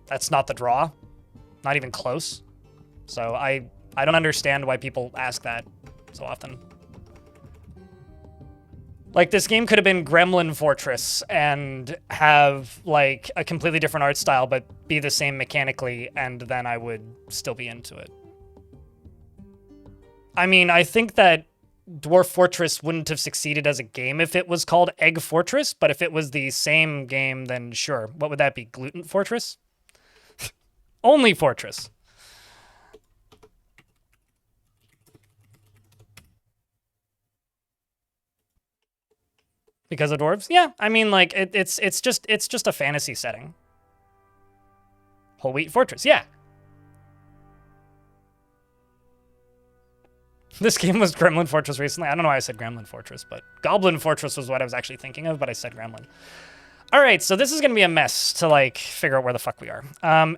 That's not the draw. Not even close. So I don't understand why people ask that so often. Like, this game could have been Gremlin Fortress and have, like, a completely different art style, but be the same mechanically, and then I would still be into it. I mean, I think that Dwarf Fortress wouldn't have succeeded as a game if it was called Egg Fortress, but if it was the same game, then sure. What would that be? Gluten Fortress? Only Fortress. Because of dwarves? Yeah, I mean, like, it's just a fantasy setting. Whole Wheat Fortress, yeah. This game was Gremlin Fortress recently. I don't know why I said Gremlin Fortress, but Goblin Fortress was what I was actually thinking of, but I said Gremlin. All right, so this is going to be a mess to, like, figure out where the fuck we are.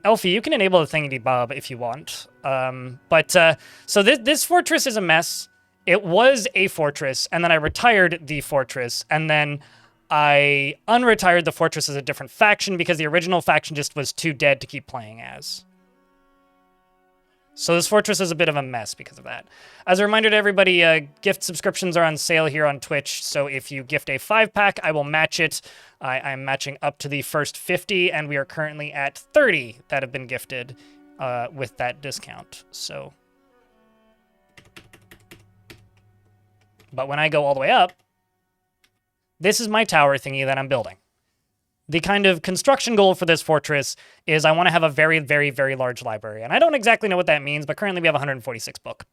Elfie, you can enable the thingy bob if you want. So this fortress is a mess. It was a fortress, and then I retired the fortress, and then I unretired the fortress as a different faction because the original faction just was too dead to keep playing as. So this fortress is a bit of a mess because of that. As a reminder to everybody, gift subscriptions are on sale here on Twitch, so if you gift a 5-pack, I will match it. I'm matching up to the first 50, and we are currently at 30 that have been gifted with that discount, so... But when I go all the way up, this is my tower thingy that I'm building. The kind of construction goal for this fortress is I want to have a very, very, very large library. And I don't exactly know what that means, but currently we have 146 book.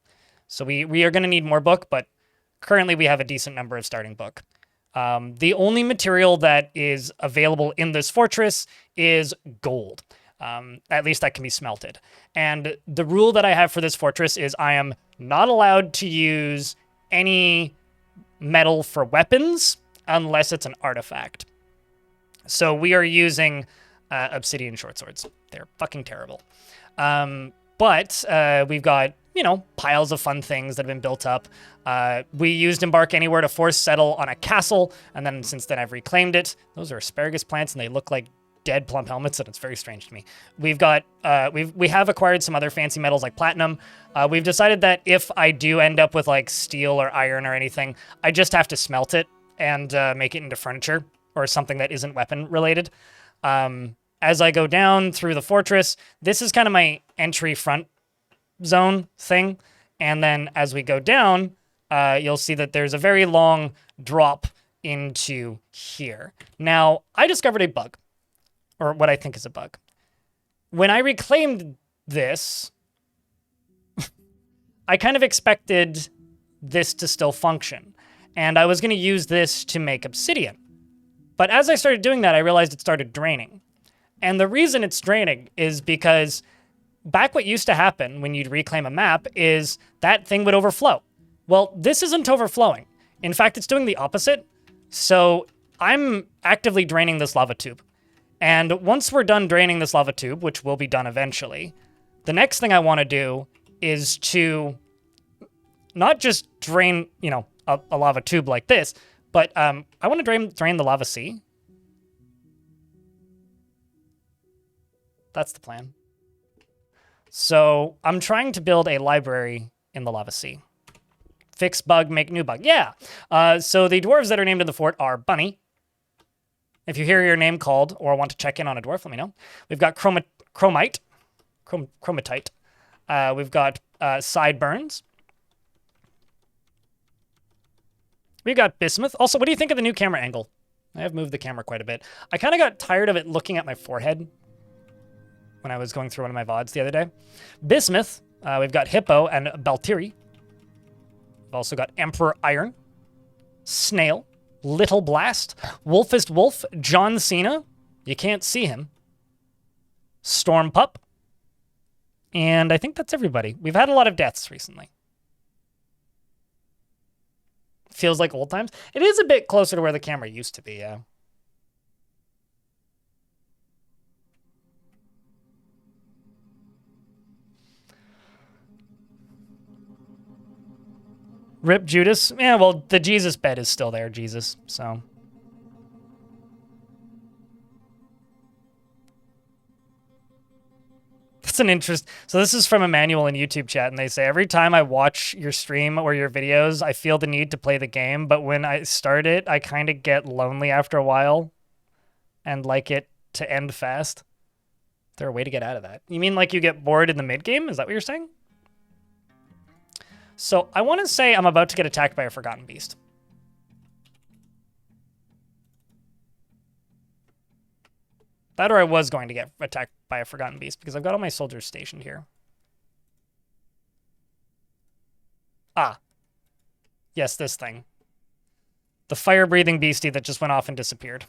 So we are going to need more book, but currently we have a decent number of starting book. The only material that is available in this fortress is gold. At least that can be smelted. And the rule that I have for this fortress is I am not allowed to use any metal for weapons unless it's an artifact. So we are using obsidian short swords. They're fucking terrible. But we've got, you know, piles of fun things that have been built up. We used Embark Anywhere to force settle on a castle, and then since then I've reclaimed it. Those are asparagus plants, and they look like dead plump helmets, and it's very strange to me. We've got, we have acquired some other fancy metals like platinum. We've decided that if I do end up with like steel or iron or anything, I just have to smelt it and make it into furniture or something that isn't weapon related. As I go down through the fortress, this is kind of my entry front zone thing. And then as we go down, you'll see that there's a very long drop into here. Now, I discovered a bug. Or what I think is a bug. When I reclaimed this, I kind of expected this to still function. And I was going to use this to make obsidian. But as I started doing that, I realized it started draining. And the reason it's draining is because back what used to happen when you'd reclaim a map is that thing would overflow. Well, this isn't overflowing. In fact, it's doing the opposite. So I'm actively draining this lava tube. And once we're done draining this lava tube, which will be done eventually, the next thing I want to do is to not just drain, you know, a lava tube like this, but I want to drain the lava sea. That's the plan. So I'm trying to build a library in the lava sea. Fix bug, make new bug. Yeah. So the dwarves that are named in the fort are Bunny. If you hear your name called or want to check in on a dwarf, let me know. We've got Chromatite. We've got Sideburns. We've got Bismuth. Also, what do you think of the new camera angle? I have moved the camera quite a bit. I kind of got tired of it looking at my forehead when I was going through one of my VODs the other day. Bismuth. We've got Hippo and Baltiri. We've also got Emperor Iron. Snail. Little Blast, Wolfist Wolf, John Cena. You can't see him. Storm Pup. And I think that's everybody. We've had a lot of deaths recently. Feels like old times. It is a bit closer to where the camera used to be, yeah. Rip Judas. Yeah, well, the Jesus bed is still there, Jesus, so. That's an interest. So this is from Emmanuel in YouTube chat, and they say, every time I watch your stream or your videos, I feel the need to play the game, but when I start it, I kind of get lonely after a while and like it to end fast. Is there a way to get out of that? You mean like you get bored in the mid-game? Is that what you're saying? So I want to say I'm about to get attacked by a Forgotten Beast. That or I was going to get attacked by a Forgotten Beast because I've got all my soldiers stationed here. Ah. Yes, this thing. The fire-breathing beastie that just went off and disappeared.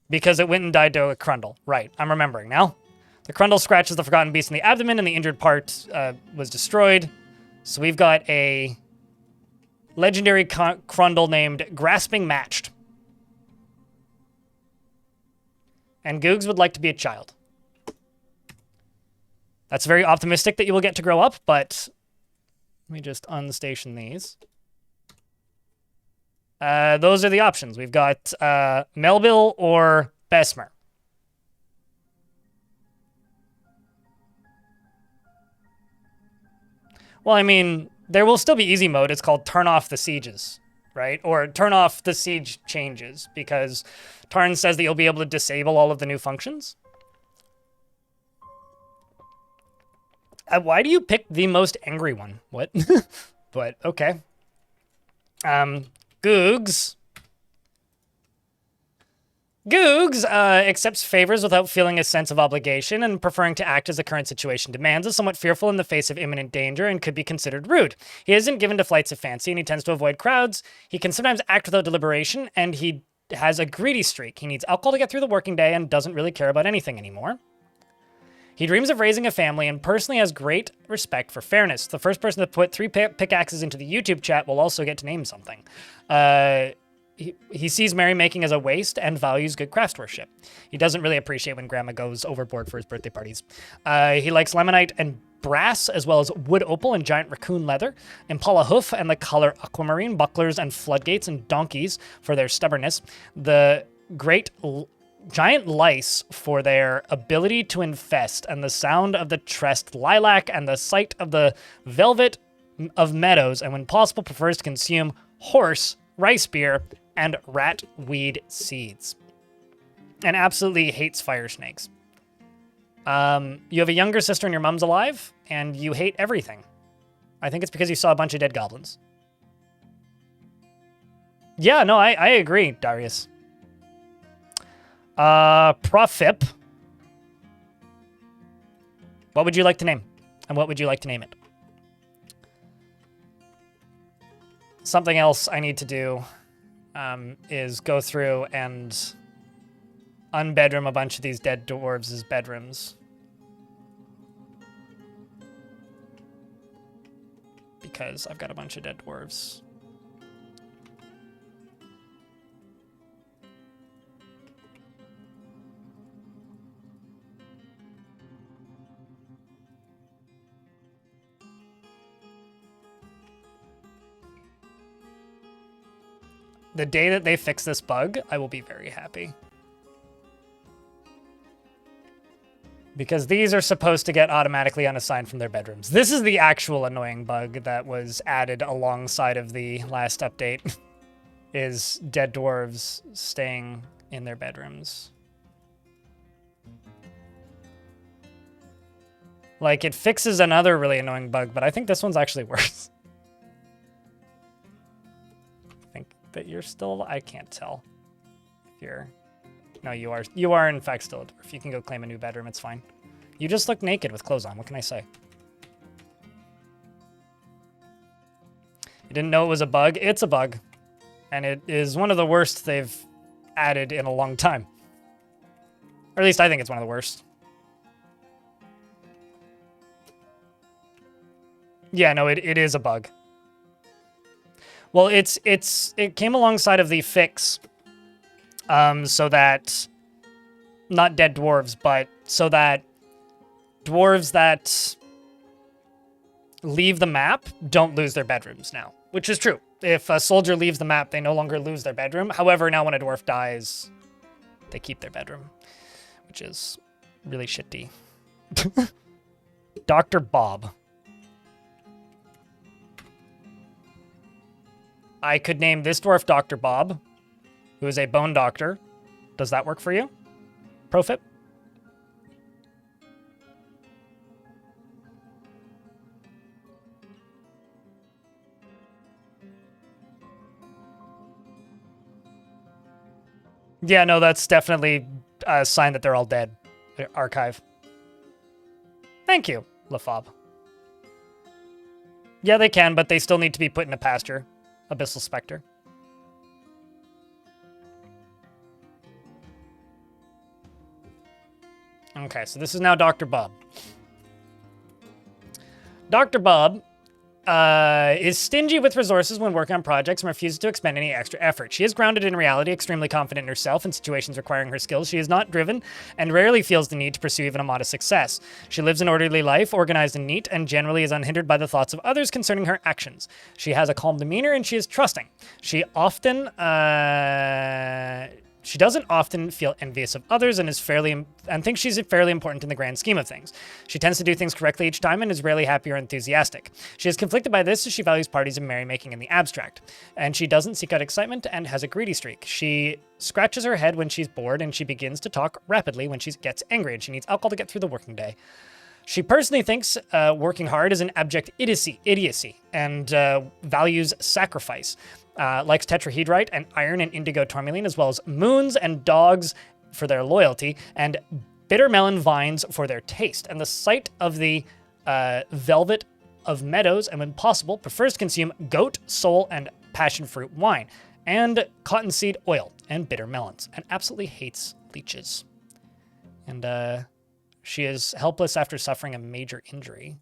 Because it went and died to a Crundle. Right, I'm remembering now. The Crundle scratches the Forgotten Beast in the abdomen and the injured part was destroyed. So we've got a legendary Crundle named Grasping Matched. And Googs would like to be a child. That's very optimistic that you will get to grow up, but let me just unstation these. Those are the options. We've got Melville or Besmer. Well, I mean, there will still be easy mode. It's called Turn Off the Sieges, right? Or Turn Off the Siege Changes, because Tarn says that you'll be able to disable all of the new functions. Why do you pick the most angry one? What? But, okay. Googs. Googs accepts favors without feeling a sense of obligation and preferring to act as the current situation demands, is somewhat fearful in the face of imminent danger and could be considered rude. He isn't given to flights of fancy and he tends to avoid crowds. He can sometimes act without deliberation and he has a greedy streak. He needs alcohol to get through the working day and doesn't really care about anything anymore. He dreams of raising a family and personally has great respect for fairness. The first person to put 3 pickaxes into the YouTube chat will also get to name something. He sees merrymaking as a waste and values good craftsmanship. He doesn't really appreciate when Grandma goes overboard for his birthday parties. He likes lemonite and brass, as well as wood opal and giant raccoon leather, impala hoof and the color aquamarine, bucklers and floodgates, and donkeys for their stubbornness. The great giant lice for their ability to infest, and the sound of the tressed lilac and the sight of the velvet of meadows, and when possible prefers to consume horse, rice beer, and ratweed seeds. And absolutely hates fire snakes. You have a younger sister and your mom's alive, and you hate everything. I think it's because you saw a bunch of dead goblins. Yeah, no, I agree, Darius. Profip. What would you like to name? And what would you like to name it? Something else I need to do is go through and unbedroom a bunch of these dead dwarves' bedrooms. Because I've got a bunch of dead dwarves. The day that they fix this bug, I will be very happy. Because these are supposed to get automatically unassigned from their bedrooms. This is the actual annoying bug that was added alongside of the last update, is dead dwarves staying in their bedrooms. Like, it fixes another really annoying bug, but I think this one's actually worse. But you're still, I can't tell if you're, no, you are in fact still a dwarf. You can go claim a new bedroom, it's fine. You just look naked with clothes on, what can I say? You didn't know it was a bug? It's a bug. And it is one of the worst they've added in a long time. Or at least I think it's one of the worst. Yeah, no, it is a bug. Well, it came alongside of the fix, so that, not dead dwarves, but so that dwarves that leave the map don't lose their bedrooms now, which is true. If a soldier leaves the map, they no longer lose their bedroom. However, now when a dwarf dies, they keep their bedroom, which is really shitty. Dr. Bob. I could name this dwarf Dr. Bob, who is a bone doctor. Does that work for you? Profit? Yeah, no, that's definitely a sign that they're all dead. Archive. Thank you, LaFob. Yeah, they can, but they still need to be put in a pasture. Abyssal Spectre. Okay, so this is now Dr. Bob. Dr. Bob is stingy with resources when working on projects and refuses to expend any extra effort. She is grounded in reality, extremely confident in herself in situations requiring her skills. She is not driven and rarely feels the need to pursue even a modest success. She lives an orderly life, organized and neat, and generally is unhindered by the thoughts of others concerning her actions. She has a calm demeanor and she is trusting. She doesn't often feel envious of others and thinks she's fairly important in the grand scheme of things. She tends to do things correctly each time and is rarely happy or enthusiastic. She is conflicted by this as she values parties and merrymaking in the abstract. And she doesn't seek out excitement and has a greedy streak. She scratches her head when she's bored and she begins to talk rapidly when she gets angry and she needs alcohol to get through the working day. She personally thinks working hard is an abject idiocy and values sacrifice. Likes tetrahedrite and iron and indigo tourmaline, as well as moons and dogs for their loyalty, and bitter melon vines for their taste. And the sight of the velvet of meadows, and when possible, prefers to consume goat, soul, and passion fruit wine, and cottonseed oil, and bitter melons, and absolutely hates leeches. And she is helpless after suffering a major injury.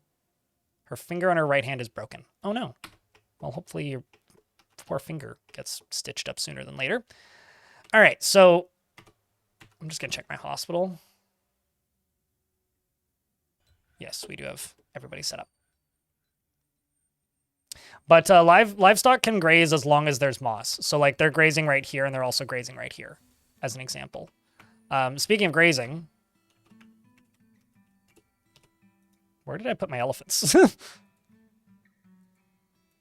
Her finger on her right hand is broken. Oh no. Well, hopefully your poor finger gets stitched up sooner than later. All right, so I'm just going to check my hospital. Yes, we do have everybody set up. But livestock can graze as long as there's moss. So, like, they're grazing right here, and they're also grazing right here, as an example. Speaking of grazing, where did I put my elephants?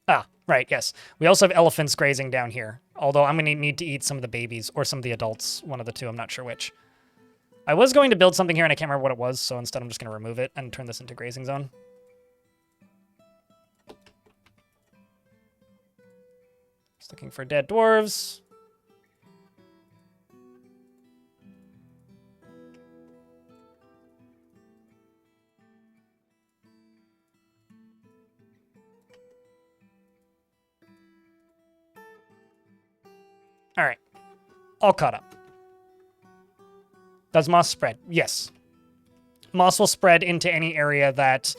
Ah, right, yes. We also have elephants grazing down here, although I'm going to need to eat some of the babies, or some of the adults, one of the two, I'm not sure which. I was going to build something here, and I can't remember what it was, so instead I'm just going to remove it and turn this into grazing zone. Just looking for dead dwarves. All right, all caught up. Does moss spread? Yes. Moss will spread into any area that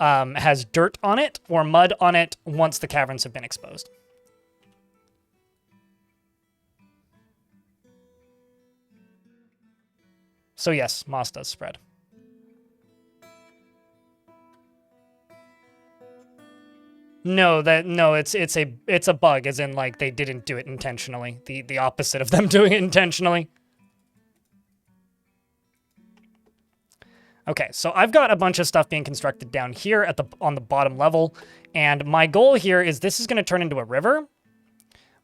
has dirt on it or mud on it once the caverns have been exposed. So yes, moss does spread. No, it's a bug, as in like they didn't do it intentionally. The opposite of them doing it intentionally. Okay, so I've got a bunch of stuff being constructed down here on the bottom level, and my goal here is this is going to turn into a river,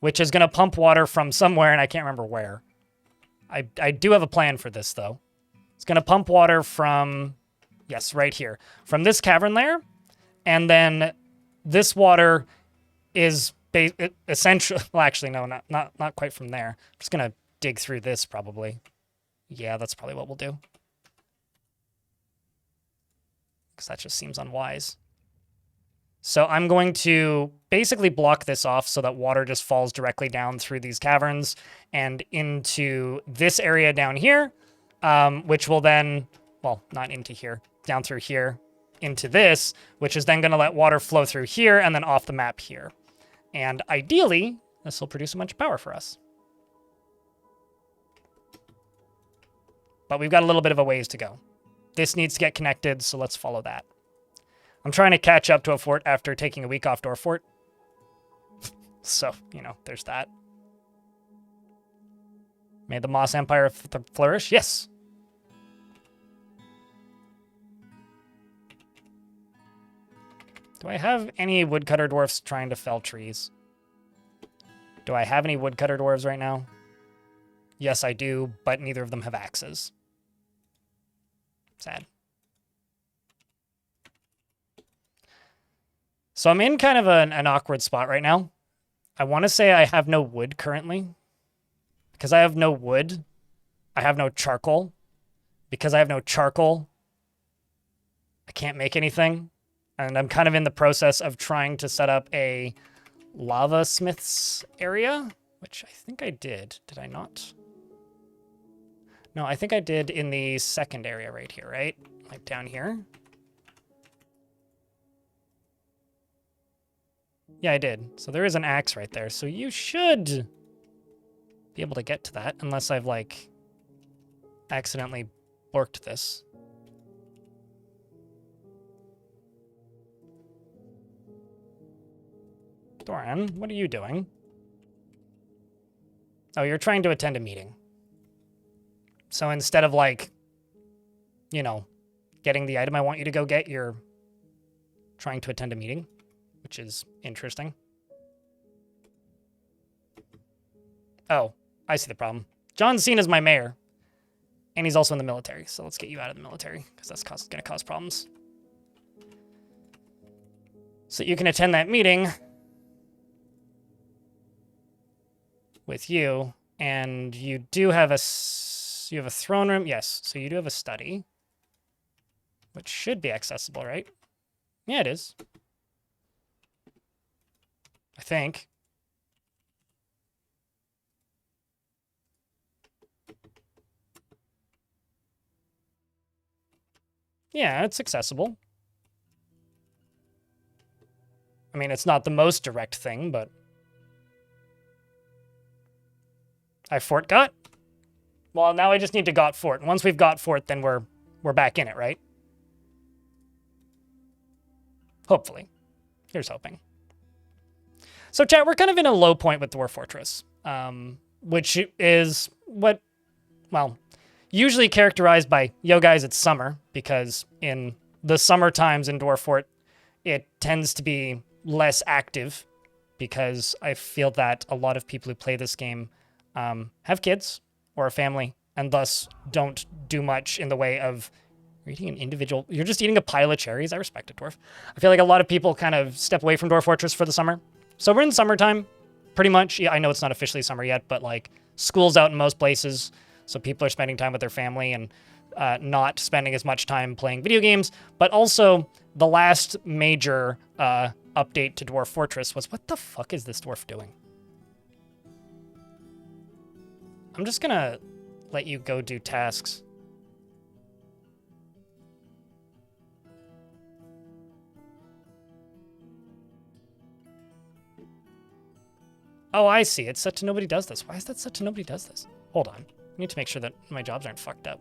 which is going to pump water from somewhere, and I can't remember where. I do have a plan for this though. It's going to pump water from, yes, right here, from this cavern layer, and then this water is essentially, well, actually, no, not quite from there. I'm just going to dig through this, probably. Yeah, that's probably what we'll do. Because that just seems unwise. So I'm going to basically block this off so that water just falls directly down through these caverns and into this area down here, which will then, well, not into here, down through here, into this, which is then going to let water flow through here and then off the map here. And ideally, this will produce a bunch of power for us. But we've got a little bit of a ways to go. This needs to get connected, so let's follow that. I'm trying to catch up to a fort after taking a week off Dwarf Fort. So, you know, there's that. May the Moss Empire flourish? Yes. Do I have any woodcutter dwarfs trying to fell trees? Do I have any woodcutter dwarves right now? Yes, I do, but neither of them have axes. Sad. So I'm in kind of an awkward spot right now. I want to say I have no wood currently. Because I have no wood, I have no charcoal. Because I have no charcoal, I can't make anything. And I'm kind of in the process of trying to set up a lava smith's area, which I think I did. Did I not? No, I think I did in the second area right here, right? Like down here. Yeah, I did. So there is an axe right there. So you should be able to get to that unless I've like accidentally borked this. Doran, what are you doing? Oh, you're trying to attend a meeting. So instead of like, you know, getting the item I want you to go get, you're trying to attend a meeting, which is interesting. Oh, I see the problem. John Cena's my mayor. And he's also in the military, so let's get you out of the military, because that's going to cause problems. So you can attend that meeting with you, and you do have a throne room. Yes, so you do have a study, which should be accessible, right? Yeah, it is. I think. Yeah, it's accessible. I mean, it's not the most direct thing, but I fort got? Well, now I just need to got fort. Once we've got fort, then we're back in it, right? Hopefully. Here's hoping. So, chat, we're kind of in a low point with Dwarf Fortress, which is what, well, usually characterized by, yo guys, it's summer, because in the summer times in Dwarf Fort, it tends to be less active, because I feel that a lot of people who play this game have kids or a family, and thus don't do much in the way of eating an individual. You're just eating a pile of cherries. I respect it, Dwarf. I feel like a lot of people kind of step away from Dwarf Fortress for the summer. So we're in summertime, pretty much. Yeah, I know it's not officially summer yet, but like school's out in most places, so people are spending time with their family and not spending as much time playing video games. But also, the last major update to Dwarf Fortress was, what the fuck is this dwarf doing? I'm just gonna let you go do tasks. Oh, I see. It's set to nobody does this. Why is that set to nobody does this? Hold on. I need to make sure that my jobs aren't fucked up.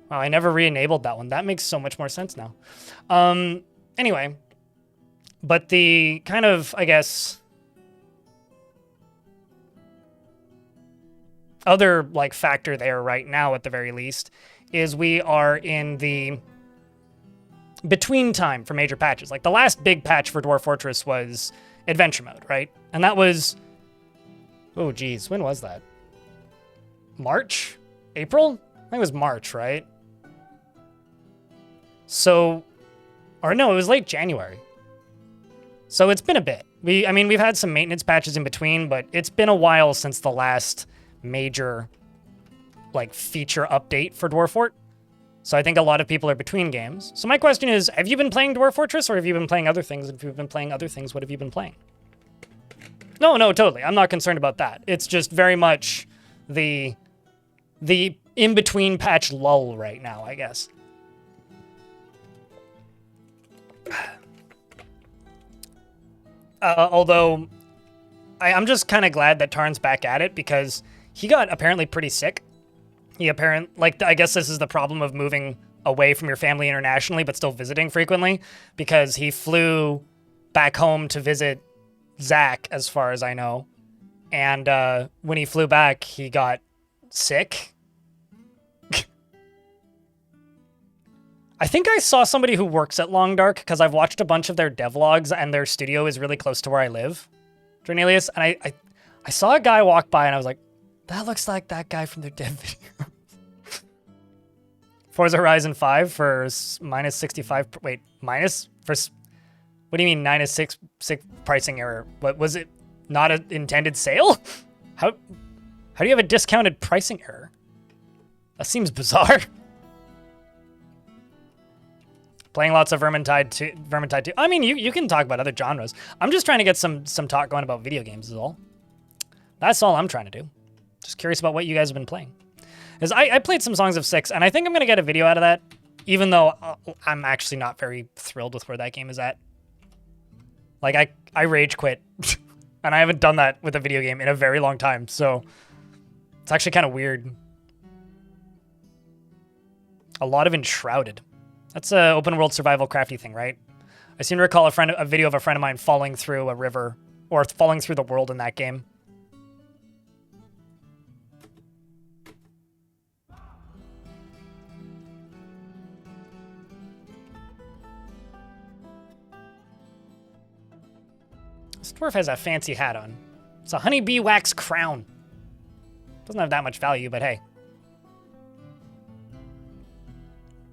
Wow, I never re-enabled that one. That makes so much more sense now. Anyway. But the kind of, I guess, other like factor there right now at the very least is we are in the between time for major patches. Like the last big patch for Dwarf Fortress was adventure mode, right? And that was, oh geez, when was that? March? April? I think it was March, right? So, or no, it was late January. So it's been a bit. I mean, we've had some maintenance patches in between, but it's been a while since the last major like feature update for Dwarf Fort. So I think a lot of people are between games. So my question is, have you been playing Dwarf Fortress or have you been playing other things? And if you've been playing other things, what have you been playing? No, totally. I'm not concerned about that. It's just very much the in-between patch lull right now, I guess. Although, I'm just kind of glad that Tarn's back at it because he got apparently pretty sick. I guess this is the problem of moving away from your family internationally, but still visiting frequently, because he flew back home to visit Zach, as far as I know. And when he flew back, he got sick. I think I saw somebody who works at Long Dark because I've watched a bunch of their devlogs and their studio is really close to where I live, Drenelius. And I saw a guy walk by and I was like, that looks like that guy from their dev video. Forza Horizon 5 for minus 65. Wait, minus? What do you mean minus six pricing error? What was it? Not an intended sale? How do you have a discounted pricing error? That seems bizarre. Playing lots of Vermintide 2. I mean, you can talk about other genres. I'm just trying to get some talk going about video games is all. That's all I'm trying to do. Just curious about what you guys have been playing. Because I played some Songs of Six, and I think I'm going to get a video out of that, even though I'm actually not very thrilled with where that game is at. Like, I rage quit, and I haven't done that with a video game in a very long time, so it's actually kind of weird. A lot of Enshrouded. That's an open world survival crafty thing, right? I seem to recall a video of a friend of mine falling through a river, or falling through the world in that game. This dwarf has a fancy hat on. It's a honeybee wax crown. Doesn't have that much value, but hey.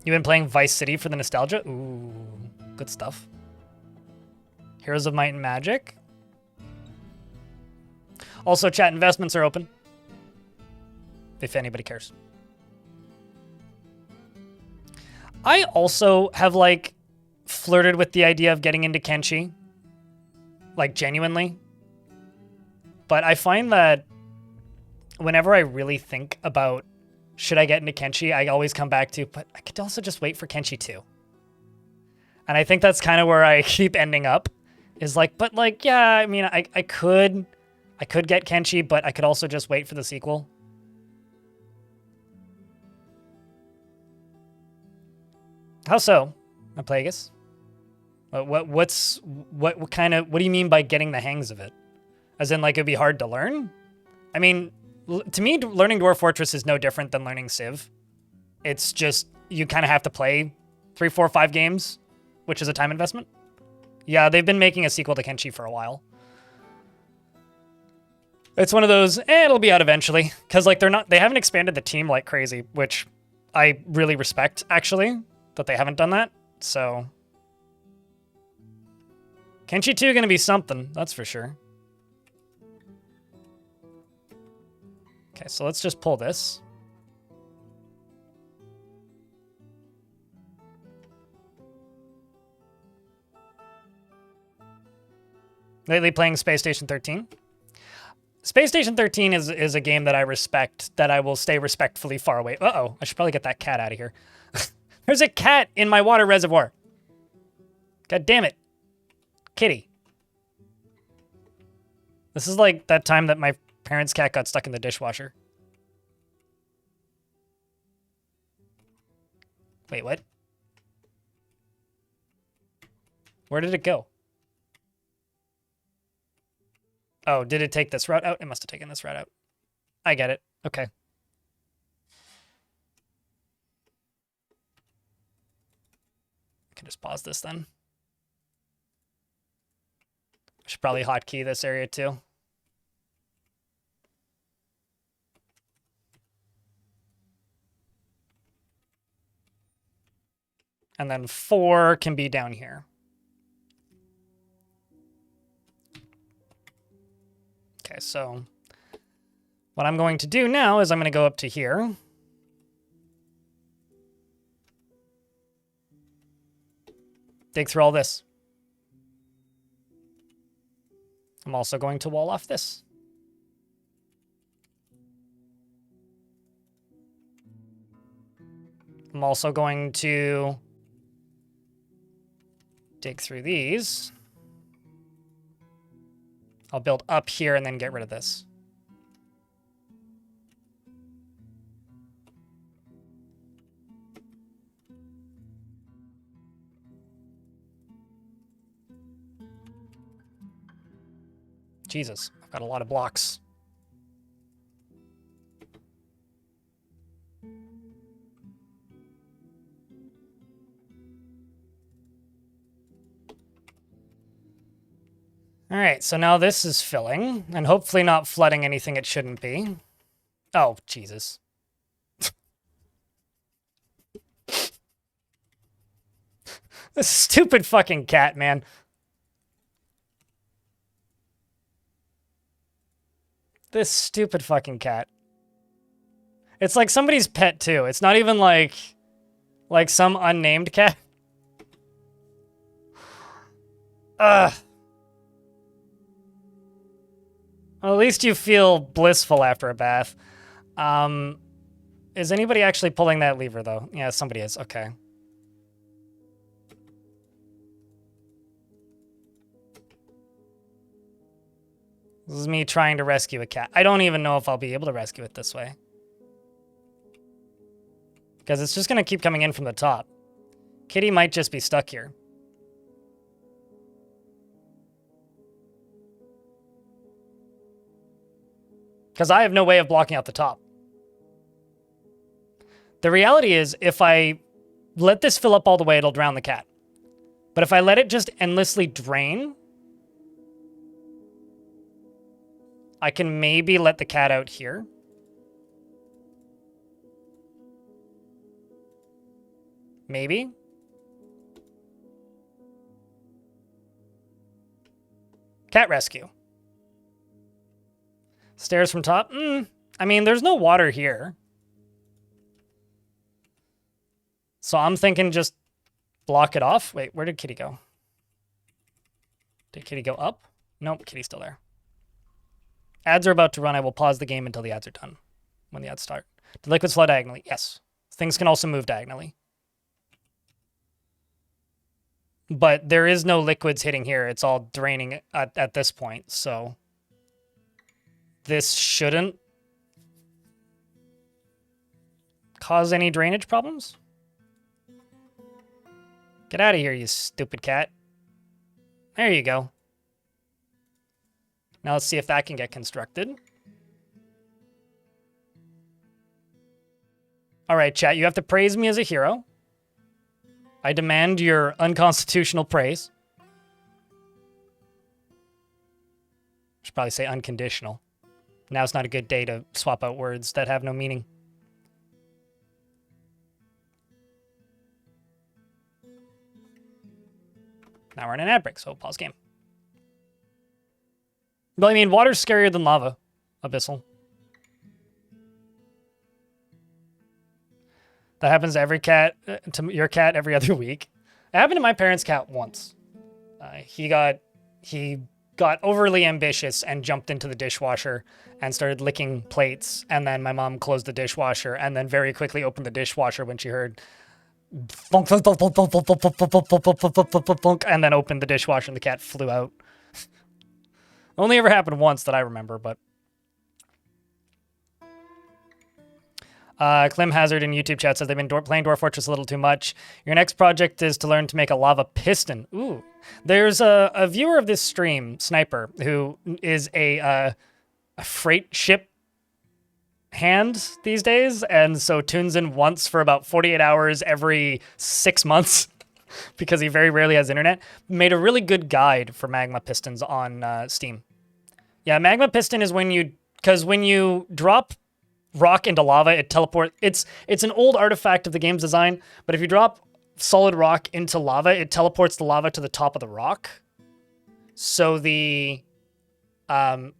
You been playing Vice City for the nostalgia? Ooh, good stuff. Heroes of Might and Magic. Also, chat investments are open. If anybody cares. I also have, like, flirted with the idea of getting into Kenshi. Like, genuinely. But I find that whenever I really think about should I get into Kenshi, I always come back to, but I could also just wait for Kenshi 2. And I think that's kind of where I keep ending up. Is like, but like, yeah, I mean, I could get Kenshi, but I could also just wait for the sequel. How so, Plagueis? What do you mean by getting the hangs of it? As in, like, it'd be hard to learn? I mean, to me, learning Dwarf Fortress is no different than learning Civ. It's just, you kind of have to play 3, 4, 5 games, which is a time investment. Yeah, they've been making a sequel to Kenshi for a while. It's one of those, it'll be out eventually. Because, like, they haven't expanded the team like crazy, which I really respect, actually, that they haven't done that. So Kenshi 2 gonna be something, that's for sure. Okay, so let's just pull this. Lately playing Space Station 13. Space Station 13 is a game that I respect, that I will stay respectfully far away. Uh-oh, I should probably get that cat out of here. There's a cat in my water reservoir. God damn it. Kitty. This is like that time that my parents' cat got stuck in the dishwasher. Wait, what? Where did it go? Oh, did it take this route out? It must have taken this route out. I get it. Okay. I can just pause this then. I should probably hotkey this area too. And then 4 can be down here. Okay, so what I'm going to do now is I'm going to go up to here. Dig through all this. I'm also going to wall off this. I'm also going to dig through these. I'll build up here and then get rid of this. Jesus, I've got a lot of blocks. All right, so now this is filling, and hopefully not flooding anything it shouldn't be. Oh, Jesus. This stupid fucking cat, man. This stupid fucking cat. It's like somebody's pet, too. It's not even like some unnamed cat. Ugh. Well, at least you feel blissful after a bath. Is anybody actually pulling that lever, though? Yeah, somebody is. Okay. This is me trying to rescue a cat. I don't even know if I'll be able to rescue it this way. Because it's just going to keep coming in from the top. Kitty might just be stuck here. Because I have no way of blocking out the top. The reality is, if I let this fill up all the way, it'll drown the cat. But if I let it just endlessly drain, I can maybe let the cat out here. Maybe. Cat rescue. Stairs from top? I mean, there's no water here. So I'm thinking just block it off. Wait, where did Kitty go? Did Kitty go up? Nope, Kitty's still there. Ads are about to run. I will pause the game until the ads are done. When the ads start. Do liquids flow diagonally? Yes. Things can also move diagonally. But there is no liquids hitting here. It's all draining at this point, so this shouldn't cause any drainage problems. Get out of here, you stupid cat. There you go. Now let's see if that can get constructed. All right, chat, you have to praise me as a hero. I demand your unconstitutional praise. Should probably say unconditional. Now's not a good day to swap out words that have no meaning. Now we're in an ad break, so pause game. Well, I mean, water's scarier than lava, Abyssal. That happens to every cat, to your cat every other week. It happened to my parents' cat once. He got overly ambitious and jumped into the dishwasher and started licking plates. And then my mom closed the dishwasher and then very quickly opened the dishwasher when she heard thunk, thunk, thunk, thunk, thunk, thunk, thunk, thunk, thunk, thunk, thunk, thunk, thunk, thunk, and then opened the dishwasher and the cat flew out. Only ever happened once that I remember, but Clem Hazard in YouTube chat says they've been playing Dwarf Fortress a little too much. Your next project is to learn to make a lava piston. Ooh. There's a viewer of this stream, Sniper, who is a freight ship hand these days, and so tunes in once for about 48 hours every 6 months because he very rarely has internet. Made a really good guide for magma pistons on Steam. Yeah, magma piston is when you drop rock into lava, it teleports. It's an old artifact of the game's design, but if you drop solid rock into lava, it teleports the lava to the top of the rock. So a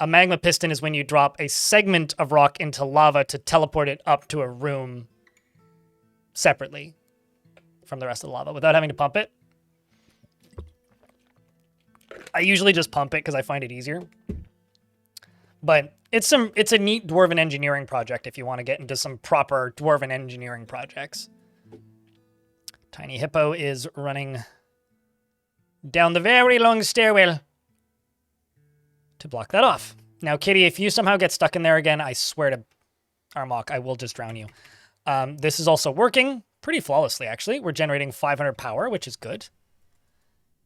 magma piston is when you drop a segment of rock into lava to teleport it up to a room separately from the rest of the lava without having to pump it. I usually just pump it because I find it easier. But it's a neat dwarven engineering project if you want to get into some proper dwarven engineering projects. Tiny Hippo is running down the very long stairwell to block that off. Now, Kitty, if you somehow get stuck in there again, I swear to Armok, I will just drown you. This is also working pretty flawlessly, actually. We're generating 500 power, which is good.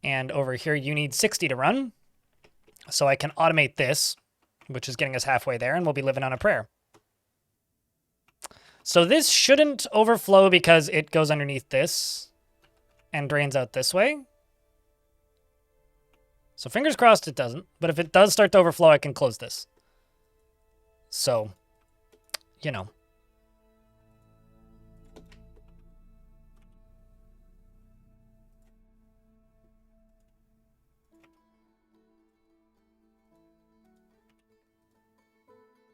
And over here, you need 60 to run. So I can automate this, which is getting us halfway there, and we'll be living on a prayer. So this shouldn't overflow because it goes underneath this and drains out this way. So fingers crossed it doesn't. But if it does start to overflow, I can close this. So, you know.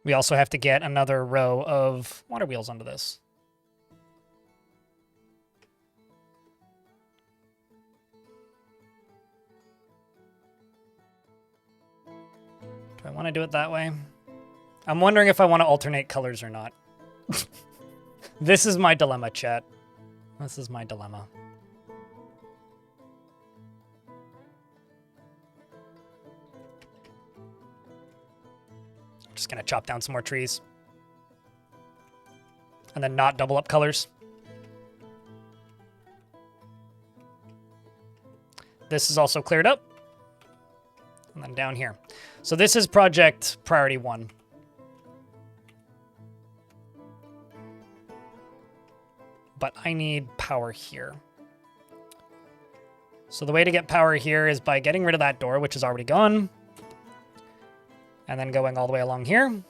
We also have to get another row of water wheels onto this. Do I want to do it that way? I'm wondering if I want to alternate colors or not. This is my dilemma, chat. This is my dilemma. Just gonna chop down some more trees. And then not double up colors. This is also cleared up. And then down here. So this is project priority 1. But I need power here. So the way to get power here is by getting rid of that door, which is already gone. And then going all the way along here.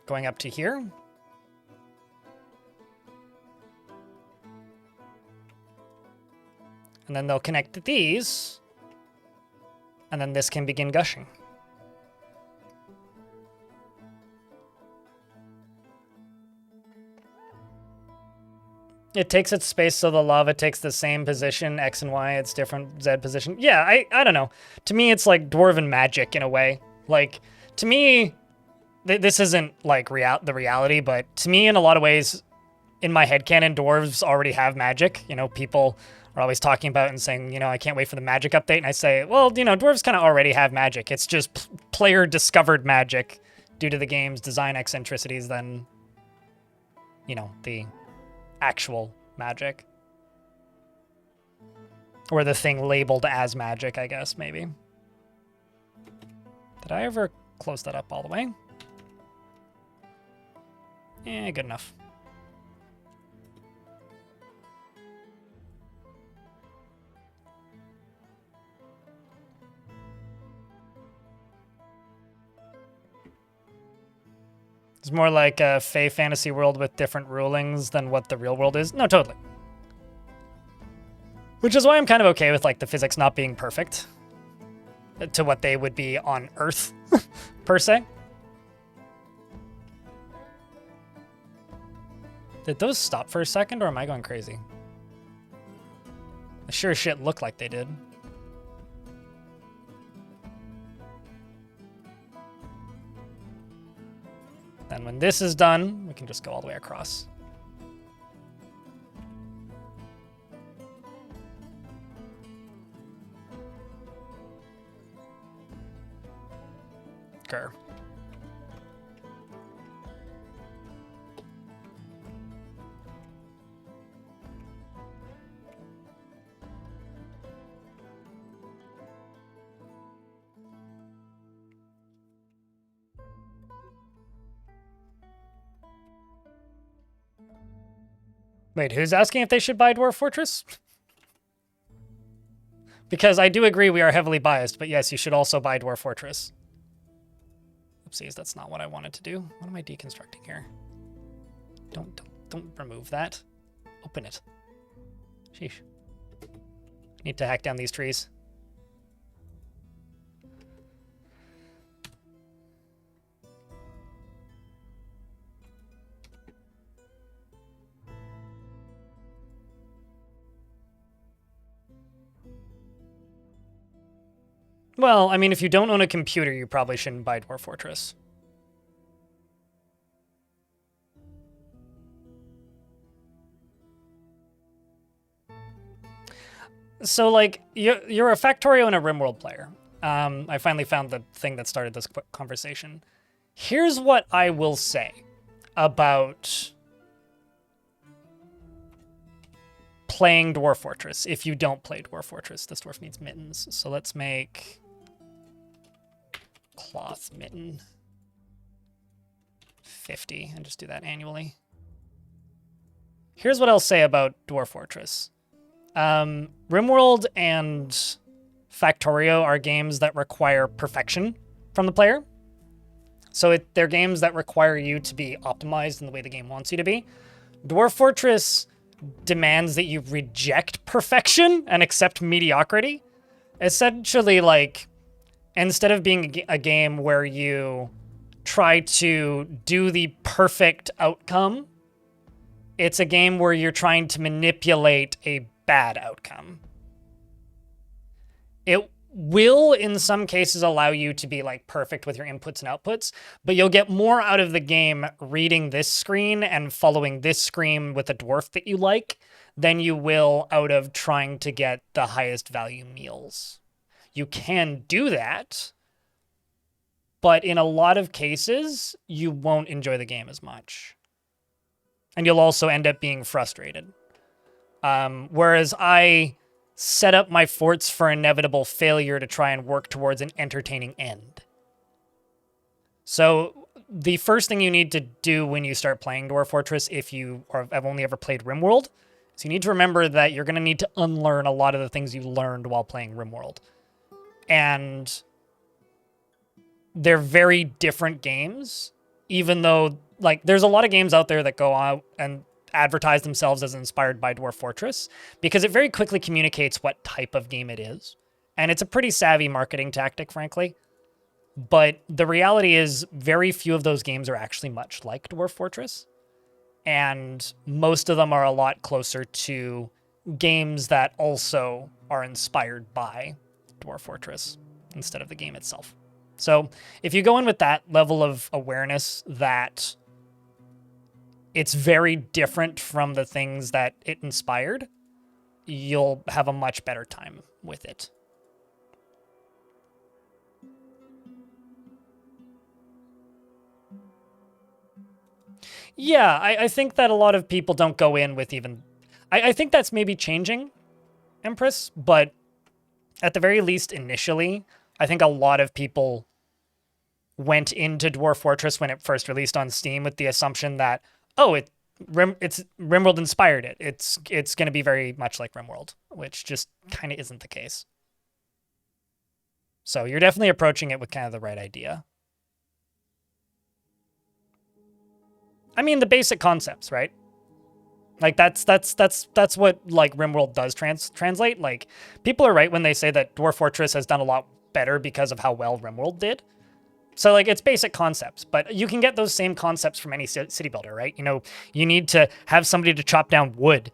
Going up to here. And then they'll connect these. And then this can begin gushing. It takes its space, so the lava takes the same position, X and Y, it's different Z position. Yeah, I don't know. To me, it's like dwarven magic in a way. Like, to me, this isn't like the reality, but to me, in a lot of ways, in my headcanon, dwarves already have magic. You know, people are always talking about and saying, you know, I can't wait for the magic update. And I say, well, you know, dwarves kind of already have magic. It's just player-discovered magic due to the game's design eccentricities than, you know, the actual magic. Or the thing labeled as magic, I guess, maybe. Did I ever close that up all the way? Eh, good enough. It's more like a Fey fantasy world with different rulings than what the real world is. No, totally. Which is why I'm kind of okay with like the physics not being perfect to what they would be on Earth, per se. Did those stop for a second, or am I going crazy? They sure as shit look like they did. Then when this is done, we can just go all the way across. Grr. Wait, who's asking if they should buy Dwarf Fortress? Because I do agree we are heavily biased, but yes, you should also buy Dwarf Fortress. Oopsies, that's not what I wanted to do. What am I deconstructing here? Don't remove that. Open it. Sheesh. Need to hack down these trees. Well, I mean, if you don't own a computer, you probably shouldn't buy Dwarf Fortress. So, like, you're a Factorio and a RimWorld player. I finally found the thing that started this conversation. Here's what I will say about playing Dwarf Fortress. If you don't play Dwarf Fortress, this dwarf needs mittens. So let's make cloth mitten 50 and just do that annually. Here's what I'll say about Dwarf Fortress. RimWorld and Factorio are games that require perfection from the player. So they're games that require you to be optimized in the way the game wants you to be. Dwarf Fortress demands that you reject perfection and accept mediocrity. Essentially, like, instead of being a game where you try to do the perfect outcome, it's a game where you're trying to manipulate a bad outcome. It will, in some cases, allow you to be like perfect with your inputs and outputs, but you'll get more out of the game reading this screen and following this screen with a dwarf that you like than you will out of trying to get the highest value meals. You can do that, but in a lot of cases, you won't enjoy the game as much. And you'll also end up being frustrated. Whereas I set up my forts for inevitable failure to try and work towards an entertaining end. So the first thing you need to do when you start playing Dwarf Fortress, if you have only ever played RimWorld, is you need to remember that you're going to need to unlearn a lot of the things you learned while playing RimWorld. And they're very different games, even though, like, there's a lot of games out there that go out and advertise themselves as inspired by Dwarf Fortress because it very quickly communicates what type of game it is. And it's a pretty savvy marketing tactic, frankly. But the reality is very few of those games are actually much like Dwarf Fortress. And most of them are a lot closer to games that also are inspired by Dwarf Fortress instead of the game itself. So if you go in with that level of awareness that it's very different from the things that it inspired, you'll have a much better time with it. Yeah, I think that a lot of people don't go in with even... I think that's maybe changing, Empress, but at the very least initially, I think a lot of people went into Dwarf Fortress when it first released on Steam with the assumption that, oh, it's RimWorld inspired it. It's going to be very much like RimWorld, which just kind of isn't the case. So you're definitely approaching it with kind of the right idea. I mean, the basic concepts, right? Like that's what like RimWorld does translate. Like people are right when they say that Dwarf Fortress has done a lot better because of how well RimWorld did. So, like, it's basic concepts, but you can get those same concepts from any city builder, right? You know, you need to have somebody to chop down wood.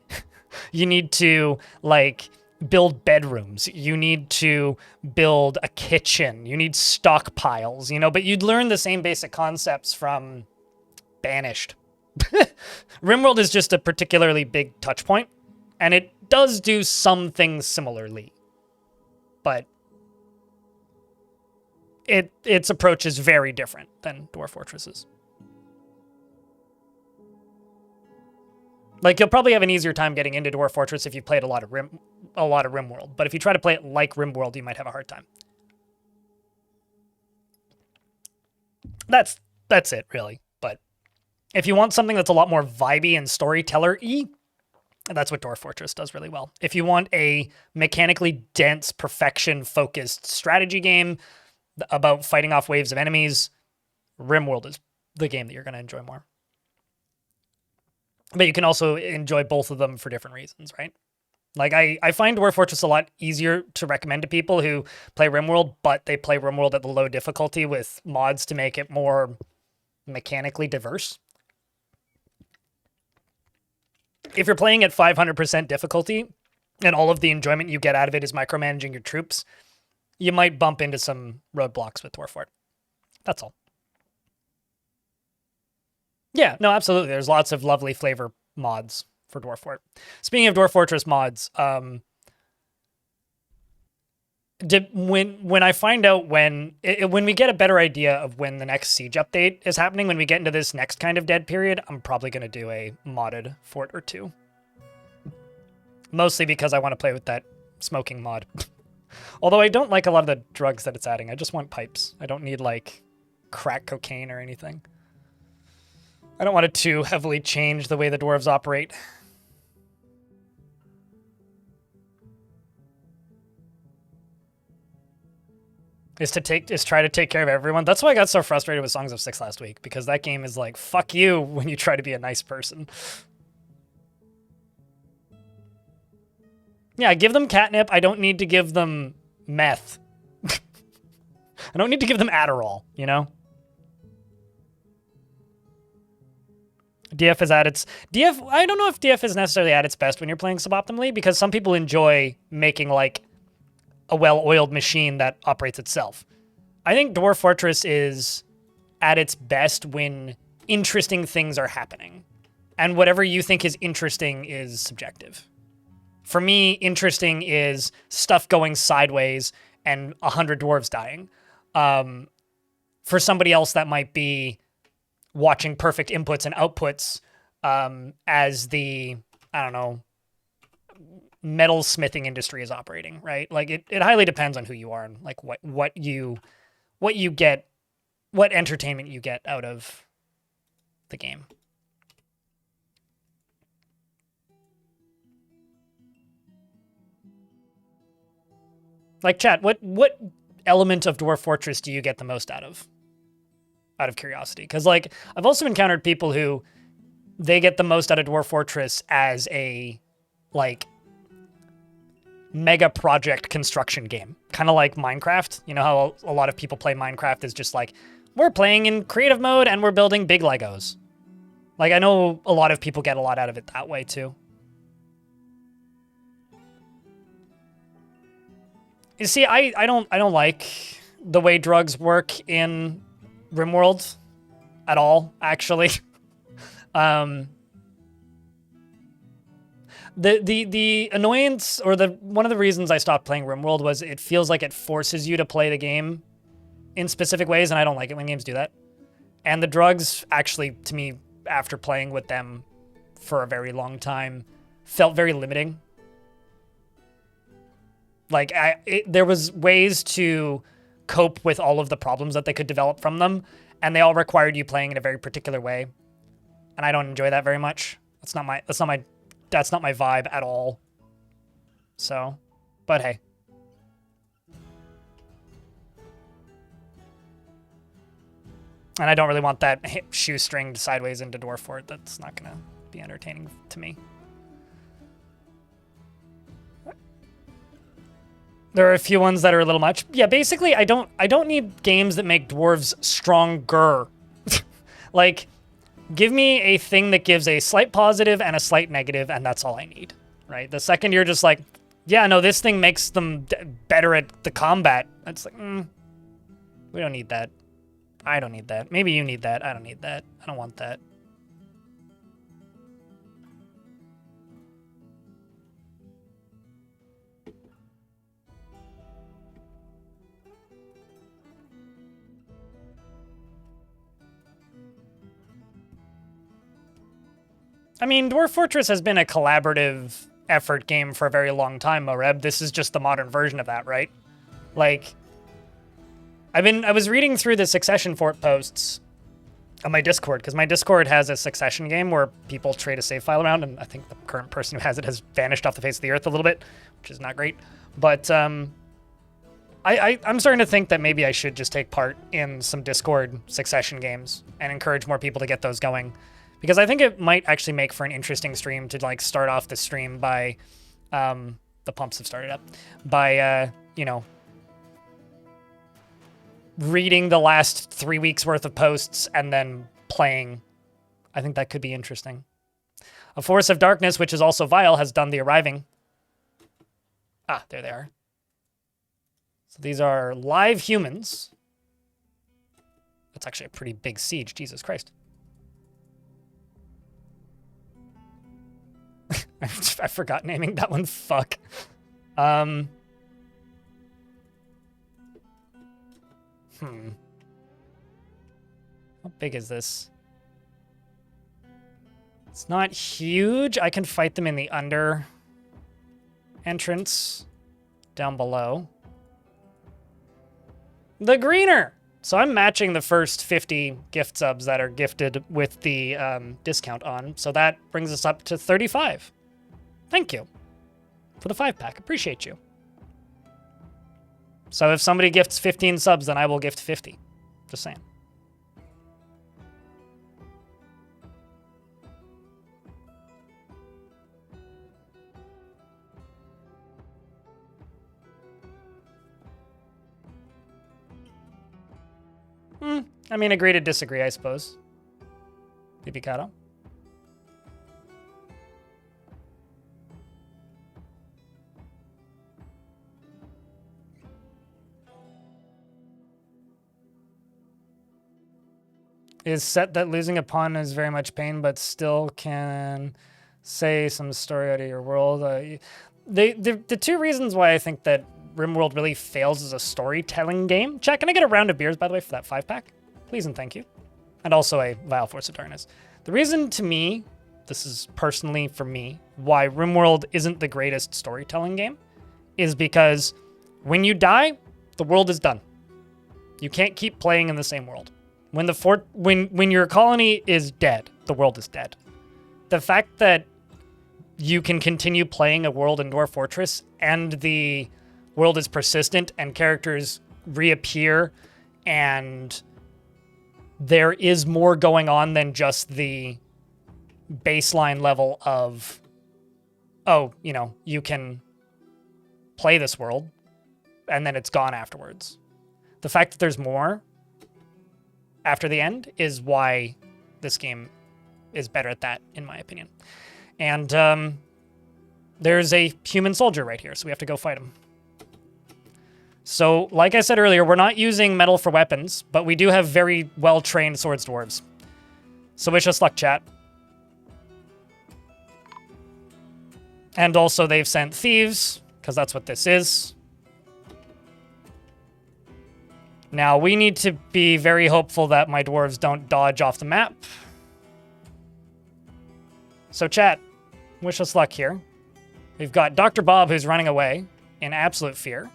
You need to, like, build bedrooms. You need to build a kitchen. You need stockpiles, you know, but you'd learn the same basic concepts from Banished. RimWorld is just a particularly big touch point, and it does do some things similarly, but its approach is very different than Dwarf Fortress's. Like, you'll probably have an easier time getting into Dwarf Fortress if you played a lot of RimWorld, but if you try to play it like RimWorld, you might have a hard time. That's it, really. But if you want something that's a lot more vibey and storyteller-y, that's what Dwarf Fortress does really well. If you want a mechanically dense, perfection-focused strategy game about fighting off waves of enemies, RimWorld is the game that you're going to enjoy more. But you can also enjoy both of them for different reasons, right? Like, I find Dwarf Fortress a lot easier to recommend to people who play RimWorld, but they play RimWorld at the low difficulty with mods to make it more mechanically diverse. If you're playing at 500% difficulty, and all of the enjoyment you get out of it is micromanaging your troops, you might bump into some roadblocks with Dwarf Fort. That's all. Yeah, no, absolutely. There's lots of lovely flavor mods for Dwarf Fort. Speaking of Dwarf Fortress mods, when I find out when we get a better idea of when the next siege update is happening, when we get into this next kind of dead period, I'm probably going to do a modded fort or two. Mostly because I want to play with that smoking mod. Although I don't like a lot of the drugs that it's adding. I just want pipes. I don't need, like, crack cocaine or anything. I don't want it to heavily change the way the dwarves operate. is try to take care of everyone. That's why I got so frustrated with Songs of Six last week, because that game is like, fuck you when you try to be a nice person. Yeah, give them catnip. I don't need to give them meth. I don't need to give them Adderall, you know? DF is at its... DF, I don't know if DF is necessarily at its best when you're playing suboptimally, because some people enjoy making, like, a well-oiled machine that operates itself. I think Dwarf Fortress is at its best when interesting things are happening. And whatever you think is interesting is subjective. For me, interesting is stuff going sideways and 100 dwarves dying. For somebody else, that might be watching perfect inputs and outputs as the, I don't know, metal smithing industry is operating, right? Like it highly depends on who you are and like what you get, what entertainment you get out of the game. Like, chat, what element of Dwarf Fortress do you get the most out of curiosity? Because, like, I've also encountered people who they get the most out of Dwarf Fortress as a, like, mega project construction game. Kind of like Minecraft. You know how a lot of people play Minecraft is just like, we're playing in creative mode and we're building big Legos. Like, I know a lot of people get a lot out of it that way, too. You see, I don't like the way drugs work in RimWorld at all, actually. The annoyance, or one of the reasons I stopped playing RimWorld was it feels like it forces you to play the game in specific ways, and I don't like it when games do that. And the drugs actually, to me, after playing with them for a very long time, felt very limiting. Like, there was ways to cope with all of the problems that they could develop from them, and they all required you playing in a very particular way. And I don't enjoy that very much. That's not my vibe at all. So, but hey. And I don't really want that shoestringed sideways into Dwarf Fort. That's not gonna be entertaining to me. There are a few ones that are a little much. Yeah, basically, I don't need games that make dwarves stronger. Like, give me a thing that gives a slight positive and a slight negative, and that's all I need, right? The second you're just like, yeah, no, this thing makes them better at the combat. It's like, we don't need that. I don't need that. Maybe you need that. I don't need that. I don't want that. I mean, Dwarf Fortress has been a collaborative effort game for a very long time, Moreb. This is just the modern version of that, right? Like, I was reading through the Succession Fort posts on my Discord, because my Discord has a Succession game where people trade a save file around, and I think the current person who has it has vanished off the face of the earth a little bit, which is not great. But I'm starting to think that maybe I should just take part in some Discord Succession games and encourage more people to get those going. Because I think it might actually make for an interesting stream to, like, start off the stream by, the pumps have started up, by, you know, reading the last 3 weeks worth of posts and then playing. I think that could be interesting. A Force of Darkness, which is also vile, has done the arriving. Ah, there they are. So these are live humans. That's actually a pretty big siege, Jesus Christ. I forgot naming that one. Fuck. How big is this? It's not huge. I can fight them in the under entrance down below. The greener. So I'm matching the first 50 gift subs that are gifted with the discount on. So that brings us up to 35. Thank you for the 5-pack. Appreciate you. So if somebody gifts 15 subs, then I will gift 50. Just saying. I mean, agree to disagree, I suppose. Pipicado. Is set that losing a pawn is very much pain, but still can say some story out of your world. The two reasons why I think that RimWorld really fails as a storytelling game. Chat, can I get a round of beers, by the way, for that 5-pack? Please and thank you. And also a Vile Force of Darkness. The reason to me, this is personally for me, why RimWorld isn't the greatest storytelling game is because when you die, the world is done. You can't keep playing in the same world. When your colony is dead, the world is dead. The fact that you can continue playing a world in Dwarf Fortress and the world is persistent and characters reappear and there is more going on than just the baseline level of, oh, you know, you can play this world and then it's gone afterwards. The fact that there's more after the end is why this game is better at that, in my opinion. And there's a human soldier right here, so we have to go fight him. So, like I said earlier, we're not using metal for weapons, but we do have very well-trained swords dwarves. So wish us luck, chat. And also they've sent thieves, because that's what this is. Now, we need to be very hopeful that my dwarves don't dodge off the map. So chat, wish us luck here. We've got Dr. Bob, who's running away in absolute fear.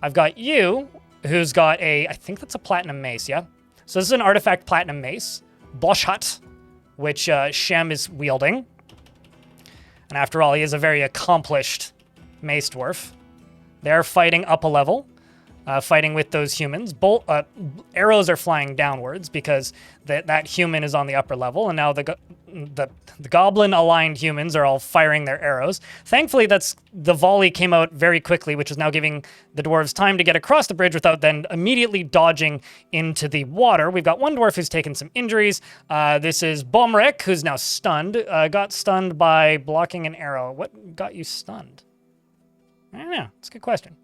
I've got you, who's got a, I think that's a platinum mace, yeah? So this is an artifact platinum mace, Boschhut, which Shem is wielding. And after all, he is a very accomplished mace dwarf. They're fighting up a level, fighting with those humans. Arrows are flying downwards because that human is on the upper level, and now the goblin-aligned humans are all firing their arrows. Thankfully, the volley came out very quickly, which is now giving the dwarves time to get across the bridge without then immediately dodging into the water. We've got one dwarf who's taken some injuries. This is Bomrek, who's now stunned. Got stunned by blocking an arrow. What got you stunned? I don't know. It's a good question.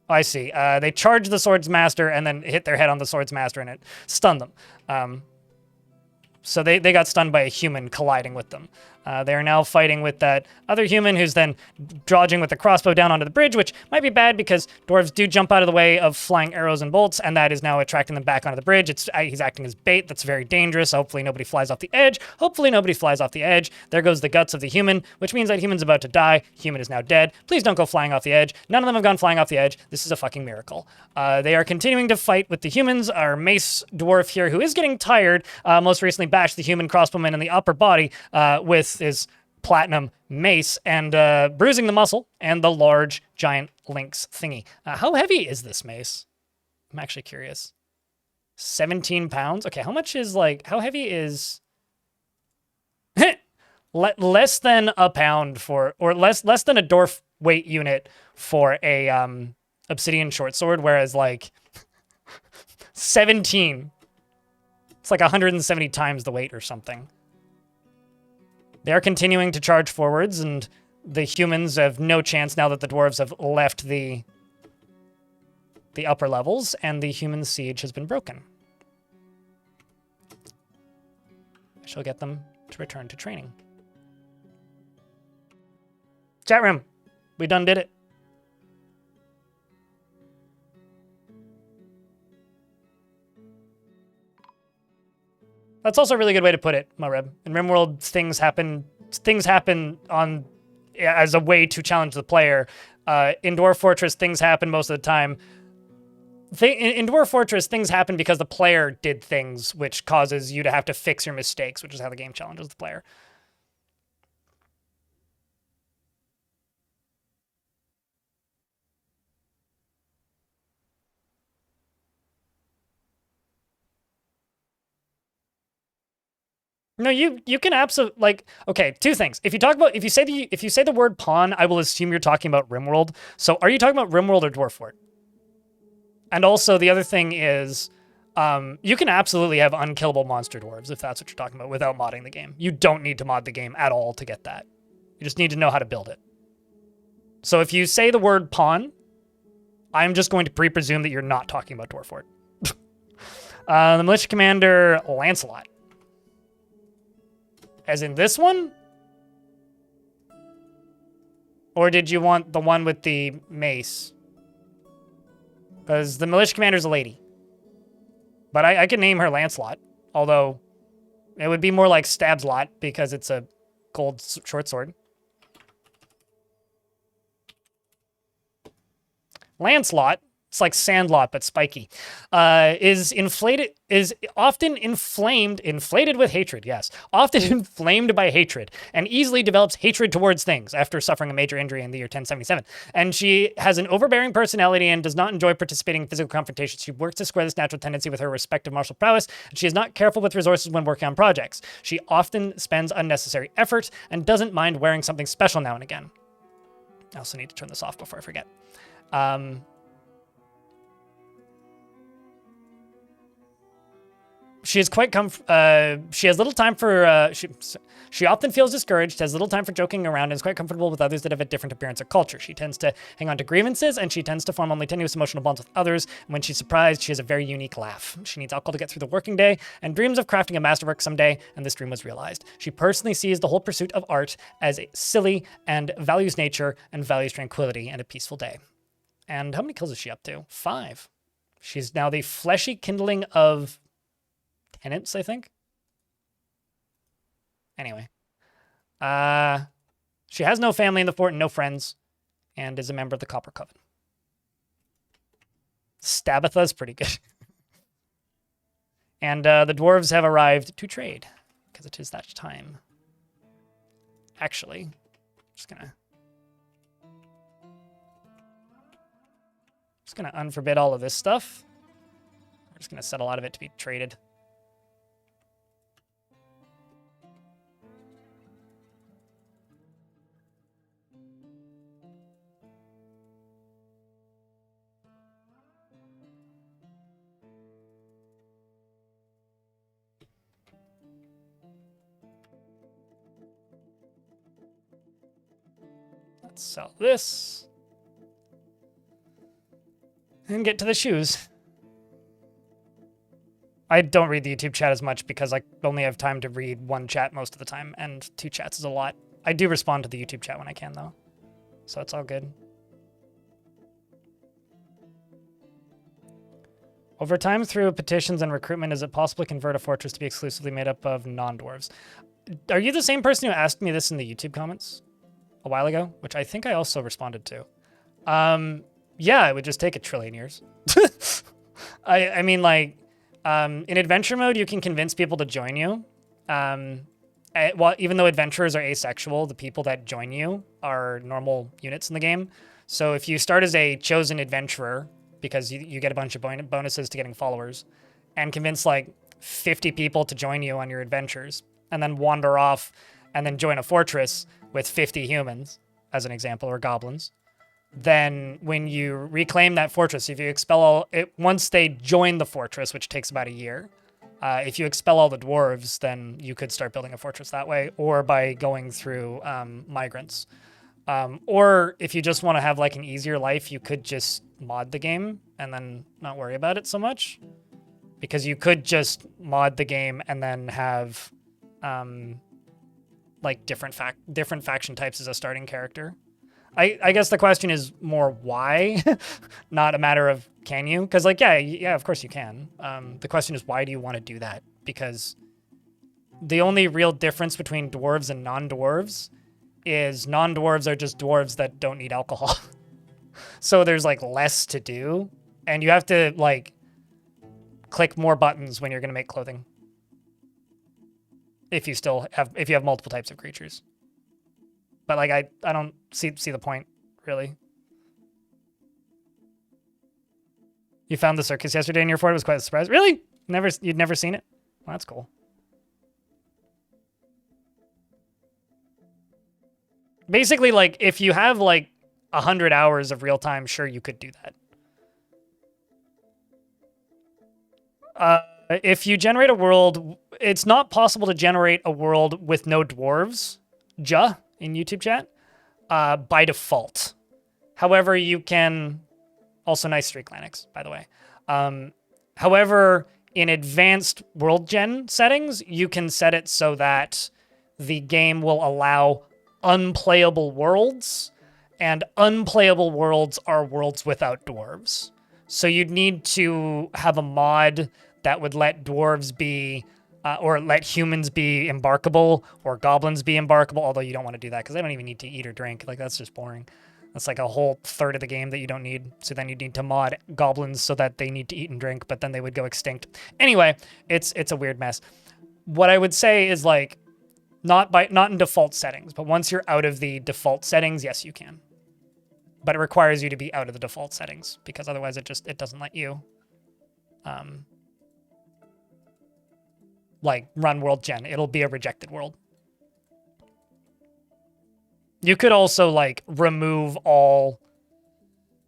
Oh, I see. They charged the Swordsmaster and then hit their head on the Swordsmaster and it stunned them. So they got stunned by a human colliding with them. They are now fighting with that other human who's then dodging with the crossbow down onto the bridge, which might be bad because dwarves do jump out of the way of flying arrows and bolts, and that is now attracting them back onto the bridge. He's acting as bait. That's very dangerous. Hopefully nobody flies off the edge. Hopefully nobody flies off the edge. There goes the guts of the human, which means that human's about to die. Human is now dead. Please don't go flying off the edge. None of them have gone flying off the edge. This is a fucking miracle. They are continuing to fight with the humans. Our mace dwarf here, who is getting tired, most recently bashed the human crossbowman in the upper body with his platinum mace and bruising the muscle and the large giant lynx thingy. How heavy is this mace? I'm actually curious. 17 pounds? Okay, how much is how heavy is... less than a pound for, or less than a dwarf weight unit for a obsidian short sword, whereas 17. It's 170 times the weight or something. They are continuing to charge forwards, and the humans have no chance now that the dwarves have left the upper levels, and the human siege has been broken. I shall get them to return to training. Chat room, we done did it. That's also a really good way to put it, Mareb. In RimWorld, things happen on as a way to challenge the player. In Dwarf Fortress, things happen most of the time. In Dwarf Fortress, things happen because the player did things, which causes you to have to fix your mistakes, which is how the game challenges the player. No, you can absolutely, like, okay, two things. If you say the word pawn, I will assume you're talking about RimWorld. So are you talking about RimWorld or Dwarf Fort? And also the other thing is, you can absolutely have unkillable monster dwarves if that's what you're talking about without modding the game. You don't need to mod the game at all to get that. You just need to know how to build it. So if you say the word pawn, I'm just going to pre-presume that you're not talking about Dwarf Fort. The militia commander, Lancelot. As in this one? Or did you want the one with the mace? Because the militia commander's a lady. But I could name her Lancelot. Although, it would be more like Stabslot because it's a gold short sword. Lancelot, it's like Sandlot but spiky, is often inflated with hatred, yes. Often inflamed by hatred, and easily develops hatred towards things after suffering a major injury in the year 1077. And she has an overbearing personality and does not enjoy participating in physical confrontations. She works to square this natural tendency with her respective martial prowess, and she is not careful with resources when working on projects. She often spends unnecessary effort and doesn't mind wearing something special now and again. I also need to turn this off before I forget. She is quite she has little time for, she often feels discouraged, has little time for joking around, and is quite comfortable with others that have a different appearance or culture. She tends to hang on to grievances, and she tends to form only tenuous emotional bonds with others. And when she's surprised, she has a very unique laugh. She needs alcohol to get through the working day, and dreams of crafting a masterwork someday, and this dream was realized. She personally sees the whole pursuit of art as silly, and values nature, and values tranquility, and a peaceful day. And how many kills is she up to? 5. She's now the fleshy kindling of tenants, I think. Anyway. She has no family in the fort and no friends, and is a member of the Copper Coven. Stabatha's pretty good. And the dwarves have arrived to trade, because it is that time. Actually, just gonna unforbid all of this stuff. We're just gonna set a lot of it to be traded. Let's sell this. And get to the shoes. I don't read the YouTube chat as much because I only have time to read one chat most of the time, and 2 chats is a lot. I do respond to the YouTube chat when I can, though. So it's all good. Over time, through petitions and recruitment, is it possible to convert a fortress to be exclusively made up of non-dwarves? Are you the same person who asked me this in the YouTube comments a while ago? Which I think I also responded to. Yeah, it would just take 1 trillion years. I mean, like, in adventure mode, you can convince people to join you. Well, even though adventurers are asexual, the people that join you are normal units in the game. So if you start as a chosen adventurer, because you get a bunch of bonuses to getting followers, and convince like 50 people to join you on your adventures, and then wander off and then join a fortress with 50 humans, as an example, or goblins, then when you reclaim that fortress, if you expel all it, once they join the fortress, which takes about a year, if you expel all the dwarves, then you could start building a fortress that way, or by going through migrants. Or if you just want to have like an easier life, you could just mod the game and then not worry about it so much, because you could just mod the game and then have like different faction types as a starting character. I guess the question is more why, not a matter of can you? Because like, yeah, of course you can. The question is, why do you want to do that? Because the only real difference between dwarves and non-dwarves is non-dwarves are just dwarves that don't need alcohol. So there's like less to do, and you have to like click more buttons when you're going to make clothing. If you have multiple types of creatures. But like I don't see the point, really. You found the circus yesterday in your fort. It was quite a surprise. Really? You'd never seen it? Well, that's cool. Basically, like, if you have, like, 100 hours of real time, sure, you could do that. If you generate a world, it's not possible to generate a world with no dwarves, in YouTube chat, by default. However, you can... Also, nice streak, Lanix, by the way. However, in advanced world gen settings, you can set it so that the game will allow unplayable worlds, and unplayable worlds are worlds without dwarves. So you'd need to have a mod that would let dwarves be, or let humans be embarkable, or goblins be embarkable, although you don't want to do that because they don't even need to eat or drink. Like, that's just boring. That's like a whole third of the game that you don't need. So then you need to mod goblins so that they need to eat and drink, but then they would go extinct. Anyway, it's a weird mess. What I would say is, like, not in default settings, but once you're out of the default settings, yes, you can. But it requires you to be out of the default settings because otherwise it doesn't let you like run world gen. It'll be a rejected world. You could also, like, remove all...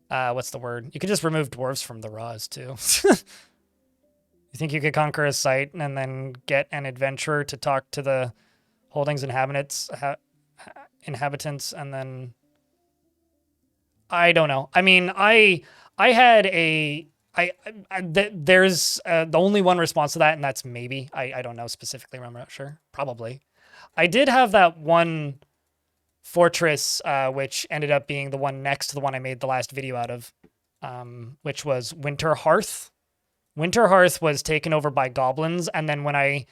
what's the word? You could just remove dwarves from the raws, too. You think you could conquer a site and then get an adventurer to talk to the holdings inhabitants, and then... I don't know. I mean, I had a... there's the only one response to that, and that's maybe. I don't know specifically. I'm not sure. Probably. I did have that one... fortress, which ended up being the one next to the one I made the last video out of, which was Winter Hearth. Winter Hearth was taken over by goblins, and then when I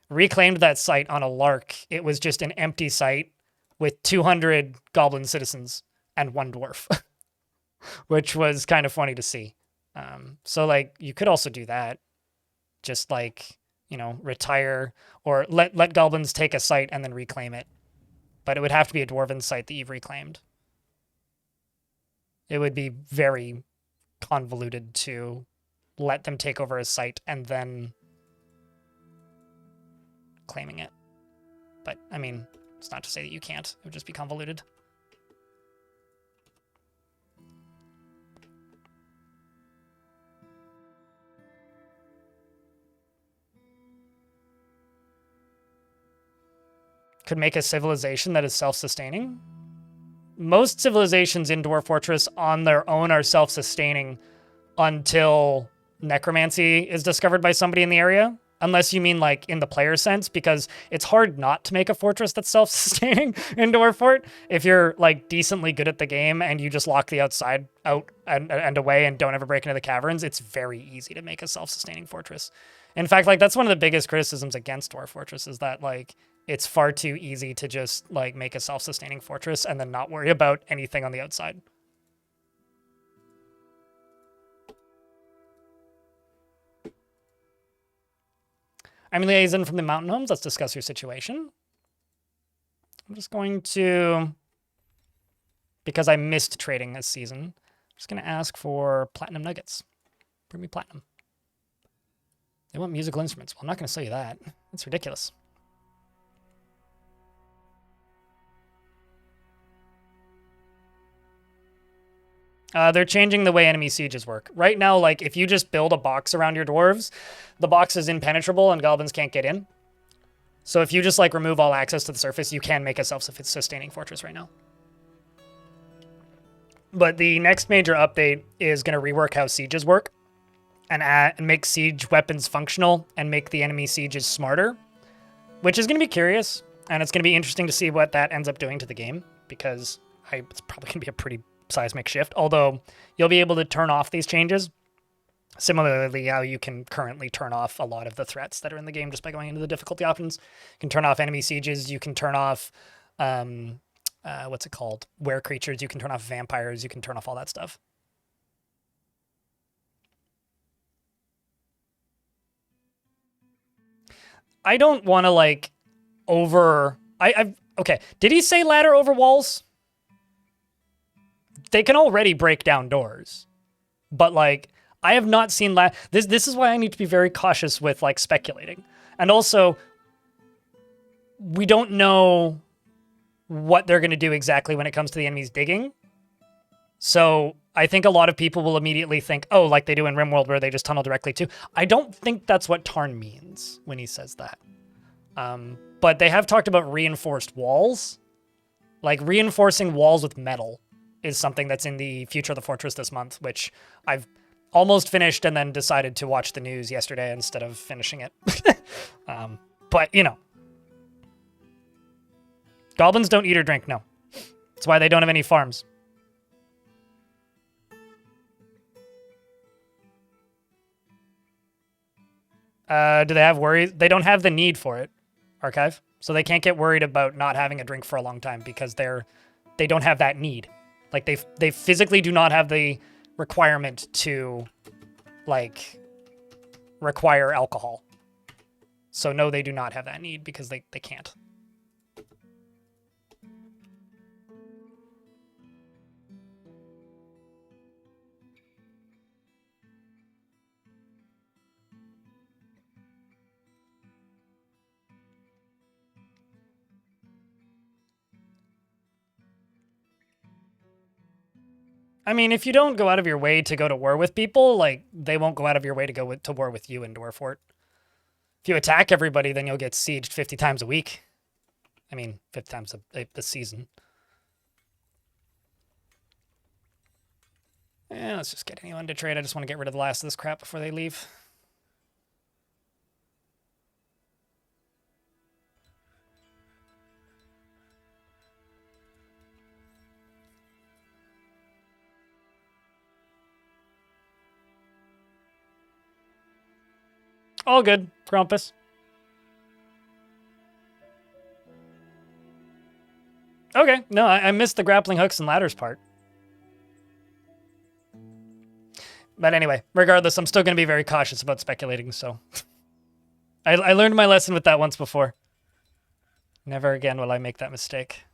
reclaimed that site on a lark, it was just an empty site with 200 goblin citizens and 1 dwarf, which was kind of funny to see. So, like, you could also do that. Just, like, you know, retire, or let goblins take a site and then reclaim it. But it would have to be a dwarven site that you've reclaimed. It would be very convoluted to let them take over a site and then claiming it. But, I mean, it's not to say that you can't. It would just be convoluted. Could make a civilization that is self-sustaining. Most civilizations in Dwarf Fortress on their own are self-sustaining until necromancy is discovered by somebody in the area. Unless you mean, like, in the player sense, because it's hard not to make a fortress that's self-sustaining in Dwarf Fort. If you're, like, decently good at the game and you just lock the outside out and away and don't ever break into the caverns, it's very easy to make a self-sustaining fortress. In fact, like, that's one of the biggest criticisms against Dwarf Fortress is that, like, it's far too easy to just, like, make a self-sustaining fortress and then not worry about anything on the outside. I'm Liaison from the Mountain Homes. Let's discuss your situation. I'm just going to, because I missed trading this season, I'm just going to ask for platinum nuggets. Bring me platinum. They want musical instruments. Well, I'm not going to sell you that. That's ridiculous. They're changing the way enemy sieges work. Right now, like, if you just build a box around your dwarves, the box is impenetrable and goblins can't get in. So if you just, like, remove all access to the surface, you can make a self-sustaining fortress right now. But the next major update is going to rework how sieges work and make siege weapons functional and make the enemy sieges smarter, which is going to be curious. And it's going to be interesting to see what that ends up doing to the game, because it's probably going to be a pretty seismic shift, although you'll be able to turn off these changes. Similarly, how you can currently turn off a lot of the threats that are in the game just by going into the difficulty options. You can turn off enemy sieges, you can turn off, what's it called? Were creatures, you can turn off vampires, you can turn off all that stuff. I don't want to, like, okay, did he say ladder over walls? They can already break down doors, but, like, I have not seen this is why I need to be very cautious with, like, speculating. And also, we don't know what they're going to do exactly when it comes to the enemies digging. So I think a lot of people will immediately think, oh, like they do in RimWorld where they just tunnel directly to. I don't think that's what Tarn means when he says that. But they have talked about reinforced walls. Like reinforcing walls with metal is something that's in the Future of the Fortress this month, which I've almost finished and then decided to watch the news yesterday instead of finishing it. But, you know. Goblins don't eat or drink, no. That's why they don't have any farms. Do they have worries? They don't have the need for it, Archive. So they can't get worried about not having a drink for a long time because they don't have that need. Like they physically do not have the requirement to like require alcohol. So no, they do not have that need because they can't. I mean, if you don't go out of your way to go to war with people, like, they won't go out of your way to go to war with you in Dwarfort. If you attack everybody, then you'll get sieged 50 times a week. I mean, 50 times a season. Yeah, let's just get anyone to trade. I just want to get rid of the last of this crap before they leave. All good, Grumpus. Okay, no, I missed the grappling hooks and ladders part. But anyway, regardless, I'm still going to be very cautious about speculating, so... I learned my lesson with that once before. Never again will I make that mistake.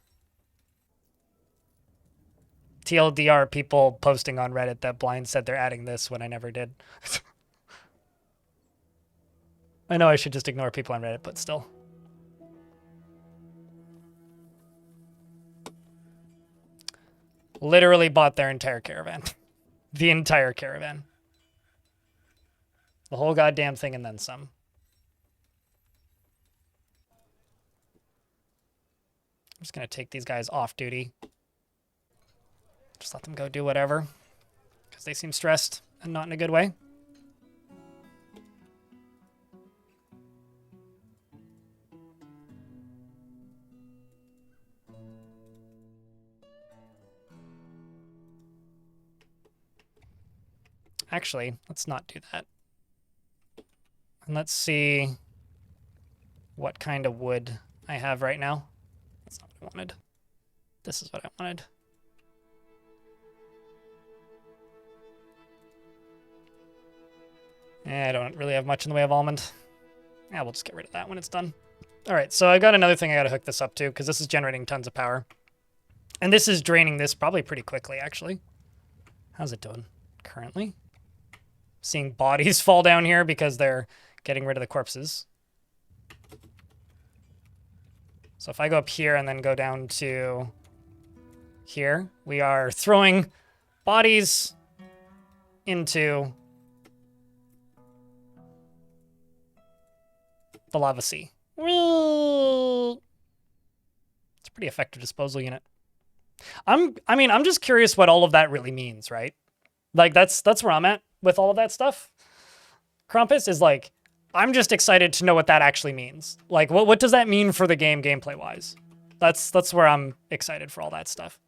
TLDR, people posting on Reddit that Blind said they're adding this when I never did. I know I should just ignore people on Reddit, but still. Literally bought their entire caravan. The entire caravan. The whole goddamn thing and then some. I'm just going to take these guys off duty. Just let them go do whatever. Because they seem stressed and not in a good way. Actually, let's not do that. And let's see what kind of wood I have right now. That's not what I wanted. This is what I wanted. I don't really have much in the way of almond. Yeah, we'll just get rid of that when it's done. All right, so I got another thing I got to hook this up to because this is generating tons of power. And this is draining this probably pretty quickly, actually. How's it doing currently? Seeing bodies fall down here because they're getting rid of the corpses. So if I go up here and then go down to here, we are throwing bodies into the lava sea. It's a pretty effective disposal unit. I'm just curious what all of that really means, right? Like that's where I'm at with all of that stuff. Krampus is like, I'm just excited to know what that actually means. Like, what does that mean for the game gameplay-wise? That's where I'm excited for all that stuff.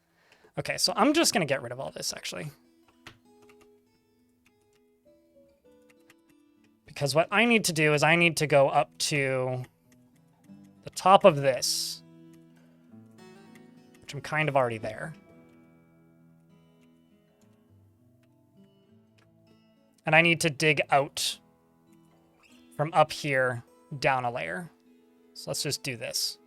Okay, so I'm just gonna get rid of all this, actually. Because what I need to do is I need to go up to the top of this, which I'm kind of already there. And I need to dig out from up here down a layer. So let's just do this.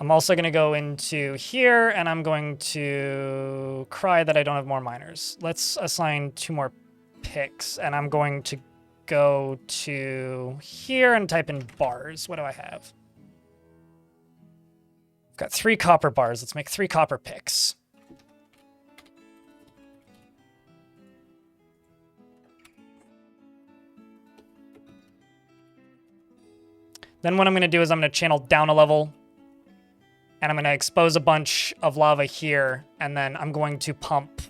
I'm also going to go into here, and I'm going to cry that I don't have more miners. Let's assign 2 more picks, and I'm going to go to here and type in bars. What do I have? got 3 copper bars. Let's make 3 copper picks. Then what I'm going to do is I'm going to channel down a level. And I'm going to expose a bunch of lava here. And then I'm going to pump.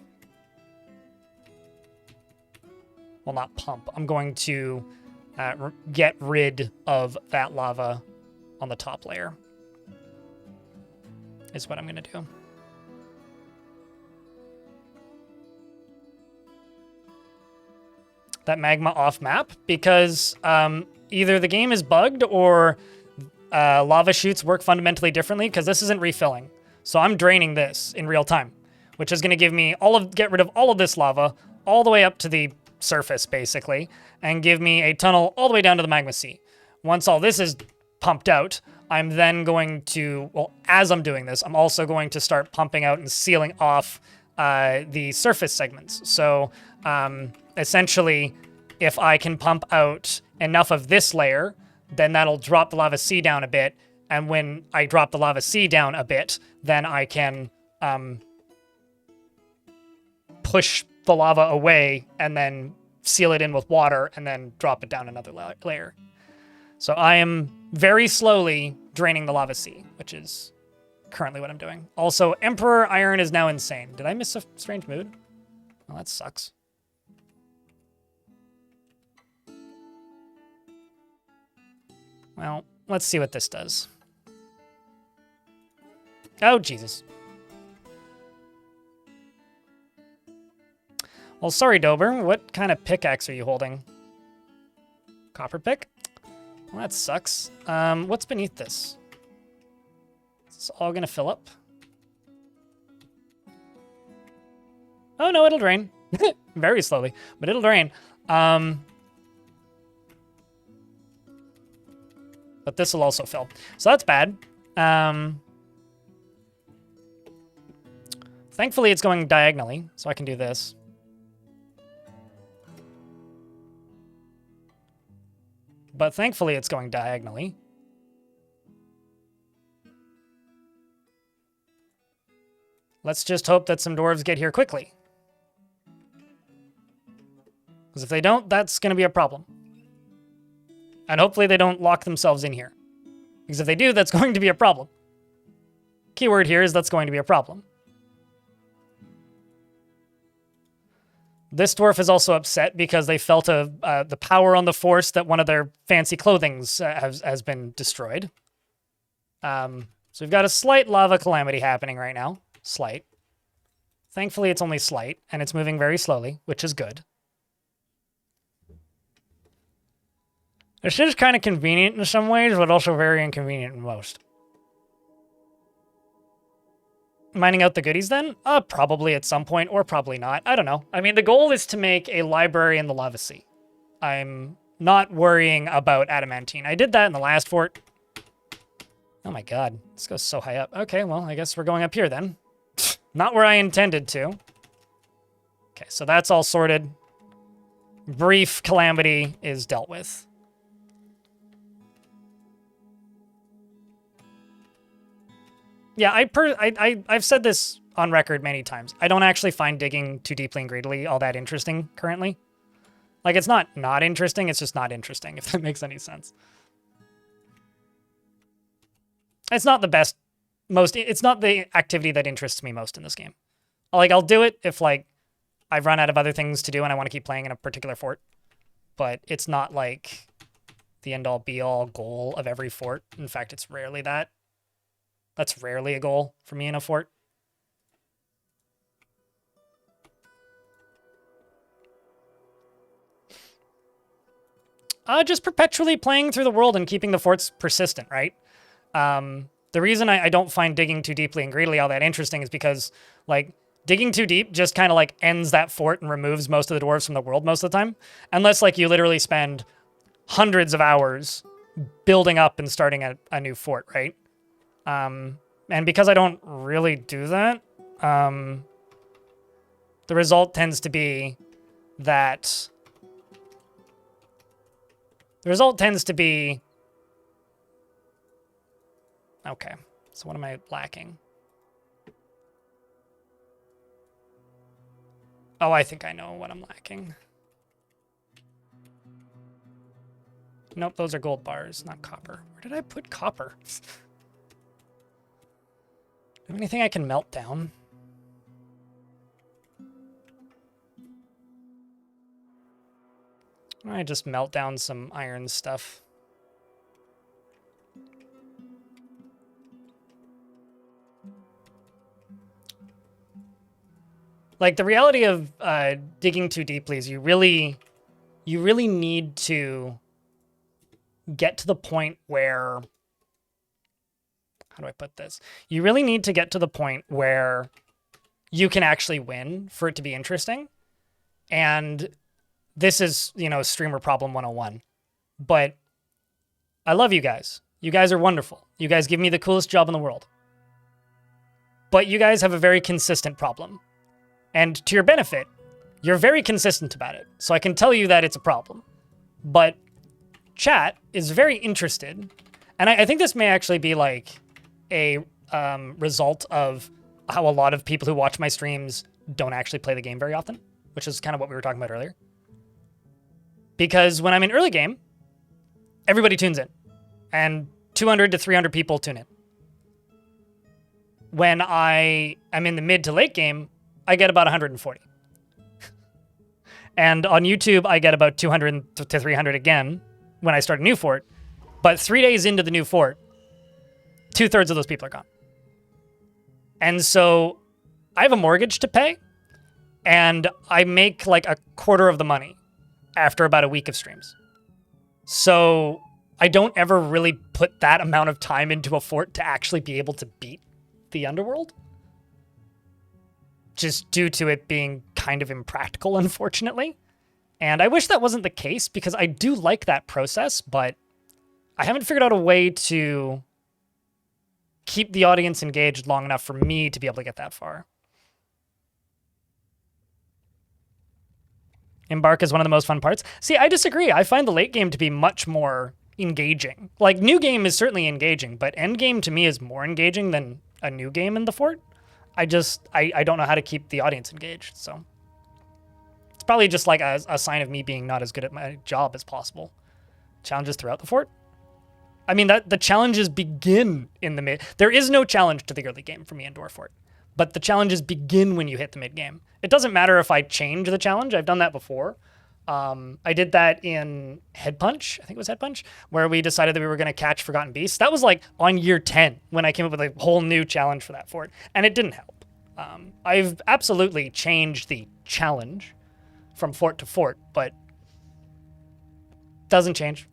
Well, not pump. I'm going to get rid of that lava on the top layer. Is what I'm going to do. That magma off map because either the game is bugged or lava chutes work fundamentally differently because this isn't refilling. So I'm draining this in real time, which is going to give me get rid of all of this lava all the way up to the surface basically and give me a tunnel all the way down to the magma sea. Once all this is pumped out, I'm then going to, well, as I'm doing this, I'm also going to start pumping out and sealing off the surface segments. So essentially, if I can pump out enough of this layer, then that'll drop the lava sea down a bit. And when I drop the lava sea down a bit, then I can push the lava away and then seal it in with water and then drop it down another layer. So I am very slowly draining the lava sea, which is currently what I'm doing. Also, Emperor Iron is now insane. Did I miss a strange mood? Well, that sucks. Well, let's see what this does. Oh, Jesus. Well, sorry, Dober. What kind of pickaxe are you holding? Copper pick? Well, that sucks. What's beneath this? It's all gonna fill up. Oh, no, it'll drain. Very slowly, but it'll drain. But this will also fill. So that's bad. Thankfully, it's going diagonally, so I can do this. But thankfully, it's going diagonally. Let's just hope that some dwarves get here quickly. Because if they don't, that's going to be a problem. And hopefully they don't lock themselves in here. Because if they do, that's going to be a problem. Keyword here is that's going to be a problem. This dwarf is also upset because they felt the power on the force that one of their fancy clothings has been destroyed. So we've got a slight lava calamity happening right now. Slight. Thankfully, it's only slight, and it's moving very slowly, which is good. This is kind of convenient in some ways, but also very inconvenient in most. Mining out the goodies then? Probably at some point, or probably not. I don't know. I mean, the goal is to make a library in the lava sea. I'm not worrying about adamantine. I did that in the last fort. Oh my god, this goes so high up. Okay, well, I guess we're going up here then. Not where I intended to. Okay, so that's all sorted. Brief calamity is dealt with. Yeah, I've said this on record many times. I don't actually find digging too deeply and greedily all that interesting currently. Like, it's not interesting, it's just not interesting, if that makes any sense. It's not the best, it's not the activity that interests me most in this game. Like, I'll do it if, like, I've run out of other things to do and I want to keep playing in a particular fort. But it's not, like, the end-all, be-all goal of every fort. In fact, it's rarely that. That's rarely a goal for me in a fort. Just perpetually playing through the world and keeping the forts persistent, right? The reason I don't find digging too deeply and greedily all that interesting is because, like, digging too deep just kind of, like, ends that fort and removes most of the dwarves from the world most of the time. Unless, like, you literally spend hundreds of hours building up and starting a new fort, right? And because I don't really do that, the result tends to be that... The result tends to be... Okay. So what am I lacking? Oh, I think I know what I'm lacking. Nope, those are gold bars, not copper. Where did I put copper? Have anything I can melt down? I just melt down some iron stuff. Like, the reality of digging too deeply is you really need to get to the point where, how do I put this? You really need to get to the point where you can actually win for it to be interesting. And this is, you know, streamer problem 101. But I love you guys. You guys are wonderful. You guys give me the coolest job in the world. But you guys have a very consistent problem. And to your benefit, you're very consistent about it. So I can tell you that it's a problem. But chat is very interested. And I think this may actually be like a result of how a lot of people who watch my streams don't actually play the game very often, which is kind of what we were talking about earlier. Because when I'm in early game, everybody tunes in. And 200 to 300 people tune in. When I am in the mid to late game, I get about 140. And on YouTube, I get about 200 to 300 again when I start a new fort. But 3 days into the new fort, 2/3 of those people are gone. And so I have a mortgage to pay, and I make like a quarter of the money after about a week of streams. So I don't ever really put that amount of time into a fort to actually be able to beat the underworld. Just due to it being kind of impractical, unfortunately. And I wish that wasn't the case because I do like that process, but I haven't figured out a way to keep the audience engaged long enough for me to be able to get that far. Embark is one of the most fun parts. See, I disagree. I find the late game to be much more engaging. Like, new game is certainly engaging, but end game to me is more engaging than a new game in the fort. I don't know how to keep the audience engaged, so. It's probably just like a sign of me being not as good at my job as possible. Challenges throughout the fort? I mean, the challenges begin in the mid. There is no challenge to the early game for me in Dwarf Fort, but the challenges begin when you hit the mid game. It doesn't matter if I change the challenge. I've done that before. I did that in Head Punch, I think it was Head Punch, where we decided that we were going to catch Forgotten Beasts. That was like on year 10 when I came up with a whole new challenge for that fort, and it didn't help. I've absolutely changed the challenge from fort to fort, but doesn't change.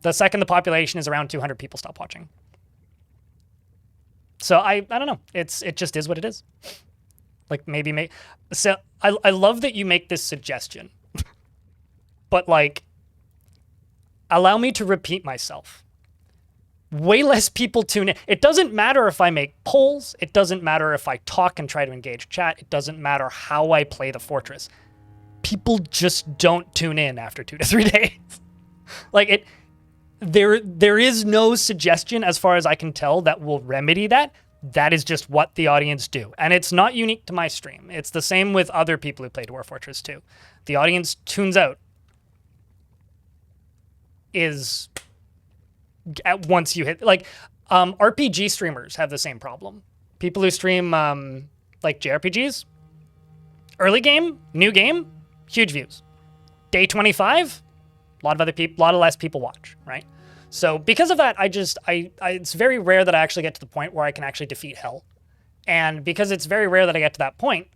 The second the population is around 200, people stop watching. So I don't know. It just is what it is. Like so I love that you make this suggestion. But, like, allow me to repeat myself. Way less people tune in. It doesn't matter if I make polls. It doesn't matter if I talk and try to engage chat. It doesn't matter how I play the fortress. People just don't tune in after 2 to 3 days. Like, there is no suggestion, as far as I can tell, that will remedy that. That is just what the audience do. And it's not unique to my stream. It's the same with other people who play Dwarf Fortress too. The audience tunes out. Is at once you hit, like, RPG streamers have the same problem. People who stream like JRPGs, early game, new game, huge views. Day 25, a lot of less people watch, right? So because of that, it's very rare that I actually get to the point where I can actually defeat hell. And because it's very rare that I get to that point,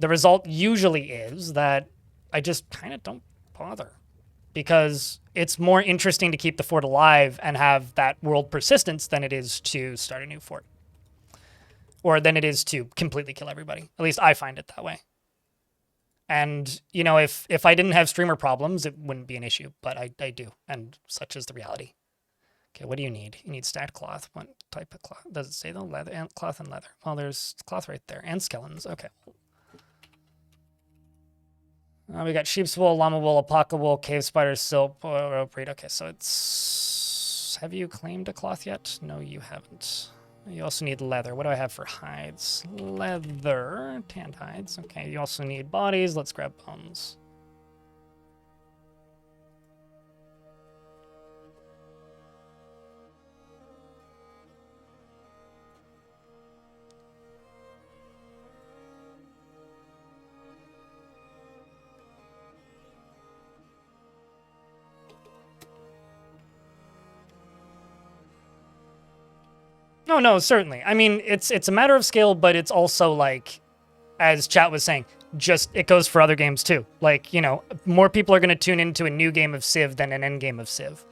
the result usually is that I just kind of don't bother. Because it's more interesting to keep the fort alive and have that world persistence than it is to start a new fort. Or than it is to completely kill everybody. At least I find it that way. And, you know, if I didn't have streamer problems, it wouldn't be an issue. But I do, and such is the reality. Okay, what do you need? You need stacked cloth. What type of cloth? Does it say though? Leather and cloth and leather. Well, there's cloth right there. And skeletons. Okay. We got sheep's wool, llama wool, alpaca wool, cave spider, silk, rope reed. Okay, so it's... Have you claimed a cloth yet? No, you haven't. You also need leather. What do I have for hides? Leather, tanned hides. Okay, you also need bodies. Let's grab bones. No, no, certainly. I mean, it's a matter of scale, but it's also like, as chat was saying, just it goes for other games too. Like, you know, more people are going to tune into a new game of Civ than an end game of Civ.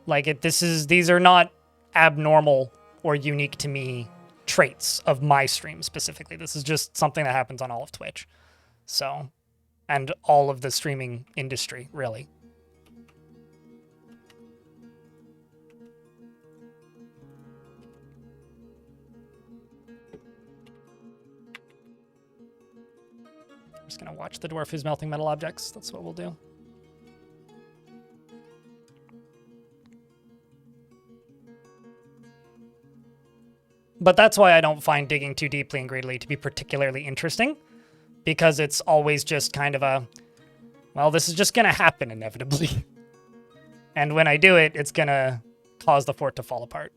These are not abnormal or unique to me traits of my stream specifically. This is just something that happens on all of Twitch. So, and all of the streaming industry, really. Just gonna watch the dwarf who's melting metal objects. That's what we'll do. But that's why I don't find digging too deeply and greedily to be particularly interesting, because it's always just kind of a, well, this is just gonna happen inevitably. And when I do it, it's gonna cause the fort to fall apart.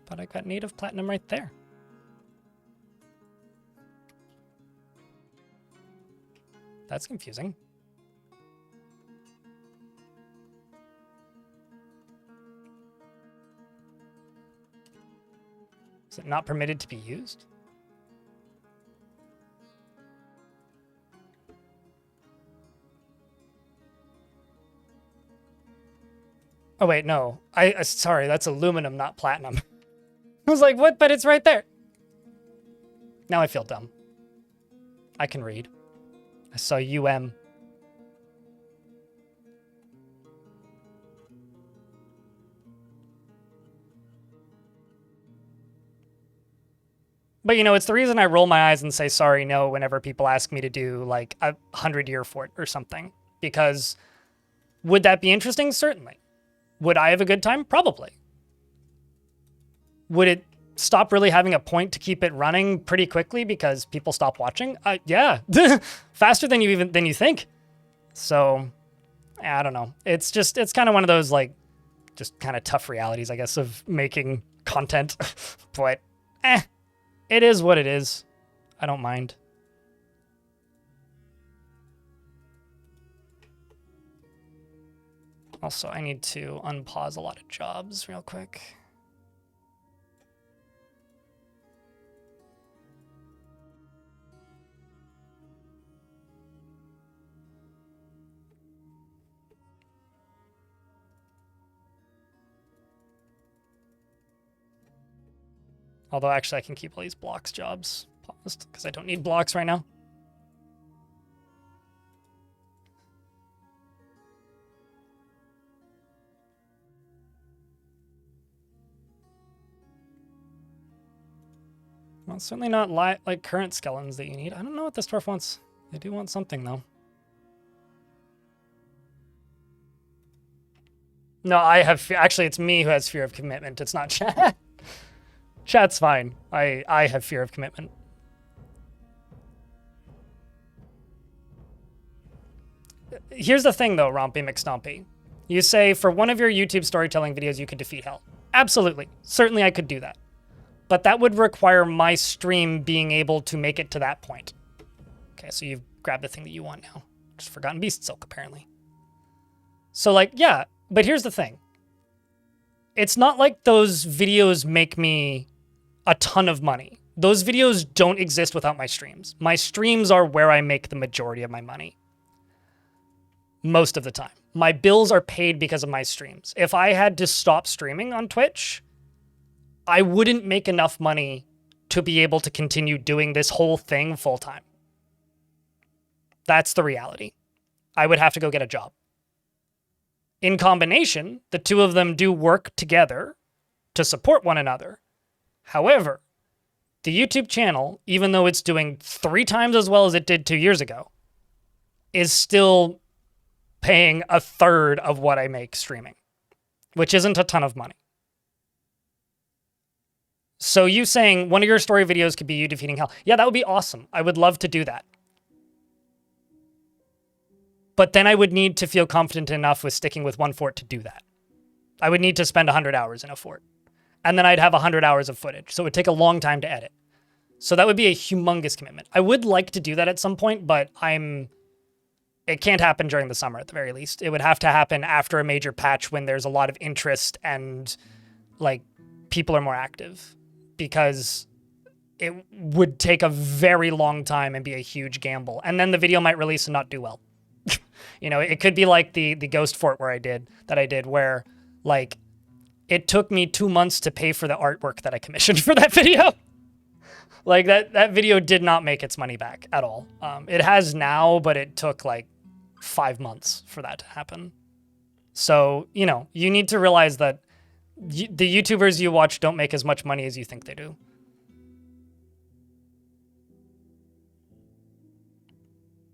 But I got native platinum right there. That's confusing. Is it not permitted to be used? Oh wait, no. Sorry, that's aluminum, not platinum. I was like, what? But it's right there. Now I feel dumb. I can read. I saw UM. But, you know, it's the reason I roll my eyes and say sorry, no, whenever people ask me to do, like, a 100-year fort or something. Because would that be interesting? Certainly. Would I have a good time? Probably. Would it stop really having a point to keep it running pretty quickly because people stop watching? Yeah. Faster than you think. So, I don't know. It's kind of one of those, like, just kind of tough realities, I guess, of making content. But, it is what it is. I don't mind. Also, I need to unpause a lot of jobs real quick. Although, actually, I can keep all these blocks jobs paused because I don't need blocks right now. Well, it's certainly not like current skeletons that you need. I don't know what this dwarf wants. They do want something, though. No, I have... Actually, it's me who has fear of commitment. It's not chat. Chat's fine. I have fear of commitment. Here's the thing, though, Rompy McStompy. You say, for one of your YouTube storytelling videos, you could defeat hell. Absolutely. Certainly I could do that. But that would require my stream being able to make it to that point. Okay, so you've grabbed the thing that you want now. Just Forgotten Beast Silk, apparently. So, like, yeah. But here's the thing. It's not like those videos make me a ton of money. Those videos don't exist without my streams. My streams are where I make the majority of my money. Most of the time. My bills are paid because of my streams. If I had to stop streaming on Twitch, I wouldn't make enough money to be able to continue doing this whole thing full time. That's the reality. I would have to go get a job. In combination, the two of them do work together to support one another. However, the YouTube channel, even though it's doing 3 times as well as it did 2 years ago, is still paying a third of what I make streaming. which isn't a ton of money. So you saying one of your story videos could be you defeating hell. Yeah, that would be awesome. I would love to do that. But then I would need to feel confident enough with sticking with one fort to do that. I would need to spend 100 hours in a fort. And then I'd have 100 hours of footage. So it would take a long time to edit. So that would be a humongous commitment. I would like to do that at some point, but it can't happen during the summer at the very least. It would have to happen after a major patch when there's a lot of interest and like people are more active, because it would take a very long time and be a huge gamble. And then the video might release and not do well. You know, it could be like the Ghost Fort where I did where like it took me 2 months to pay for the artwork that I commissioned for that video. Like that video did not make its money back at all. It has now, but it took like 5 months for that to happen. So, you know, you need to realize that the YouTubers you watch don't make as much money as you think they do.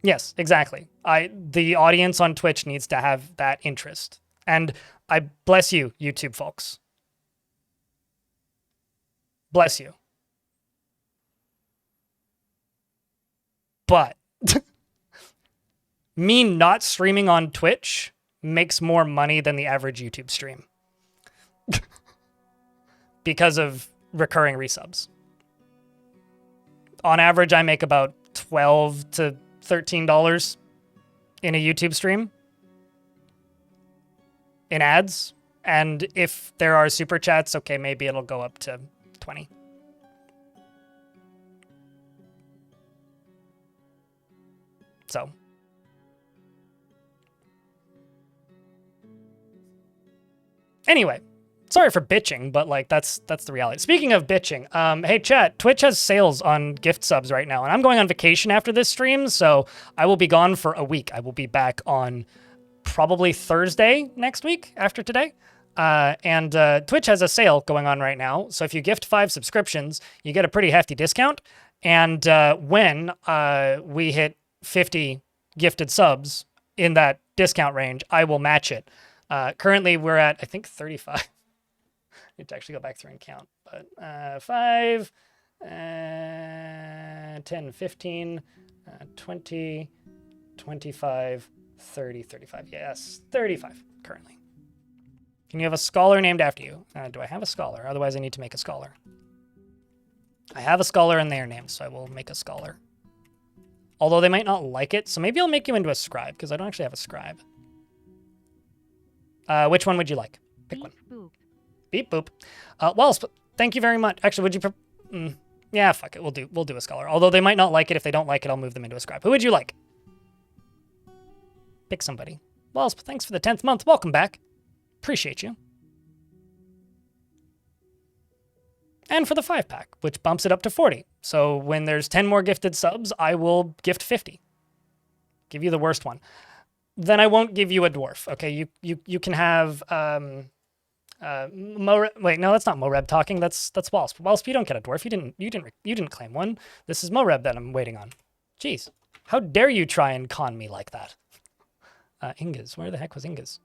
Yes, exactly. The audience on Twitch needs to have that interest. And I bless you, YouTube folks. Bless you. But me not streaming on Twitch makes more money than the average YouTube stream. Because of recurring resubs. On average, I make about $12 to $13 in a YouTube stream in ads. And if there are super chats, okay, maybe it'll go up to 20. So. Anyway, sorry for bitching, but like that's the reality. Speaking of bitching, hey chat, Twitch has sales on gift subs right now, and I'm going on vacation after this stream, so I will be gone for a week. I will be back on probably Thursday next week after today. And Twitch has a sale going on right now, so if you gift 5 subscriptions, you get a pretty hefty discount. And when we hit 50 gifted subs in that discount range, I will match it. Currently, we're at, I think, 35. I need to actually go back through and count. But 5, 10, 15, 20, 25, 30, 35. Yes, 35 currently. Can you have a scholar named after you? Do I have a scholar? Otherwise, I need to make a scholar. I have a scholar and they are named, so I will make a scholar. Although they might not like it, so maybe I'll make you into a scribe, because I don't actually have a scribe. Which one would you like? Pick one. Boop. Beep boop. Well, thank you very much. Actually, would you? Yeah, fuck it. We'll do a scholar. Although they might not like it. If they don't like it, I'll move them into a scribe. Who would you like? Pick somebody. Well, thanks for the 10th month. Welcome back. Appreciate you. And for the 5-pack, which bumps it up to 40. So when there's 10 more gifted subs, I will gift 50. Give you the worst one. Then I won't give you a dwarf. Okay, you can have wait, no, that's not Moreb talking. That's Walsp. Walsp, you don't get a dwarf. You didn't claim one. This is Moreb that I'm waiting on. Jeez, how dare you try and con me like that? Ingas, where the heck was Ingas?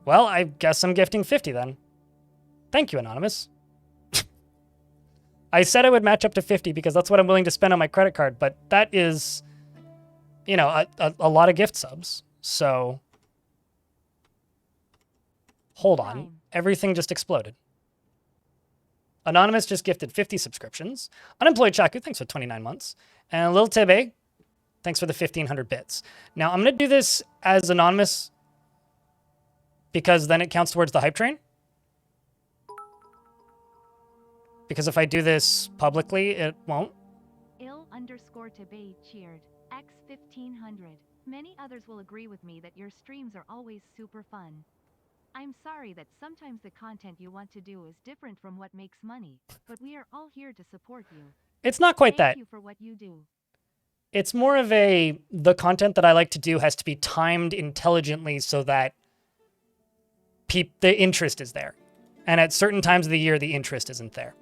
Well, I guess I'm gifting 50 then. Thank you, Anonymous. I said I would match up to 50 because that's what I'm willing to spend on my credit card, but that is, you know, a lot of gift subs. So, hold on. Everything just exploded. Anonymous just gifted 50 subscriptions. Unemployed Chaku, thanks for 29 months. And Lil Tebe, thanks for the 1,500 bits. Now, I'm going to do this as Anonymous because then it counts towards the hype train. Because if I do this publicly, it won't. _Tebe cheered. X 1500. Many others will agree with me that your streams are always super fun. I'm sorry that sometimes the content you want to do is different from what makes money, but we are all here to support you. It's not quite that. Thank you for what you do. It's more of the content that I like to do has to be timed intelligently so that the interest is there. And at certain times of the year, the interest isn't there.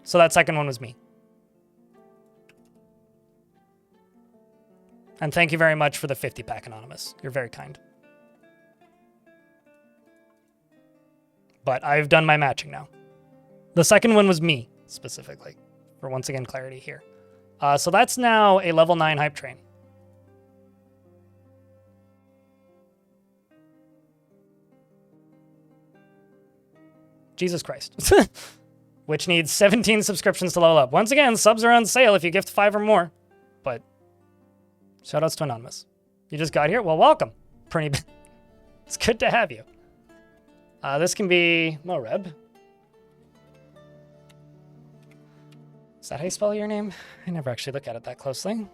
So that second one was me. And thank you very much for the 50-pack, Anonymous. You're very kind. But I've done my matching now. The second one was me, specifically, for once again clarity here. So that's now a level 9 hype train. Jesus Christ. Which needs 17 subscriptions to level up. Once again, subs are on sale if you gift 5 or more. But shoutouts to Anonymous. You just got here? Well, welcome. Pretty. It's good to have you. This can be Moreb. Is that how you spell your name? I never actually look at it that closely.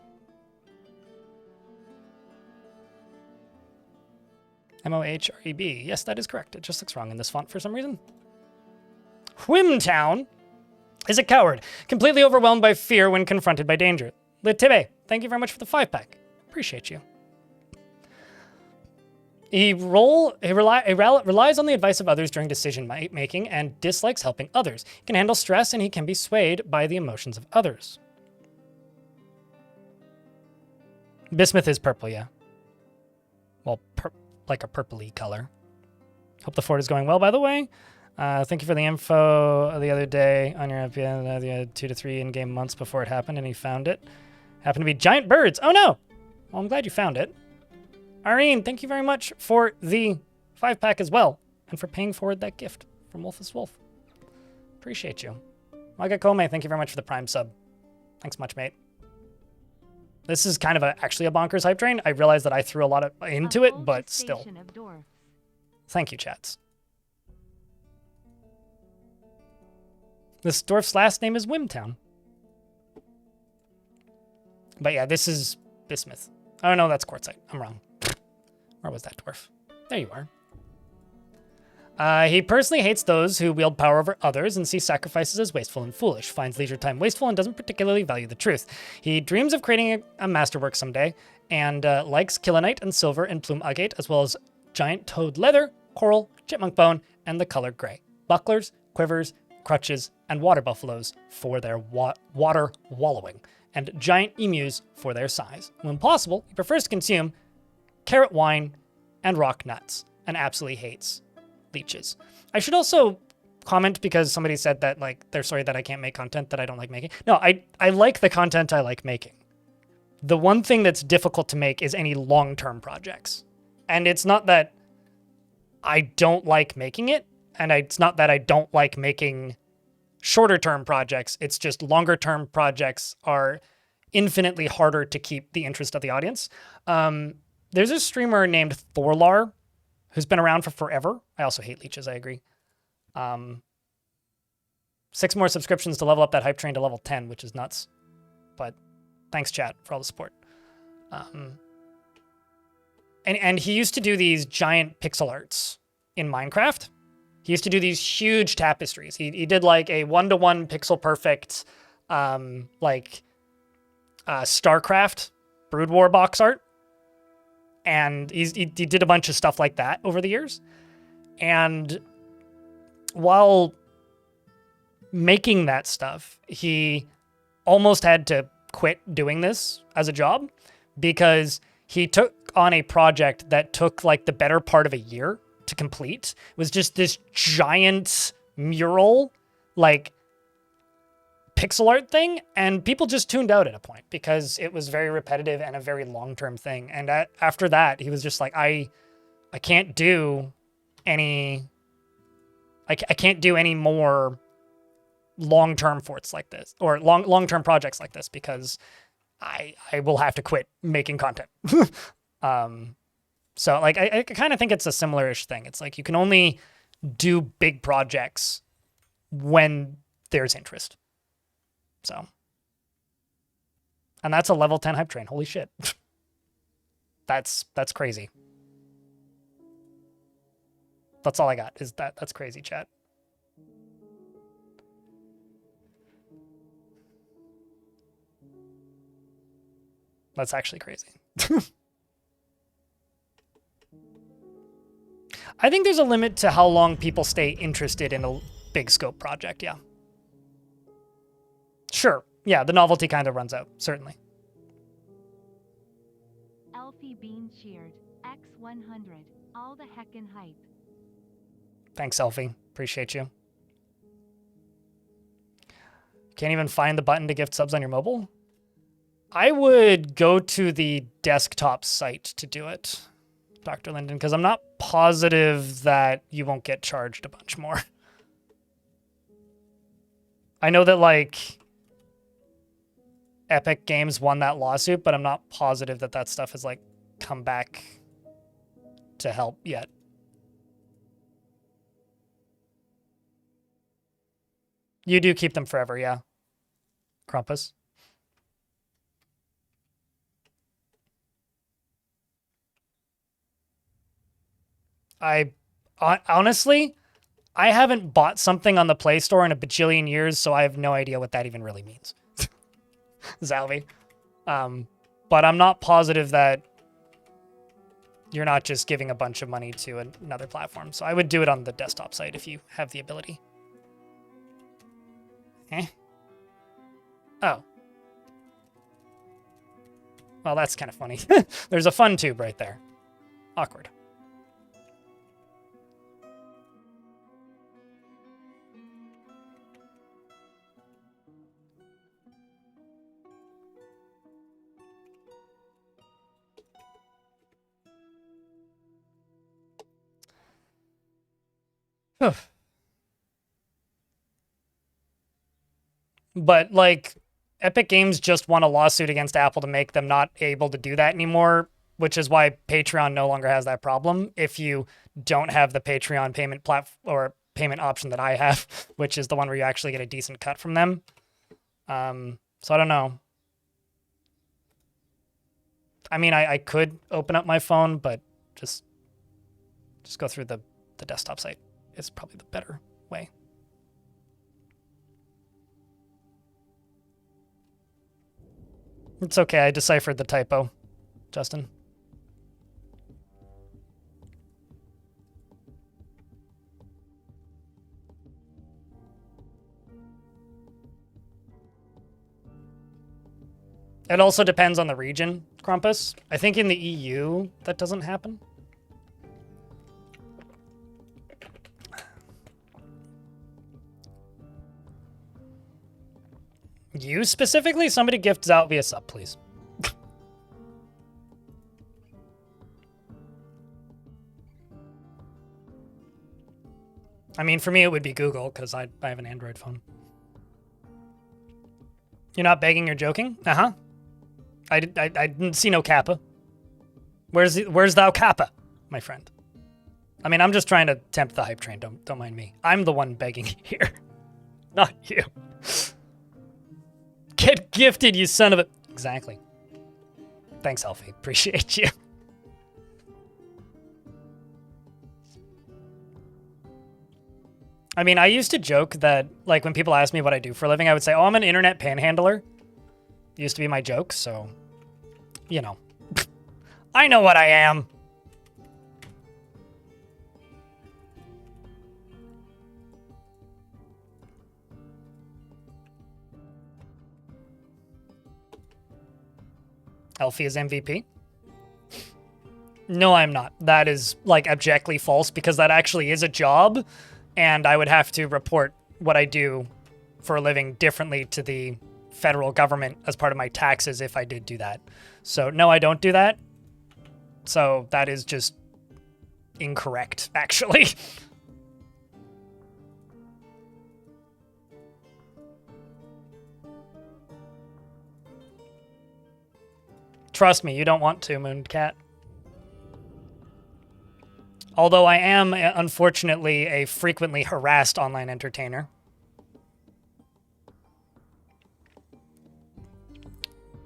M-O-H-R-E-B. Yes, that is correct. It just looks wrong in this font for some reason. Whimtown is a coward, completely overwhelmed by fear when confronted by danger. Litibe, thank you very much for the 5-pack. Appreciate you. He relies on the advice of others during decision making and dislikes helping others. He can handle stress and he can be swayed by the emotions of others. Bismuth is purple, yeah. Well, like a purpley color. Hope the fort is going well, by the way. Thank you for the info the other day on your FPN. You had 2 to 3 in-game months before it happened, and he found it. Happened to be giant birds. Oh, no! Well, I'm glad you found it. Irene, thank you very much for the 5-pack as well, and for paying forward that gift from Wolfus Wolf. Appreciate you. Magakome, thank you very much for the Prime sub. Thanks much, mate. This is kind of actually a bonkers hype train. I realize that I threw a lot into it, but still. Thank you, chats. This dwarf's last name is Whimtown. But yeah, this is Bismuth. Oh no, that's Quartzite. I'm wrong. Where was that dwarf? There you are. He personally hates those who wield power over others and sees sacrifices as wasteful and foolish, finds leisure time wasteful, and doesn't particularly value the truth. He dreams of creating a masterwork someday, and likes Killinite and silver and plume agate, as well as giant toad leather, coral, chipmunk bone, and the color gray. Bucklers, quivers, crutches, and water buffaloes for their water wallowing, and giant emus for their size. When possible, he prefers to consume carrot wine and rock nuts, and absolutely hates leeches. I should also comment, because somebody said that like they're sorry that I can't make content that I don't like making. No, I like the content I like making. The one thing that's difficult to make is any long-term projects. And it's not that I don't like making it, and it's not that I don't like making shorter-term projects. It's just longer-term projects are infinitely harder to keep the interest of the audience. There's a streamer named Thorlar who's been around for forever. I also hate leeches, I agree. 6 more subscriptions to level up that hype train to level 10, which is nuts. But thanks, chat, for all the support. And he used to do these giant pixel arts in Minecraft. He used to do these huge tapestries. He did like a 1-to-1 pixel perfect, StarCraft Brood War box art. And he did a bunch of stuff like that over the years. And while making that stuff, he almost had to quit doing this as a job, because he took on a project that took like the better part of a year to complete. It was just this giant mural, like pixel art thing, and people just tuned out at a point because it was very repetitive and a very long-term thing. And after that, he was just like, I can't do any, I can't do any more long-term forts like this, or long-term projects like this, because I will have to quit making content. So like, I kind of think it's a similar-ish thing. It's like, you can only do big projects when there's interest. So, and that's a level 10 hype train. Holy shit. That's crazy. That's all I got, is that's crazy, chat. That's actually crazy. I think there's a limit to how long people stay interested in a big scope project, yeah. Sure, yeah, the novelty kind of runs out, certainly. Coffee Bean cheered. X100. All the heckin' hype. Thanks, Elfie. Appreciate you. Can't even find the button to gift subs on your mobile? I would go to the desktop site to do it, Dr. Linden, because I'm not positive that you won't get charged a bunch more. I know that, like, Epic Games won that lawsuit, but I'm not positive that that stuff has, like, come back to help yet. You do keep them forever, yeah. Krampus. Honestly, I haven't bought something on the Play Store in a bajillion years, so I have no idea what that even really means. Zalvi. But I'm not positive that you're not just giving a bunch of money to another platform. So I would do it on the desktop site if you have the ability. Eh? Oh. Well, that's kind of funny. There's a fun tube right there. Awkward. But, like, Epic Games just won a lawsuit against Apple to make them not able to do that anymore, which is why Patreon no longer has that problem if you don't have the Patreon payment or payment option that I have, which is the one where you actually get a decent cut from them. So I don't know. I mean, I could open up my phone, but just go through the desktop site is probably the better way. It's okay, I deciphered the typo, Justin. It also depends on the region, Krampus. I think in the EU, that doesn't happen. You specifically? Somebody gifts out via sub, please. I mean, for me, it would be Google, because I have an Android phone. You're not begging, you're joking? Uh-huh. I didn't see no kappa. Where's thou kappa, my friend? I mean, I'm just trying to tempt the hype train. Don't mind me. I'm the one begging here, not you. Get gifted, you son of a... Exactly. Thanks, Elfie. Appreciate you. I mean, I used to joke that, like, when people ask me what I do for a living, I would say, oh, I'm an internet panhandler. Used to be my joke, so, you know. I know what I am. Elfie is MVP? No, I'm not. That is, like, abjectly false, because that actually is a job, and I would have to report what I do for a living differently to the federal government as part of my taxes if I did do that. So, no, I don't do that. So, that is just incorrect, actually. Trust me, you don't want to, Mooncat. Although I am, unfortunately, a frequently harassed online entertainer.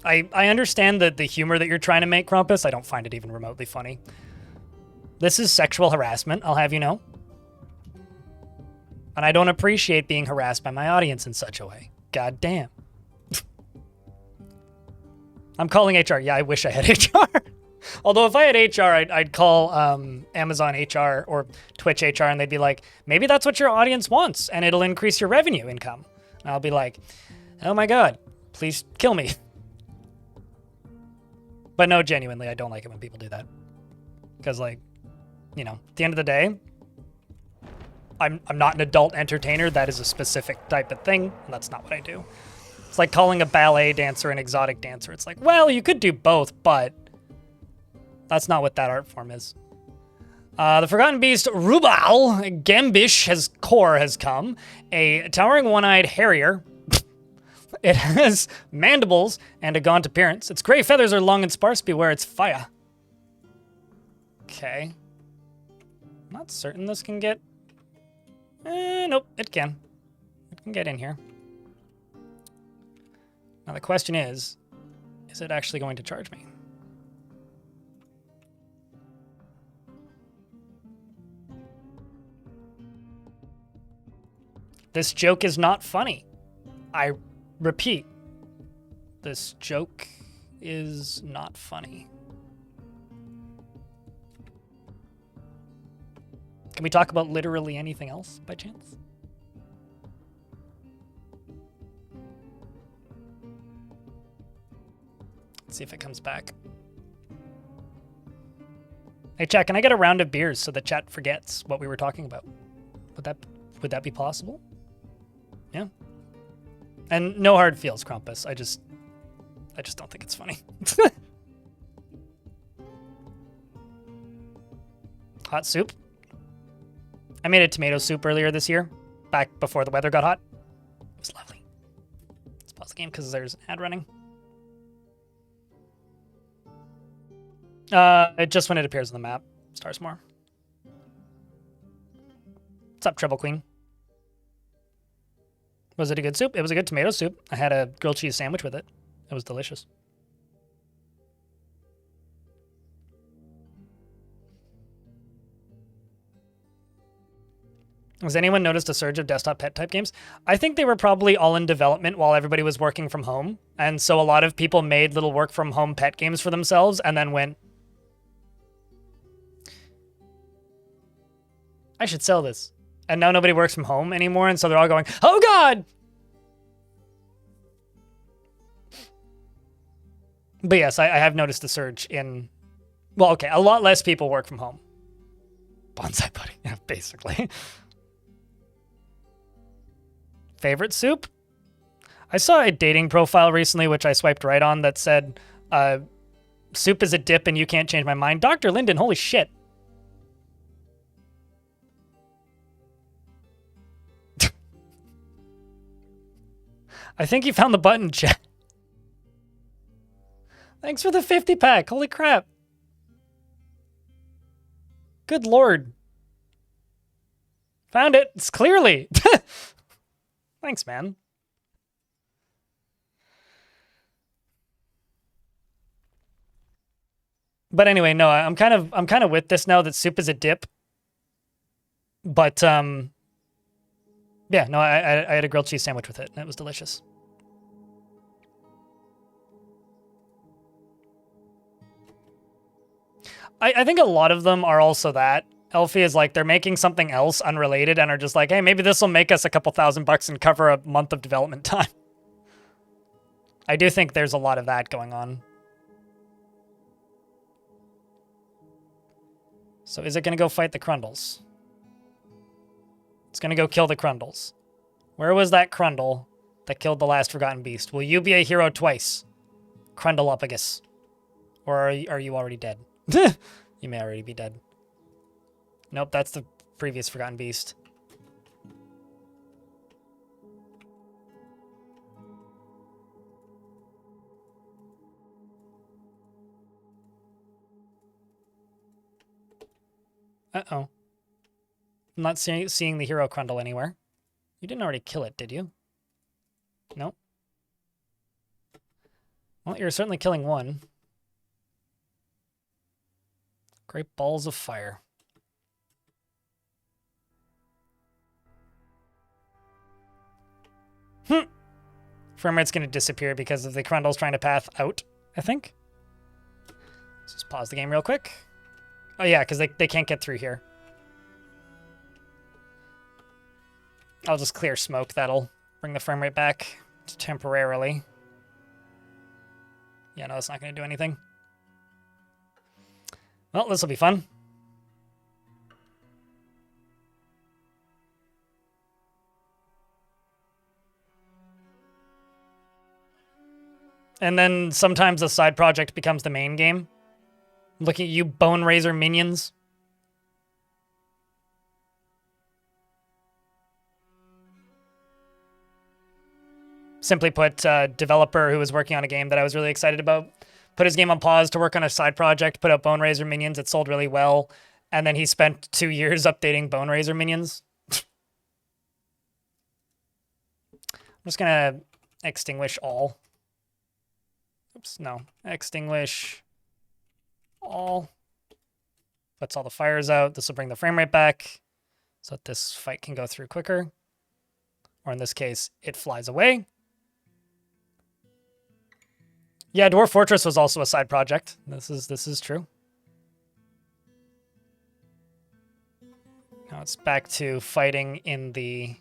I understand the humor that you're trying to make, Krampus. I don't find it even remotely funny. This is sexual harassment, I'll have you know. And I don't appreciate being harassed by my audience in such a way. God damn. I'm calling HR. Yeah, I wish I had HR. Although if I had HR, I'd call Amazon HR or Twitch HR, and they'd be like, maybe that's what your audience wants, and it'll increase your revenue income. And I'll be like, oh my God, please kill me. But no, genuinely, I don't like it when people do that. Because, like, you know, at the end of the day, I'm not an adult entertainer. That is a specific type of thing, and that's not what I do. It's like calling a ballet dancer an exotic dancer. It's like, well, you could do both, but that's not what that art form is. The Forgotten Beast Rubal Gambish core has come. A towering one-eyed harrier. It has mandibles and a gaunt appearance. Its gray feathers are long and sparse. Beware its fire. Okay. Not certain this can get... nope, it can. It can get in here. Now the question is it actually going to charge me? This joke is not funny. I repeat, this joke is not funny. Can we talk about literally anything else by chance? Let's see if it comes back. Hey, chat, can I get a round of beers so the chat forgets what we were talking about? Would that be possible? Yeah. And no hard feels, Krampus. I just don't think it's funny. Hot soup. I made a tomato soup earlier this year, back before the weather got hot. It was lovely. Let's pause the game because there's an ad running. Just when it appears on the map. Stars more. What's up, Treble Queen? Was it a good soup? It was a good tomato soup. I had a grilled cheese sandwich with it. It was delicious. Has anyone noticed a surge of desktop pet type games? I think they were probably all in development while everybody was working from home. And so a lot of people made little work from home pet games for themselves and then went, I should sell this. And now nobody works from home anymore. And so they're all going, oh God! But yes, I have noticed a surge in, well, okay, a lot less people work from home. Bonsai pudding, yeah, basically. Favorite soup? I saw a dating profile recently, which I swiped right on, that said, soup is a dip and you can't change my mind. Dr. Linden, holy shit. I think you found the button, chat. Thanks for the 50 pack. Holy crap. Good lord. Found it. It's clearly. Thanks, man. But anyway, no, I'm kind of with this now that soup is a dip. But yeah, no, I had a grilled cheese sandwich with it and it was delicious. I think a lot of them are also that. Elfie is like, they're making something else unrelated and are just like, hey, maybe this will make us a couple $1,000 and cover a month of development time. I do think there's a lot of that going on. So is it going to go fight the Crundles? It's going to go kill the Crundles. Where was that Crundle that killed the last Forgotten Beast? Will you be a hero twice? Crundleopagus. Or are you already dead? You may already be dead. Nope, that's the previous Forgotten Beast. Uh-oh. I'm not seeing the hero Crundle anywhere. You didn't already kill it, did you? Nope. Well, you're certainly killing one. Great balls of fire. Frame rate's going to disappear because of the Crundles trying to path out, I think. Let's just pause the game real quick. Oh yeah, because they can't get through here. I'll just clear smoke. That'll bring the frame rate back temporarily. Yeah, no, that's not going to do anything. Well, this will be fun. And then sometimes the side project becomes the main game. Looking at you, Bone Razor minions. Simply put, developer who was working on a game that I was really excited about put his game on pause to work on a side project, put out Bone Razor minions. It sold really well. And then he spent 2 years updating Bone Razor minions. I'm just going to extinguish all. Oops, no. Extinguish all. Puts all the fires out. This will bring the frame rate back so that this fight can go through quicker. Or in this case, it flies away. Yeah, Dwarf Fortress was also a side project. This is true. Now it's back to fighting in the...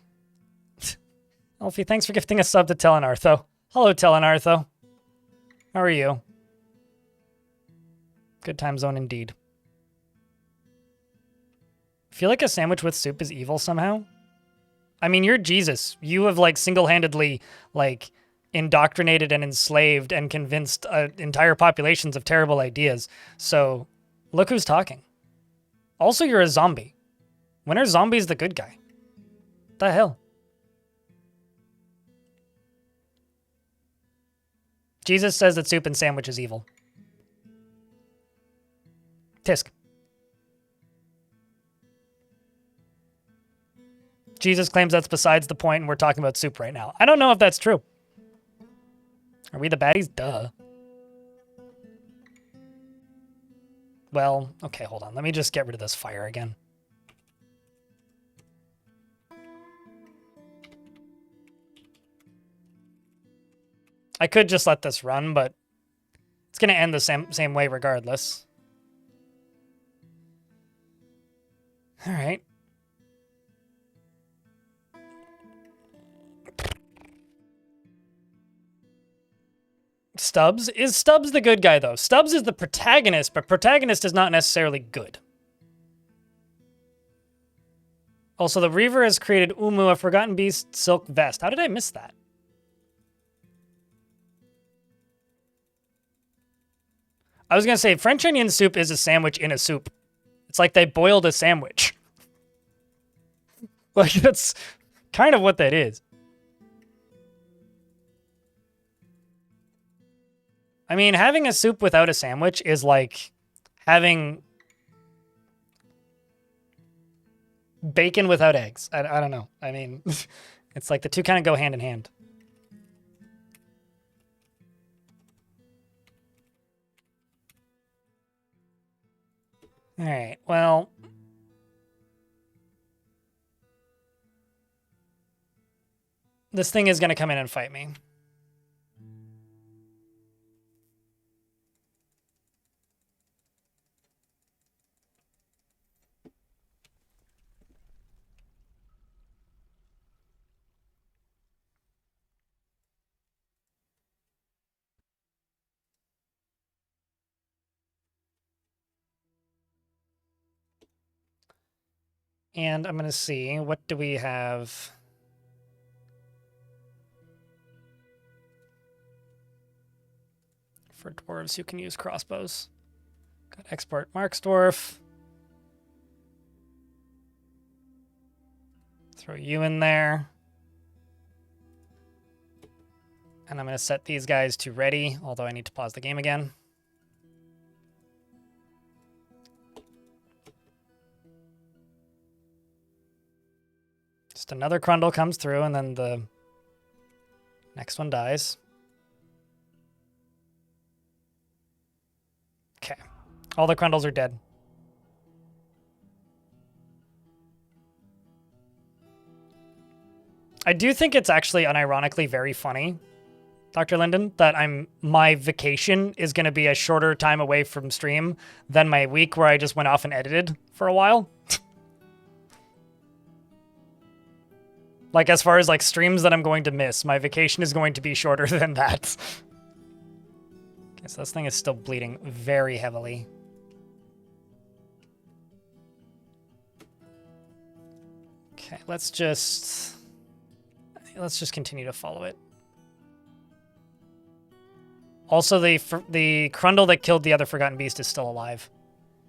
Elfie, thanks for gifting a sub to Telenartho. Hello, Telenartho. How are you? Good time zone indeed. Feel like a sandwich with soup is evil somehow? I mean, you're Jesus. You have, like, single-handedly, like, indoctrinated and enslaved and convinced entire populations of terrible ideas. So, look who's talking. Also, you're a zombie. When are zombies the good guy? What the hell? Jesus says that soup and sandwich is evil. Tisk. Jesus claims that's besides the point and we're talking about soup right now. I don't know if that's true. Are we the baddies? Duh. Well, okay, hold on. Let me just get rid of this fire again. I could just let this run, but it's going to end the same way regardless. All right. Stubbs? Is Stubbs the good guy, though? Stubbs is the protagonist, but protagonist is not necessarily good. Also, the Reaver has created Umu, a Forgotten Beast silk vest. How did I miss that? I was going to say, French onion soup is a sandwich in a soup. It's like they boiled a sandwich. Like, that's kind of what that is. I mean, having a soup without a sandwich is like having bacon without eggs. I don't know. I mean, it's like the two kind of go hand in hand. All right, well... This thing is going to come in and fight me. And I'm going to see, what do we have? For dwarves who can use crossbows. Got export Mark's dwarf. Throw you in there. And I'm going to set these guys to ready, although I need to pause the game again. Just another Crundle comes through, and then the next one dies. Okay. All the Crundles are dead. I do think it's actually unironically very funny, Dr. Linden, that my vacation is going to be a shorter time away from stream than my week where I just went off and edited for a while. Like, as far as, like, streams that I'm going to miss, my vacation is going to be shorter than that. Okay, so this thing is still bleeding very heavily. Okay, let's just continue to follow it. Also, the Crundle that killed the other Forgotten Beast is still alive.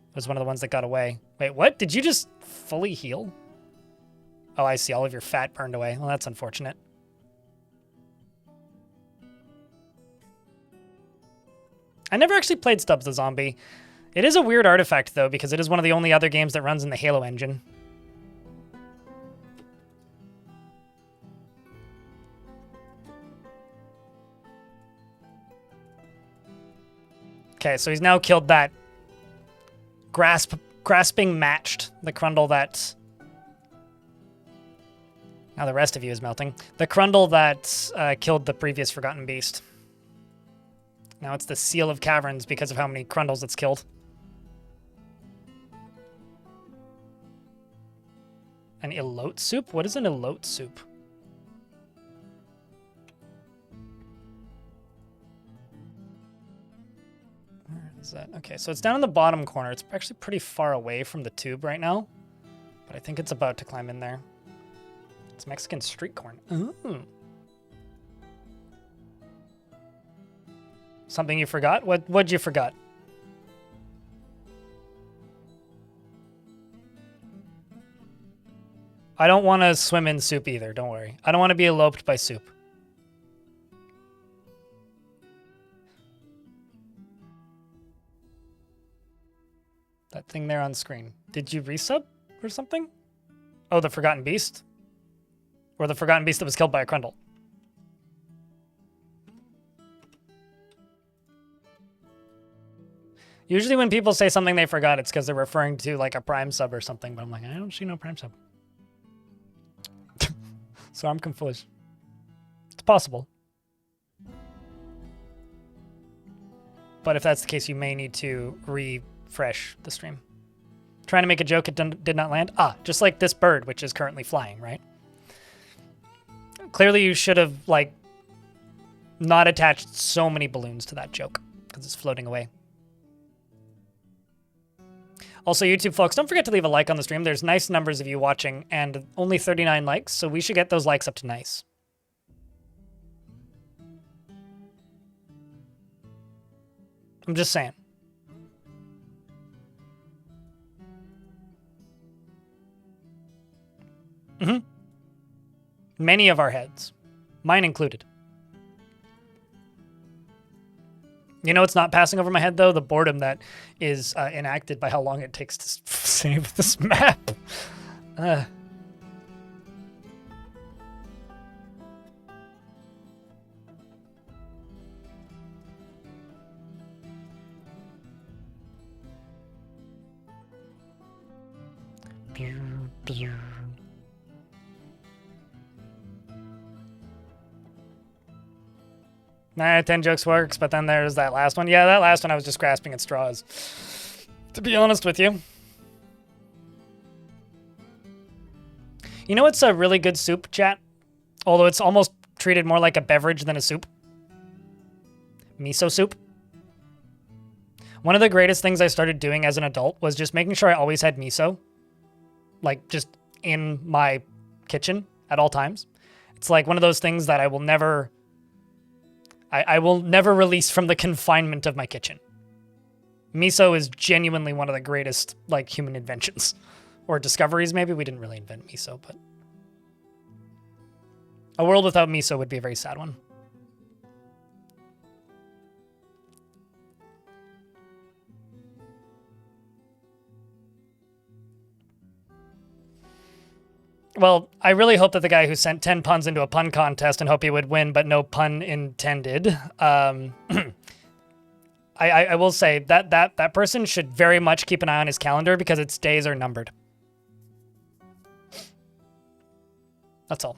It was one of the ones that got away. Wait, what? Did you just fully heal? Oh, I see. All of your fat burned away. Well, that's unfortunate. I never actually played Stubbs the Zombie. It is a weird artifact, though, because it is one of the only other games that runs in the Halo engine. Okay, so he's now killed that grasping matched the Crundle that... Now the rest of you is melting. The Crundle that killed the previous Forgotten Beast. Now it's the Seal of Caverns because of how many Crundles it's killed. An elote soup? What is an elote soup? Where is that? Okay, so it's down in the bottom corner. It's actually pretty far away from the tube right now. But I think it's about to climb in there. It's Mexican street corn. Ooh. Something you forgot? What'd you forgot? I don't want to swim in soup either, don't worry. I don't want to be eloped by soup. That thing there on screen. Did you resub or something? Oh, the Forgotten Beast? Or the Forgotten Beast that was killed by a Crundle? Usually when people say something they forgot, it's because they're referring to like a Prime sub or something, but I'm like, I don't see no Prime sub. So I'm confused. It's possible. But if that's the case, you may need to refresh the stream. Trying to make a joke, it did not land. Ah, just like this bird, which is currently flying, right? Clearly you should have, like, not attached so many balloons to that joke, because it's floating away. Also, YouTube folks, don't forget to leave a like on the stream. There's nice numbers of you watching, and only 39 likes, so we should get those likes up to nice. I'm just saying. Many of our heads. Mine included. You know what's not passing over my head, though? The boredom that is enacted by how long it takes to save this map. Nah, 10 jokes works, but then there's that last one. Yeah, that last one I was just grasping at straws. To be honest with you. You know what's a really good soup, chat? Although it's almost treated more like a beverage than a soup. Miso soup. One of the greatest things I started doing as an adult was just making sure I always had miso. Like, just in my kitchen at all times. It's like one of those things that I will never... I will never release from the confinement of my kitchen. Miso is genuinely one of the greatest, like, human inventions. Or discoveries, maybe. We didn't really invent miso, but... A world without miso would be a very sad one. Well, I really hope that the guy who sent 10 puns into a pun contest and hope he would win, but no pun intended. I will say that person should very much keep an eye on his calendar because its days are numbered. That's all.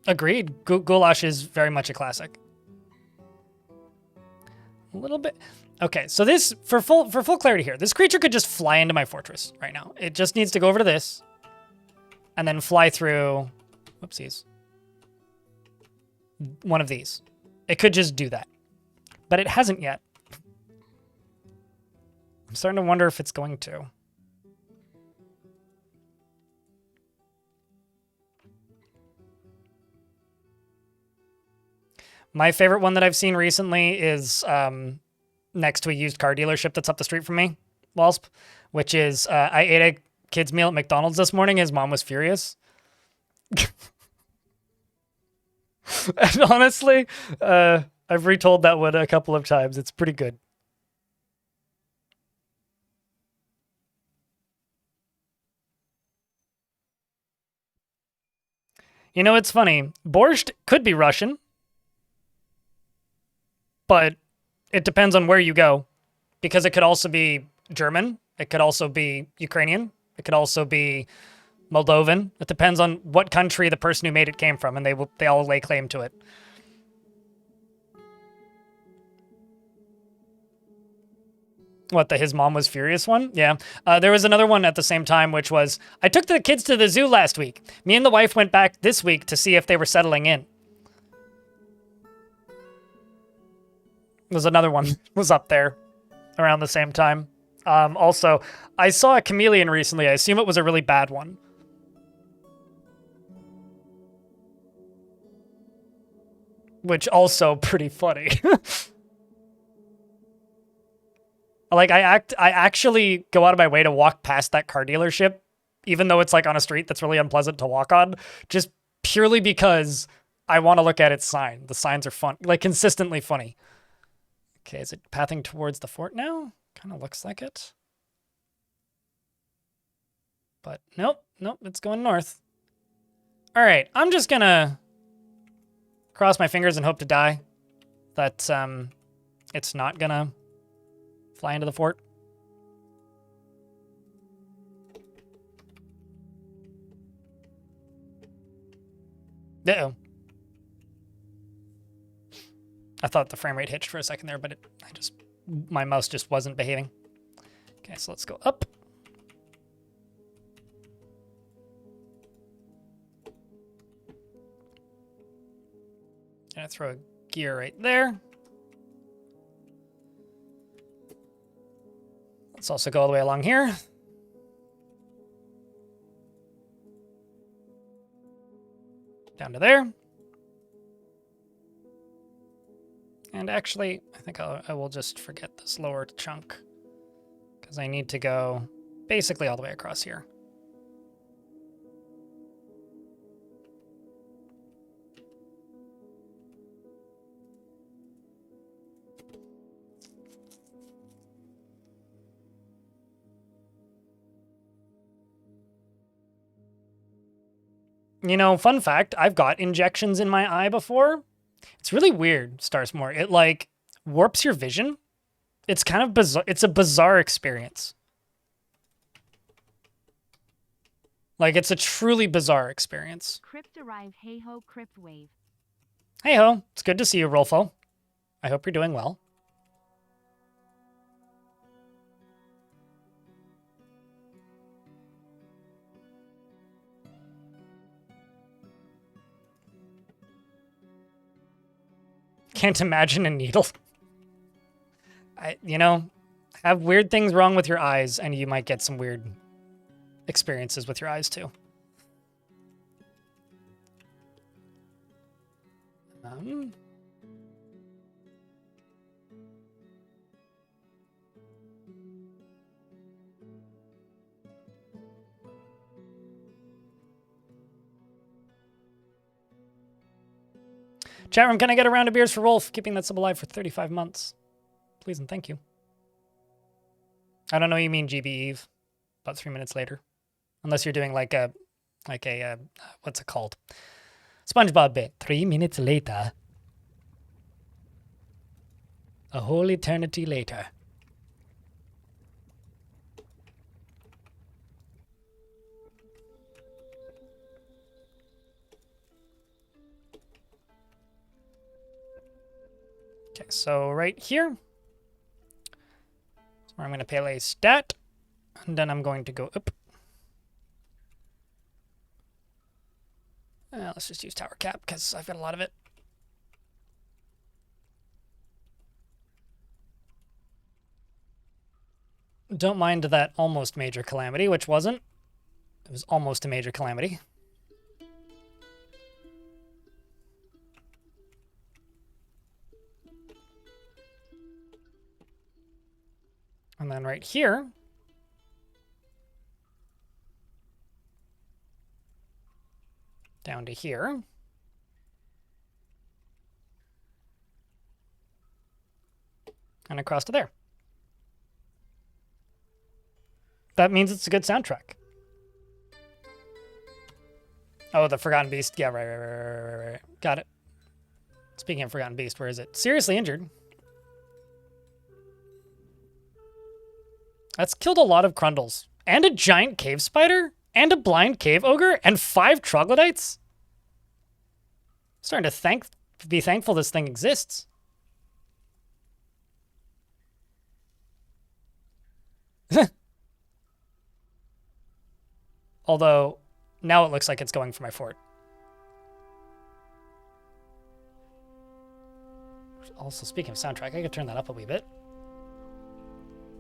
Agreed. Goulash is very much a classic. A little bit... Okay, so this, for full clarity here, this creature could just fly into my fortress right now. It just needs to go over to this, and then fly through, whoopsies, one of these. It could just do that, but it hasn't yet. I'm starting to wonder if it's going to. My favorite one that I've seen recently is next to a used car dealership that's up the street from me, Wasp, which is I ate a kid's meal at McDonald's this morning. His mom was furious. And honestly, I've retold that one a couple of times. It's pretty good. You know, it's funny. Borscht could be Russian, but it depends on where you go, because it could also be German. It could also be Ukrainian. It could also be Moldovan. It depends on what country the person who made it came from, and they all lay claim to it. What, his mom was furious one? Yeah. There was another one at the same time, which was, I took the kids to the zoo last week. Me and the wife went back this week to see if they were settling in. There's another one was up there around the same time. Also, I saw a chameleon recently. I assume it was a really bad one. Which also pretty funny. Like, I actually go out of my way to walk past that car dealership, even though it's like on a street that's really unpleasant to walk on, just purely because I want to look at its sign. The signs are fun, like consistently funny. Okay, is it pathing towards the fort now? Kind of looks like it. But nope, it's going north. All right, I'm just gonna cross my fingers and hope to die that it's not gonna fly into the fort. Uh-oh. I thought the frame rate hitched for a second there, but my mouse just wasn't behaving. Okay, so let's go up. Gonna throw a gear right there. Let's also go all the way along here. Down to there. And actually, I think I will just forget this lower chunk, because I need to go basically all the way across here. You know, fun fact, I've got injections in my eye before. It's really weird, Starsmore. It, like, warps your vision. It's kind of bizarre. It's a bizarre experience. Like, it's a truly bizarre experience. Crypt arrive, hey ho, crypt wave. Hey ho, it's good to see you, Rolfo. I hope you're doing well. Can't imagine a needle. You know, have weird things wrong with your eyes, and you might get some weird experiences with your eyes, too. Chat room, can I get a round of beers for Rolf, keeping that sub alive for 35 months? Please and thank you. I don't know you mean GB Eve, about 3 minutes later. Unless you're doing like a what's it called? SpongeBob bit. 3 minutes later. A whole eternity later. Okay, so right here, is where I'm going to pay a stat, and then I'm going to go up. Let's just use tower cap, because I've got a lot of it. Don't mind that almost major calamity, which wasn't. It was almost a major calamity. And then right here, down to here. And across to there. That means it's a good soundtrack. Oh, the Forgotten Beast. Yeah, right. Got it. Speaking of Forgotten Beast, where is it? Seriously injured. That's killed a lot of Crundles. And a giant cave spider? And a blind cave ogre? And 5 troglodytes? Starting to be thankful this thing exists. Although, now it looks like it's going for my fort. Also, speaking of soundtrack, I could turn that up a wee bit.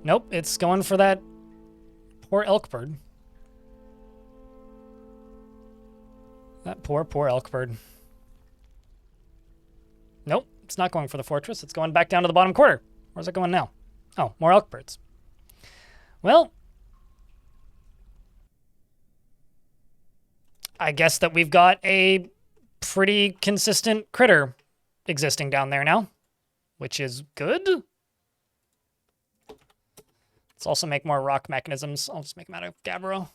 Nope, it's going for that poor elk bird. That poor elk bird. Nope, it's not going for the fortress. It's going back down to the bottom quarter. Where's it going now? Oh, more elk birds. Well, I guess that we've got a pretty consistent critter existing down there now, which is good. Let's also make more rock mechanisms. I'll just make them out of gabbro.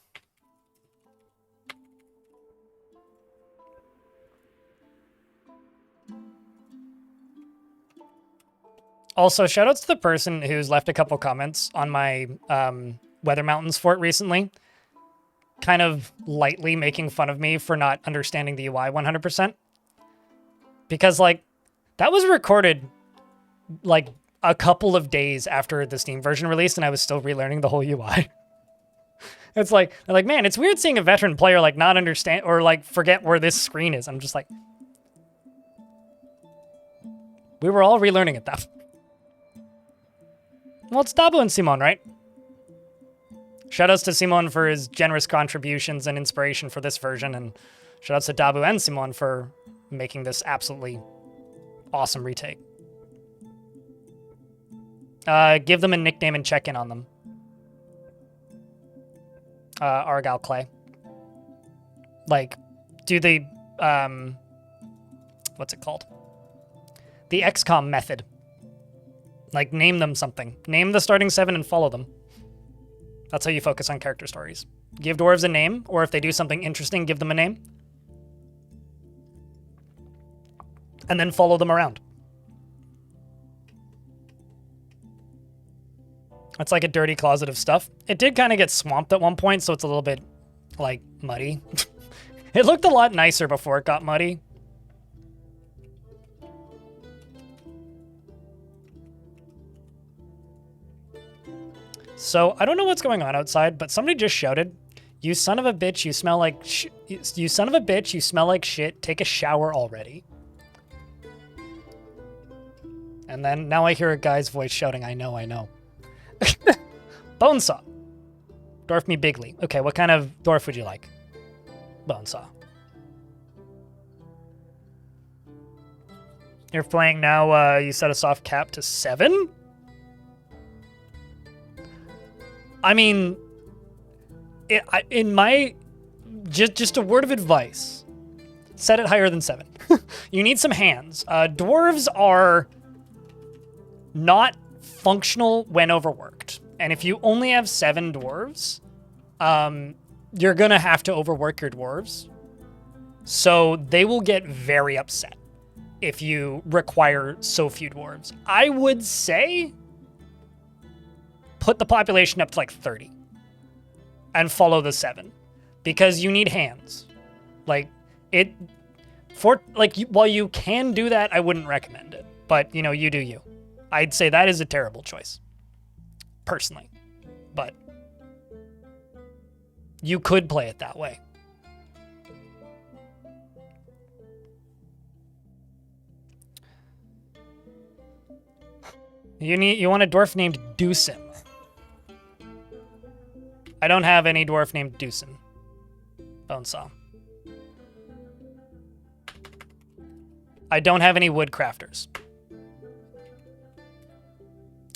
Also, shoutouts to the person who's left a couple comments on my Weather Mountains fort recently, kind of lightly making fun of me for not understanding the UI 100%. Because, like, that was recorded, like, a couple of days after the Steam version released, and I was still relearning the whole UI. It's like, they're like, man, it's weird seeing a veteran player, like, not understand, or, like, forget where this screen is. I'm just like, we were all relearning it, though. Well, it's Dabo and Simon, right? Shoutouts to Simon for his generous contributions and inspiration for this version, and shoutouts to Dabu and Simon for making this absolutely awesome retake. Give them a nickname and check in on them. Argyle Clay. Like, do the, what's it called? The XCOM method. Like, name them something. Name the starting 7 and follow them. That's how you focus on character stories. Give dwarves a name, or if they do something interesting, give them a name. And then follow them around. It's like a dirty closet of stuff. It did kind of get swamped at one point, so it's a little bit, like, muddy. It looked a lot nicer before it got muddy. So, I don't know what's going on outside, but somebody just shouted, "You son of a bitch, you smell like you son of a bitch, you smell like shit. Take a shower already." And then now I hear a guy's voice shouting, "I know, I know." Bonesaw. Dwarf me bigly. Okay, what kind of dwarf would you like? Bonesaw. You're playing now, you set a soft cap to 7? I mean, in my, just a word of advice, set it higher than 7. You need some hands. Dwarves are not functional when overworked. And if you only have 7 dwarves, you're gonna have to overwork your dwarves. So they will get very upset if you require so few dwarves. I would say put the population up to like 30 and follow the 7 because you need hands. Like while you can do that, I wouldn't recommend it, but you know, you do you. I'd say that is a terrible choice personally, but you could play it that way. You want a dwarf named Deucim. I don't have any dwarf named Deucin. Bonesaw. I don't have any wood crafters.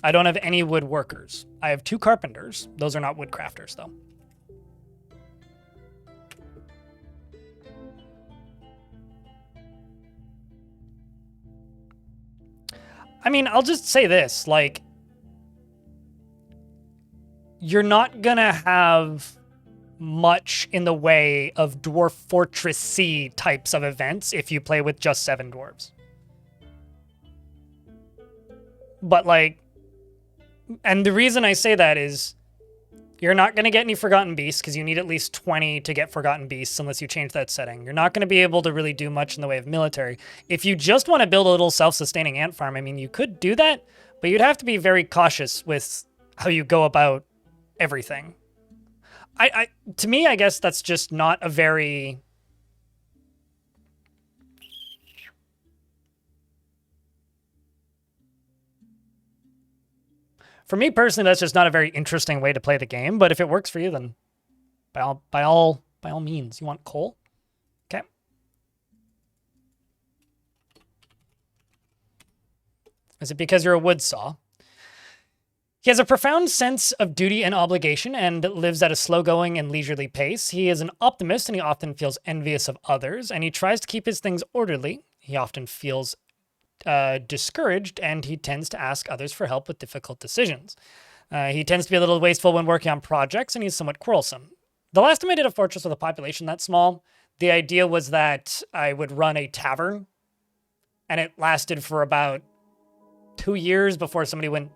I don't have any woodworkers. I have 2 carpenters. Those are not wood crafters, though. I mean, I'll just say this, like, you're not gonna have much in the way of Dwarf Fortress-y types of events if you play with just 7 dwarves. But, like, and the reason I say that is you're not going to get any Forgotten Beasts because you need at least 20 to get Forgotten Beasts unless you change that setting. You're not going to be able to really do much in the way of military. If you just want to build a little self-sustaining ant farm, I mean, you could do that, but you'd have to be very cautious with how you go about everything. To me, I guess that's just not a very... For me personally, that's just not a very interesting way to play the game, but if it works for you, then by all means. You want coal? Okay. Is it because you're a wood saw? He has a profound sense of duty and obligation and lives at a slow-going and leisurely pace. He is an optimist and he often feels envious of others, and he tries to keep his things orderly. He often feels discouraged, and he tends to ask others for help with difficult decisions. He tends to be a little wasteful when working on projects, and he's somewhat quarrelsome. The last time I did a fortress with a population that small, the idea was that I would run a tavern, and it lasted for about 2 years before somebody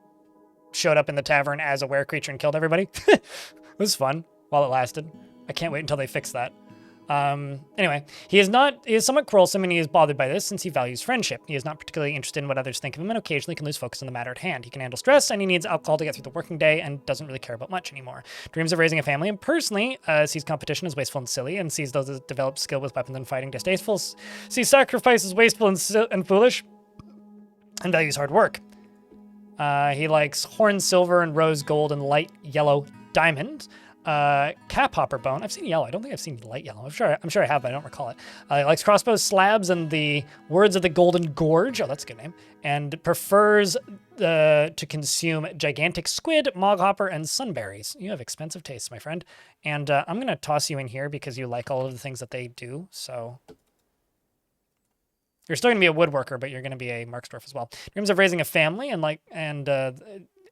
showed up in the tavern as a were creature and killed everybody. It was fun while it lasted. I can't wait until they fix that. Anyway, he is somewhat quarrelsome, and he is bothered by this since he values friendship. He is not particularly interested in what others think of him and occasionally can lose focus on the matter at hand. He can handle stress, and he needs alcohol to get through the working day and doesn't really care about much anymore. Dreams of raising a family, and personally sees competition as wasteful and silly, and sees those that develop skill with weapons and fighting distasteful, sees sacrifice as wasteful and foolish, and values hard work. He likes horn silver and rose gold and light yellow diamond. Cap hopper bone. I've seen yellow. I don't think I've seen light yellow. I'm sure I have, but I don't recall it. He likes crossbows, slabs, and the words of the Golden Gorge. Oh, that's a good name. And prefers to consume gigantic squid, moghopper, and sunberries. You have expensive tastes, my friend. And I'm going to toss you in here because you like all of the things that they do. So you're still going to be a woodworker, but you're going to be a Marksdorf as well. Dreams of raising a family and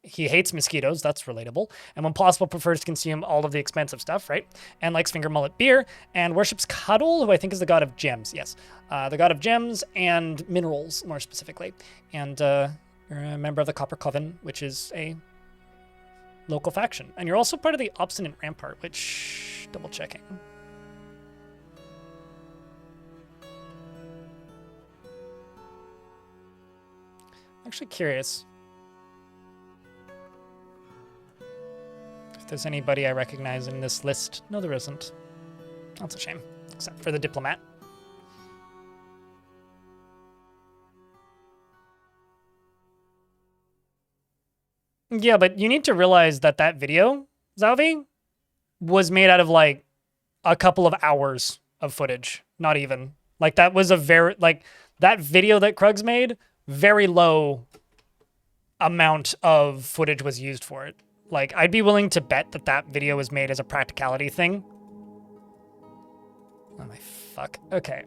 he hates mosquitoes. That's relatable. And when possible, prefers to consume all of the expensive stuff, right? And likes finger mullet beer and worships Cuddle, who I think is the god of gems. Yes. The god of gems and minerals, more specifically. And you're a member of the Copper Coven, which is a local faction. And you're also part of the Obstinate Rampart, which... double checking. I'm actually curious if there's anybody I recognize in this list. No, there isn't. That's a shame, except for the diplomat. Yeah, but you need to realize that that video, Zalvi, was made out of like a couple of hours of footage. Not even. Like that was that video that Krugs made, very low amount of footage was used for it. Like, I'd be willing to bet that that video was made as a practicality thing. Oh my fuck. Okay,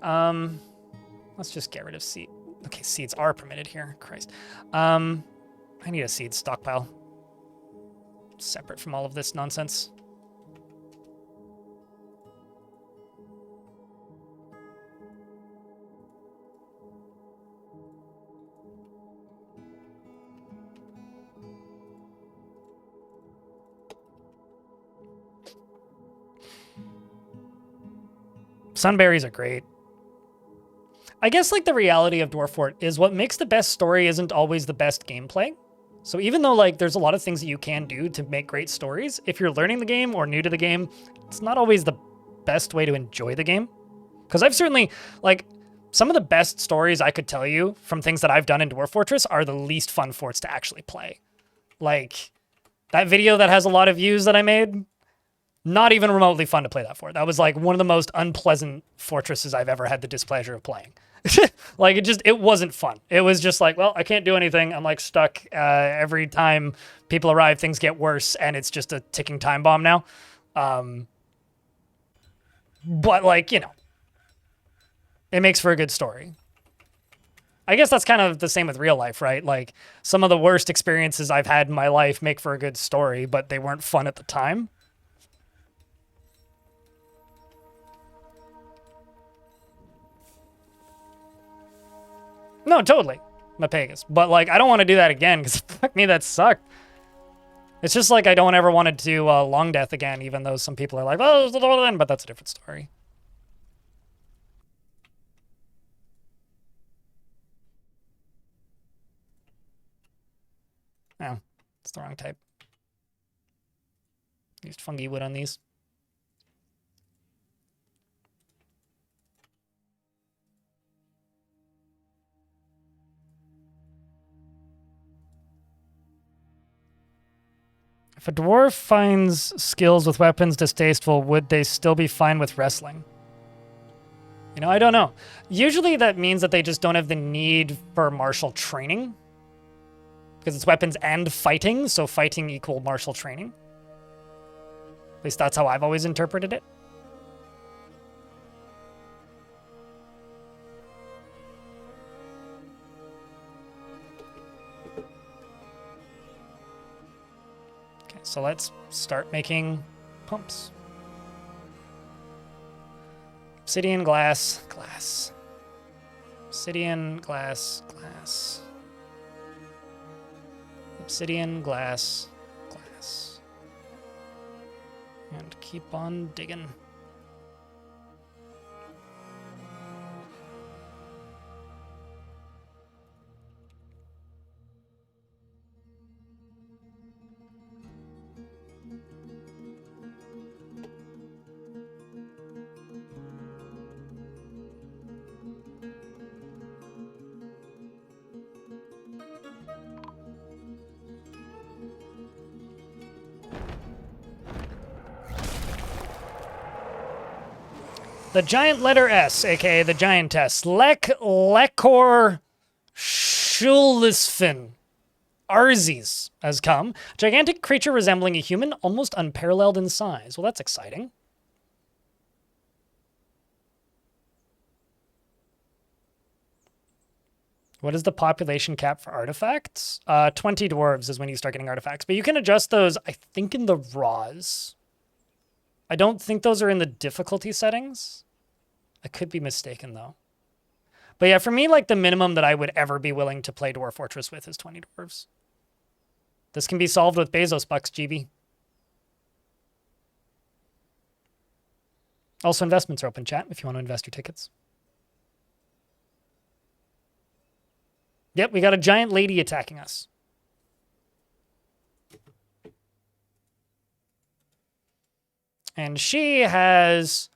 let's just get rid of seed. Okay, seeds are permitted here. Christ. I need a seed stockpile. Separate from all of this nonsense. Sunberries are great. I guess like the reality of Dwarf Fort is what makes the best story isn't always the best gameplay. So even though like there's a lot of things that you can do to make great stories, if you're learning the game or new to the game, it's not always the best way to enjoy the game. Because I've certainly, like, some of the best stories I could tell you from things that I've done in Dwarf Fortress are the least fun forts to actually play. Like, that video that has a lot of views that I made, Not even remotely fun to play that for. That was like one of the most unpleasant fortresses I've ever had the displeasure of playing. Like it wasn't fun. It was just like, well, I can't do anything. I'm like stuck. Every time people arrive, things get worse, and it's just a ticking time bomb now. But like, you know, it makes for a good story. I guess that's kind of the same with real life, right? Like some of the worst experiences I've had in my life make for a good story, but they weren't fun at the time. No, totally. Mapegas. But, like, I don't want to do that again, because fuck me, that sucked. It's just like I don't ever want to do Long Death again, even though some people are like, oh, but that's a different story. Oh, it's the wrong type. Used fungi wood on these. If a dwarf finds skills with weapons distasteful, would they still be fine with wrestling? You know, I don't know. Usually that means that they just don't have the need for martial training. Because it's weapons and fighting, so fighting equal martial training. At least that's how I've always interpreted it. So let's start making pumps. Obsidian, glass, glass. Obsidian, glass, glass. Obsidian, glass, glass. And keep on digging. The giant letter S, aka the giantess, Lekor Shulisfin. Arzis has come. Gigantic creature resembling a human, almost unparalleled in size. Well, that's exciting. What is the population cap for artifacts? 20 dwarves is when you start getting artifacts. But you can adjust those, I think, in the raws. I don't think those are in the difficulty settings. I could be mistaken, though. But yeah, for me, like, the minimum that I would ever be willing to play Dwarf Fortress with is 20 dwarves. This can be solved with Bezos bucks, GB. Also, investments are open, chat, if you want to invest your tickets. Yep, we got a giant lady attacking us. And she has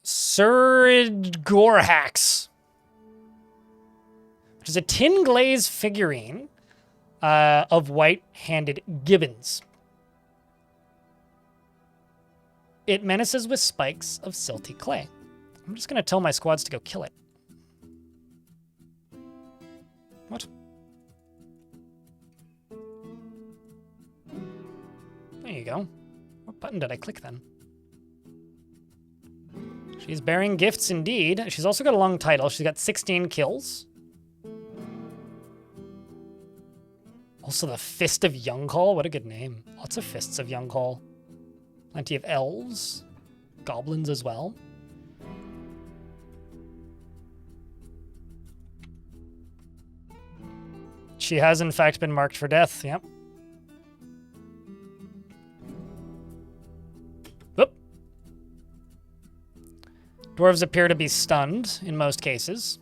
Suridgorhax, which is a tin glaze figurine of white-handed gibbons. It menaces with spikes of silty clay. I'm just going to tell my squads to go kill it. What? There you go. What button did I click then? She's bearing gifts indeed. She's also got a long title. She's got 16 kills. Also the Fist of Youngcall. What a good name. Lots of Fists of Youngcall. Plenty of elves. Goblins as well. She has, in fact, been marked for death. Yep. Whoop. Dwarves appear to be stunned in most cases.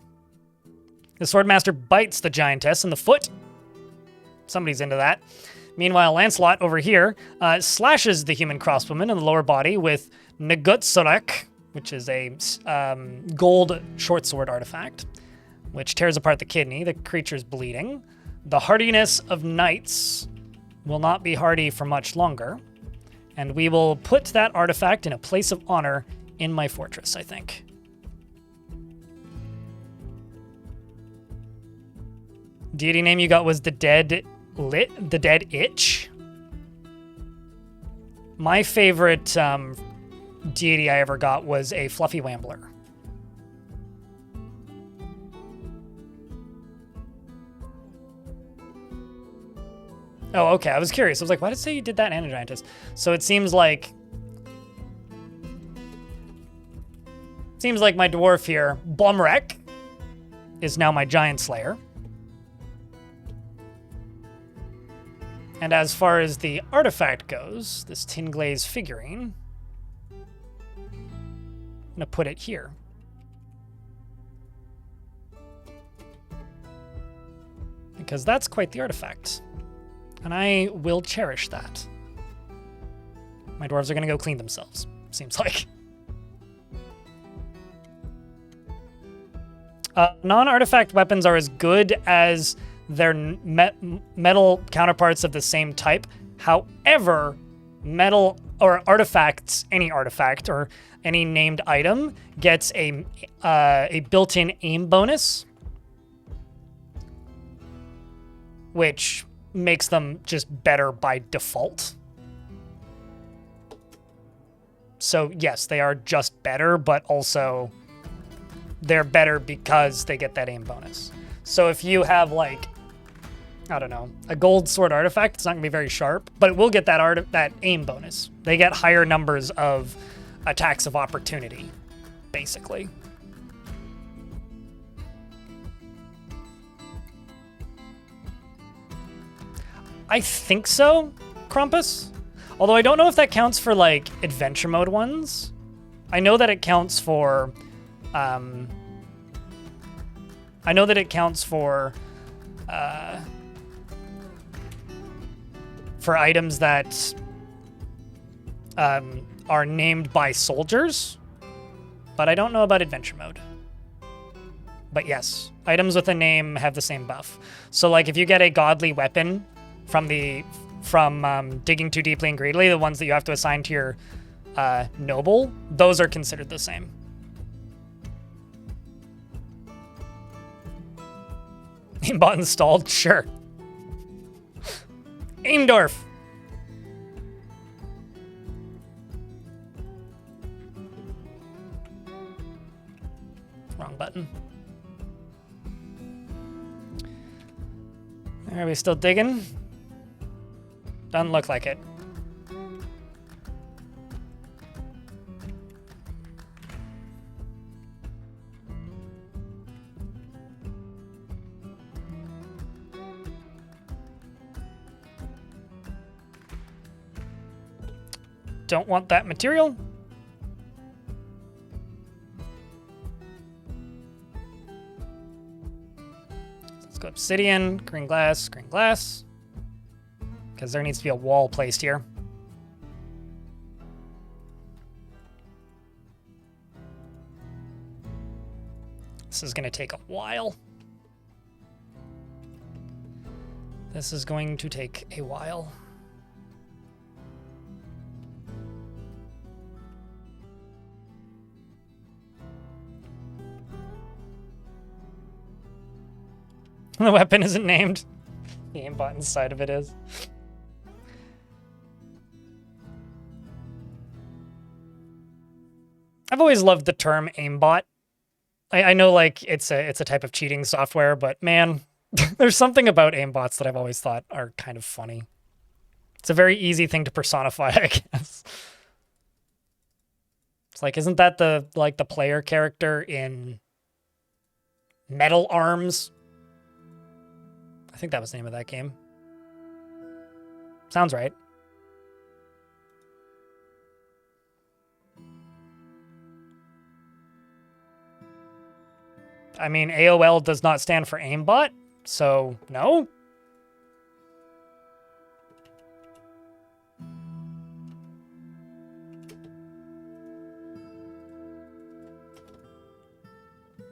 The Swordmaster bites the giantess in the foot. Somebody's into that. Meanwhile, Lancelot over here slashes the human crossbowman in the lower body with Negutsorek, which is a gold short sword artifact, which tears apart the kidney. The creature's bleeding. The hardiness of knights will not be hardy for much longer. And we will put that artifact in a place of honor in my fortress, I think. Deity name you got was the Dead Itch. My favorite deity I ever got was a Fluffy Wambler. Oh, okay. I was curious. I was like, why did it say you did that and a giantess? So it seems like my dwarf here, Blumrek, is now my giant slayer. And as far as the artifact goes, this tin glaze figurine, I'm gonna put it here. Because that's quite the artifact. And I will cherish that. My dwarves are gonna go clean themselves, seems like. Non-artifact weapons are as good as their metal counterparts of the same type. However, metal or artifacts, any artifact or any named item gets a built-in aim bonus, which makes them just better by default. So yes, they are just better, but also they're better because they get that aim bonus. So if you have like, I don't know, a gold sword artifact, it's not gonna be very sharp, but it will get that aim bonus. They get higher numbers of attacks of opportunity, basically. I think so, Krampus. Although I don't know if that counts for like adventure mode ones. I know that it counts for items that are named by soldiers, but I don't know about adventure mode. But yes, items with a name have the same buff. So like if you get a godly weapon from digging too deeply and greedily, the ones that you have to assign to your noble, those are considered the same. Aimbot installed? Sure. Aimdorf. Wrong button. Are we still digging? Doesn't look like it. Don't want that material. Let's go obsidian, green glass, because there needs to be a wall placed here. This is going to take a while. This is going to take a while. The weapon isn't named. The aimbot inside of it is. I've always loved the term aimbot. I know like it's a type of cheating software, but man, there's something about aimbots that I've always thought are kind of funny. It's a very easy thing to personify, I guess. It's like, isn't that the player character in Metal Arms? I think that was the name of that game. Sounds right. I mean, AOL does not stand for aimbot, so no.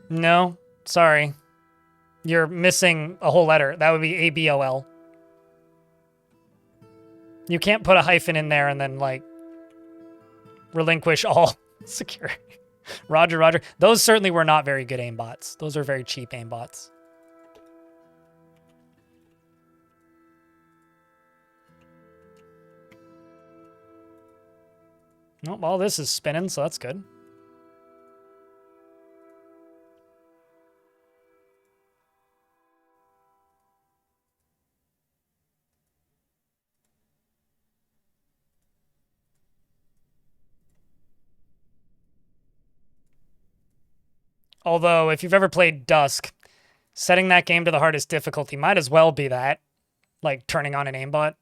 No, sorry. You're missing a whole letter. That would be ABOL. You can't put a hyphen in there and then, like, Relinquish all security. Roger, roger. Those certainly were not very good aimbots. Those are very cheap aimbots. Nope, all this is spinning, so that's good. Although, if you've ever played Dusk, setting that game to the hardest difficulty might as well be that. Like, turning on an aimbot.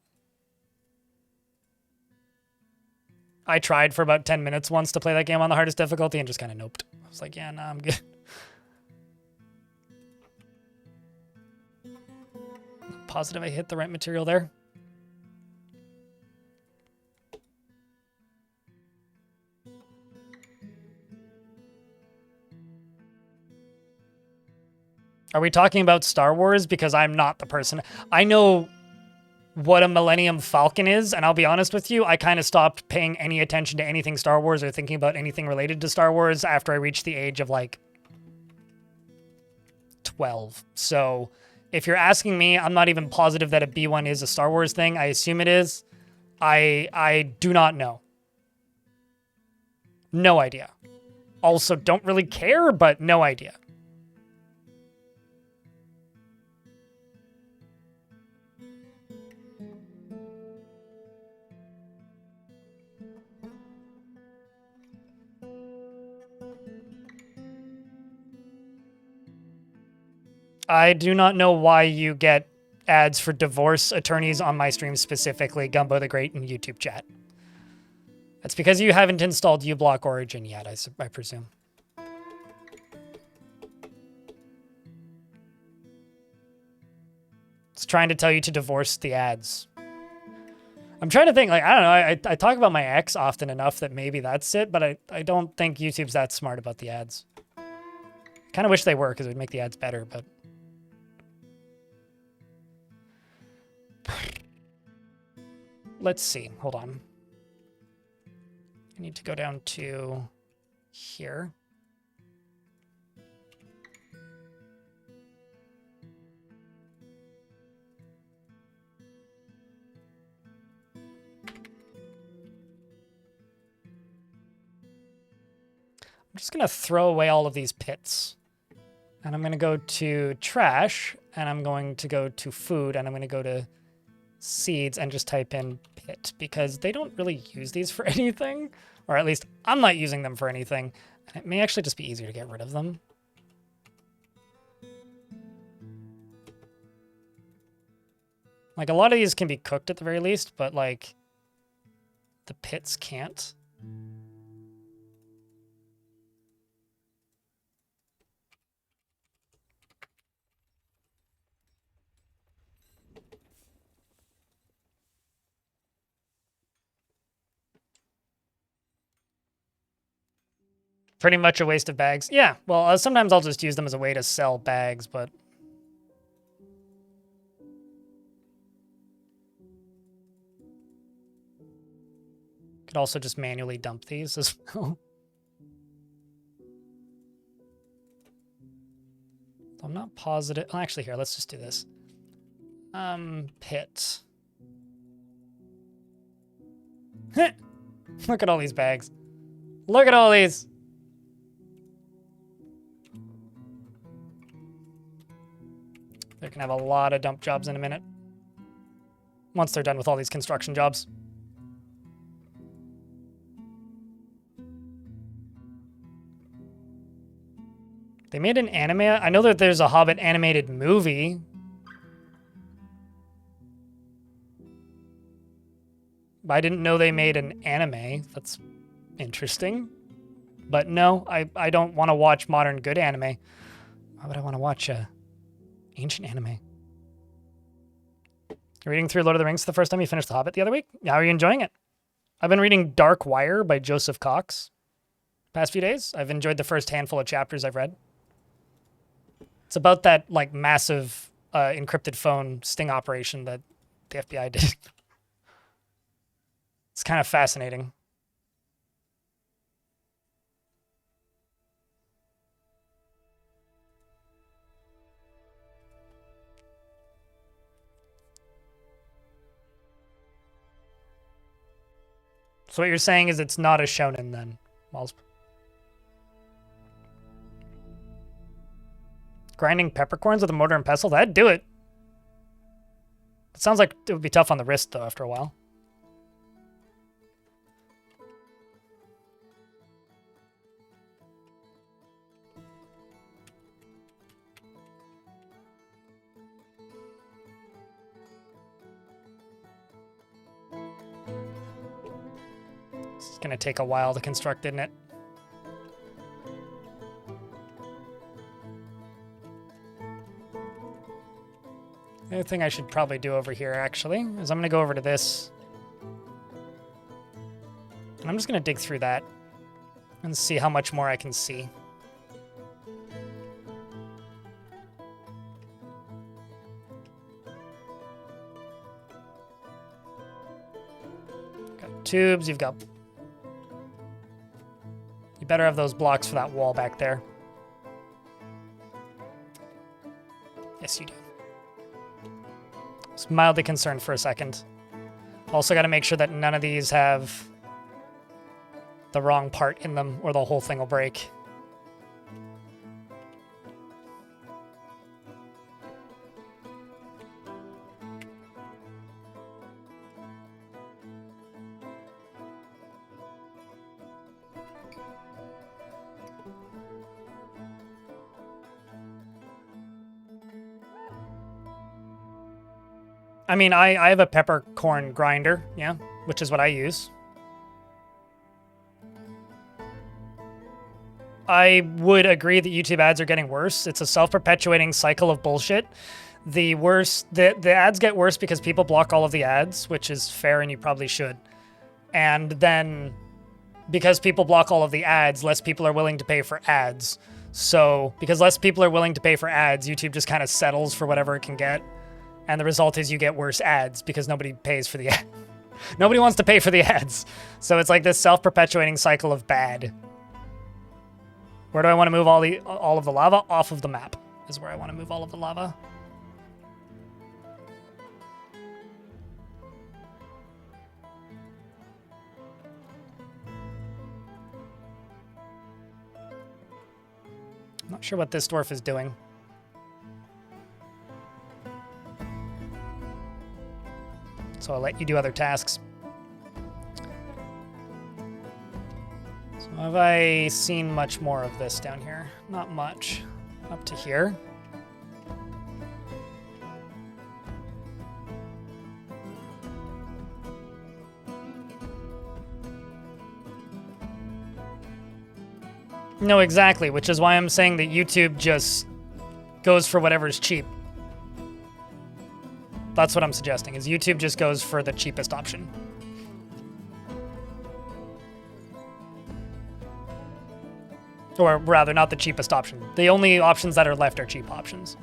I tried for about 10 minutes once to play that game on the hardest difficulty and just kind of noped. I was like, yeah, nah, I'm good. Positive I hit the right material there. Are we talking about Star Wars? Because I'm not the person. I know what a Millennium Falcon is, and I'll be honest with you, I kind of stopped paying any attention to anything Star Wars or thinking about anything related to Star Wars after I reached the age of, like, 12. So if you're asking me, I'm not even positive that a B1 is a Star Wars thing. I assume it is. I do not know. No idea. Also, don't really care, but no idea. I do not know why you get ads for divorce attorneys on my stream specifically, Gumbo the Great in YouTube chat. That's because you haven't installed uBlock Origin yet, I presume. It's trying to tell you to divorce the ads. I'm trying to think, like, I don't know, I talk about my ex often enough that maybe that's it, but I don't think YouTube's that smart about the ads. Kind of wish they were, because it would make the ads better, but... Let's see. Hold on. I need to go down to here. I'm just going to throw away all of these pits. And I'm going to go to trash, and I'm going to go to food, and I'm going to go to seeds and just type in pit, because they don't really use these for anything, or at least I'm not using them for anything. It may actually just be easier to get rid of them. Like, a lot of these can be cooked at the very least, but, like, the pits can't. Pretty much a waste of bags. Yeah, well, sometimes I'll just use them as a way to sell bags, but... Could also just manually dump these as well. I'm not positive. Oh, actually, here, let's just do this. Pit. Look at all these bags. Look at all these. They're gonna have a lot of dump jobs in a minute. Once they're done with all these construction jobs. They made an anime. I know that there's a Hobbit animated movie. But I didn't know they made an anime. That's interesting. But no, I don't want to watch modern good anime. Why would I want to watch ancient anime? You're reading through Lord of the Rings the first time you finished The Hobbit the other week? How are you enjoying it? I've been reading Dark Wire by Joseph Cox past few days. I've enjoyed the first handful of chapters I've read. It's about that, like, massive encrypted phone sting operation that the FBI did. It's kind of fascinating. So what you're saying is it's not a shonen then, Malsp. Grinding peppercorns with a mortar and pestle? That'd do it. It sounds like it would be tough on the wrist, though, after a while. It's going to take a while to construct, isn't it? The other thing I should probably do over here, actually, is I'm going to go over to this. And I'm just going to dig through that and see how much more I can see. Got tubes, you've got... You better have those blocks for that wall back there. Yes, you do. I was mildly concerned for a second. Also got to make sure that none of these have the wrong part in them or the whole thing will break. I mean, I have a peppercorn grinder, yeah, which is what I use. I would agree that YouTube ads are getting worse. It's a self-perpetuating cycle of bullshit. The ads get worse because people block all of the ads, which is fair and you probably should. And then because people block all of the ads, less people are willing to pay for ads. So because less people are willing to pay for ads, YouTube just kind of settles for whatever it can get. And the result is you get worse ads because nobody pays for the ad. Nobody wants to pay for the ads. So it's like this self-perpetuating cycle of bad. Where do I want to move all of the lava? Off of the map is where I want to move all of the lava. I'm not sure what this dwarf is doing. So I'll let you do other tasks. So have I seen much more of this down here? Not much. Up to here. No, exactly, which is why I'm saying that YouTube just goes for whatever's cheap. That's what I'm suggesting, is YouTube just goes for the cheapest option. Or rather, not the cheapest option. The only options that are left are cheap options.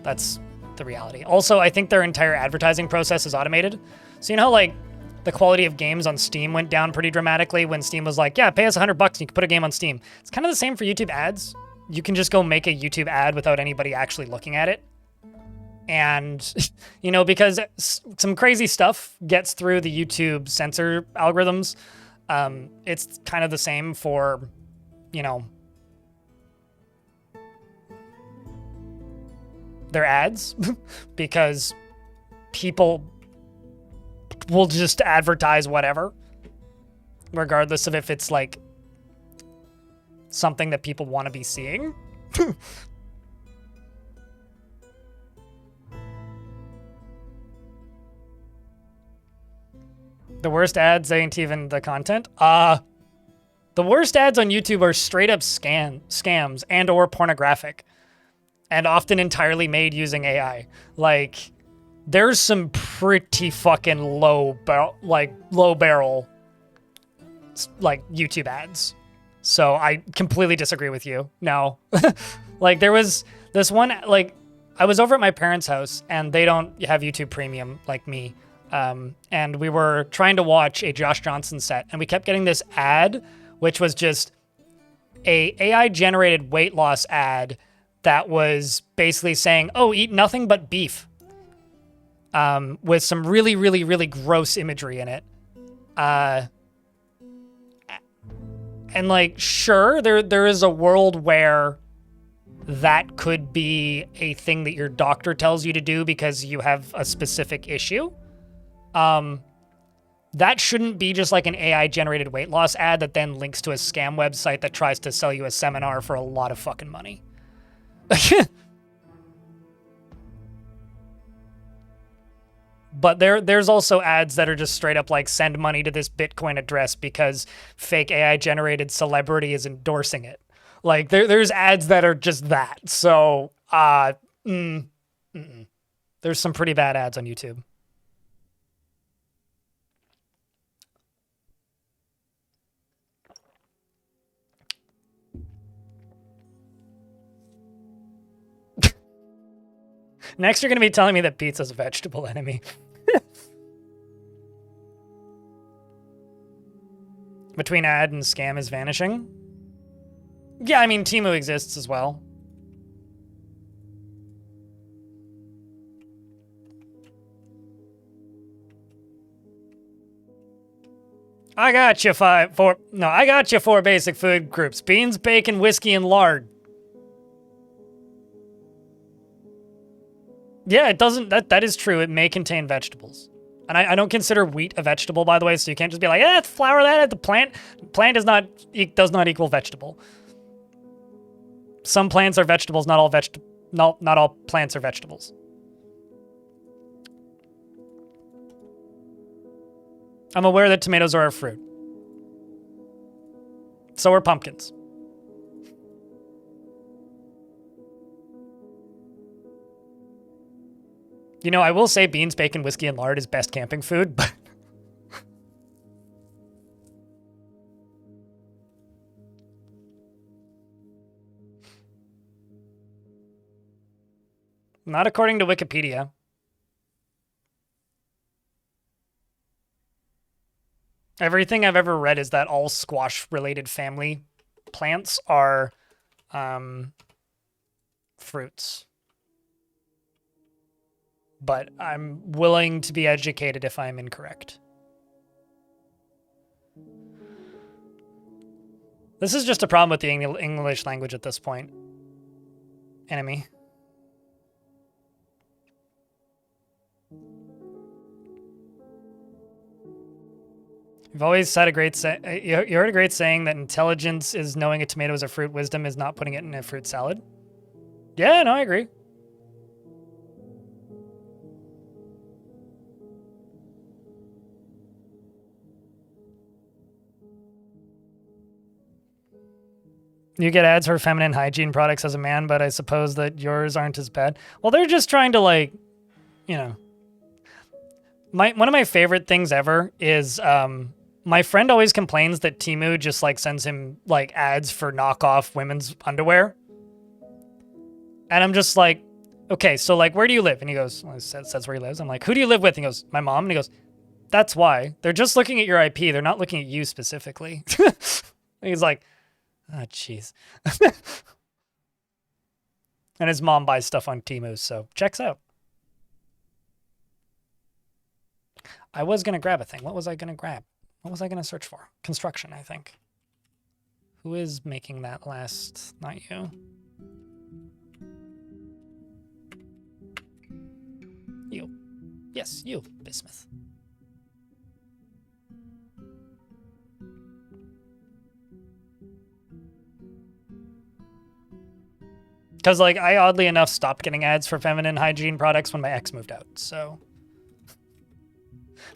That's the reality. Also, I think their entire advertising process is automated. So you know how, like, the quality of games on Steam went down pretty dramatically when Steam was like, yeah, pay us $100 and you can put a game on Steam. It's kind of the same for YouTube ads. You can just go make a YouTube ad without anybody actually looking at it. And, you know, because some crazy stuff gets through the YouTube censor algorithms, it's kind of the same for, you know, their ads, because people will just advertise whatever, regardless of if it's, like, something that people want to be seeing. The worst ads ain't even the content. The worst ads on YouTube are straight up scams and or pornographic, and often entirely made using AI. Like, there's some pretty fucking low barrel like YouTube ads. So I completely disagree with you. No. Like, there was this one, like, I was over at my parents' house and they don't have YouTube Premium like me. And we were trying to watch a Josh Johnson set, and we kept getting this ad, which was just a AI-generated weight loss ad that was basically saying, oh, eat nothing but beef, with some really, really, really gross imagery in it. And like, sure, there is a world where that could be a thing that your doctor tells you to do because you have a specific issue. That shouldn't be just like an AI generated weight loss ad that then links to a scam website that tries to sell you a seminar for a lot of fucking money. But there's also ads that are just straight up like, send money to this Bitcoin address because fake AI generated celebrity is endorsing it. Like there's ads that are just that. So there's some pretty bad ads on YouTube. Next, you're going to be telling me that pizza's a vegetable enemy. Between ad and scam is vanishing. Yeah, I mean, Temu exists as well. I got you four basic food groups: beans, bacon, whiskey, and lard. Yeah, it doesn't, that is true. It may contain vegetables. And I don't consider wheat a vegetable, by the way, so you can't just be like, it's flour that, the plant does not equal vegetable. Some plants are vegetables, not all plants are vegetables. I'm aware that tomatoes are a fruit. So are pumpkins. You know, I will say beans, bacon, whiskey, and lard is best camping food, but... Not according to Wikipedia. Everything I've ever read is that all squash-related family plants are fruits. But I'm willing to be educated if I'm incorrect. This is just a problem with the English language at this point. Enemy. You've always said you heard a great saying that intelligence is knowing a tomato is a fruit, wisdom is not putting it in a fruit salad. Yeah, no, I agree. You get ads for feminine hygiene products as a man, but I suppose that yours aren't as bad. Well, they're just trying to, like, you know. One of my favorite things ever is my friend always complains that Temu just, like, sends him, like, ads for knockoff women's underwear. And I'm just like, okay, so, like, where do you live? And he goes, well, says where he lives. I'm like, who do you live with? And he goes, my mom. And he goes, that's why. They're just looking at your IP. They're not looking at you specifically. He's like, oh, jeez. And his mom buys stuff on Temu, so checks out. I was going to grab a thing. What was I going to grab? What was I going to search for? Construction, I think. Who is making that last? Not you. You. Yes, you, Bismuth. Because, like, I oddly enough stopped getting ads for feminine hygiene products when my ex moved out, so.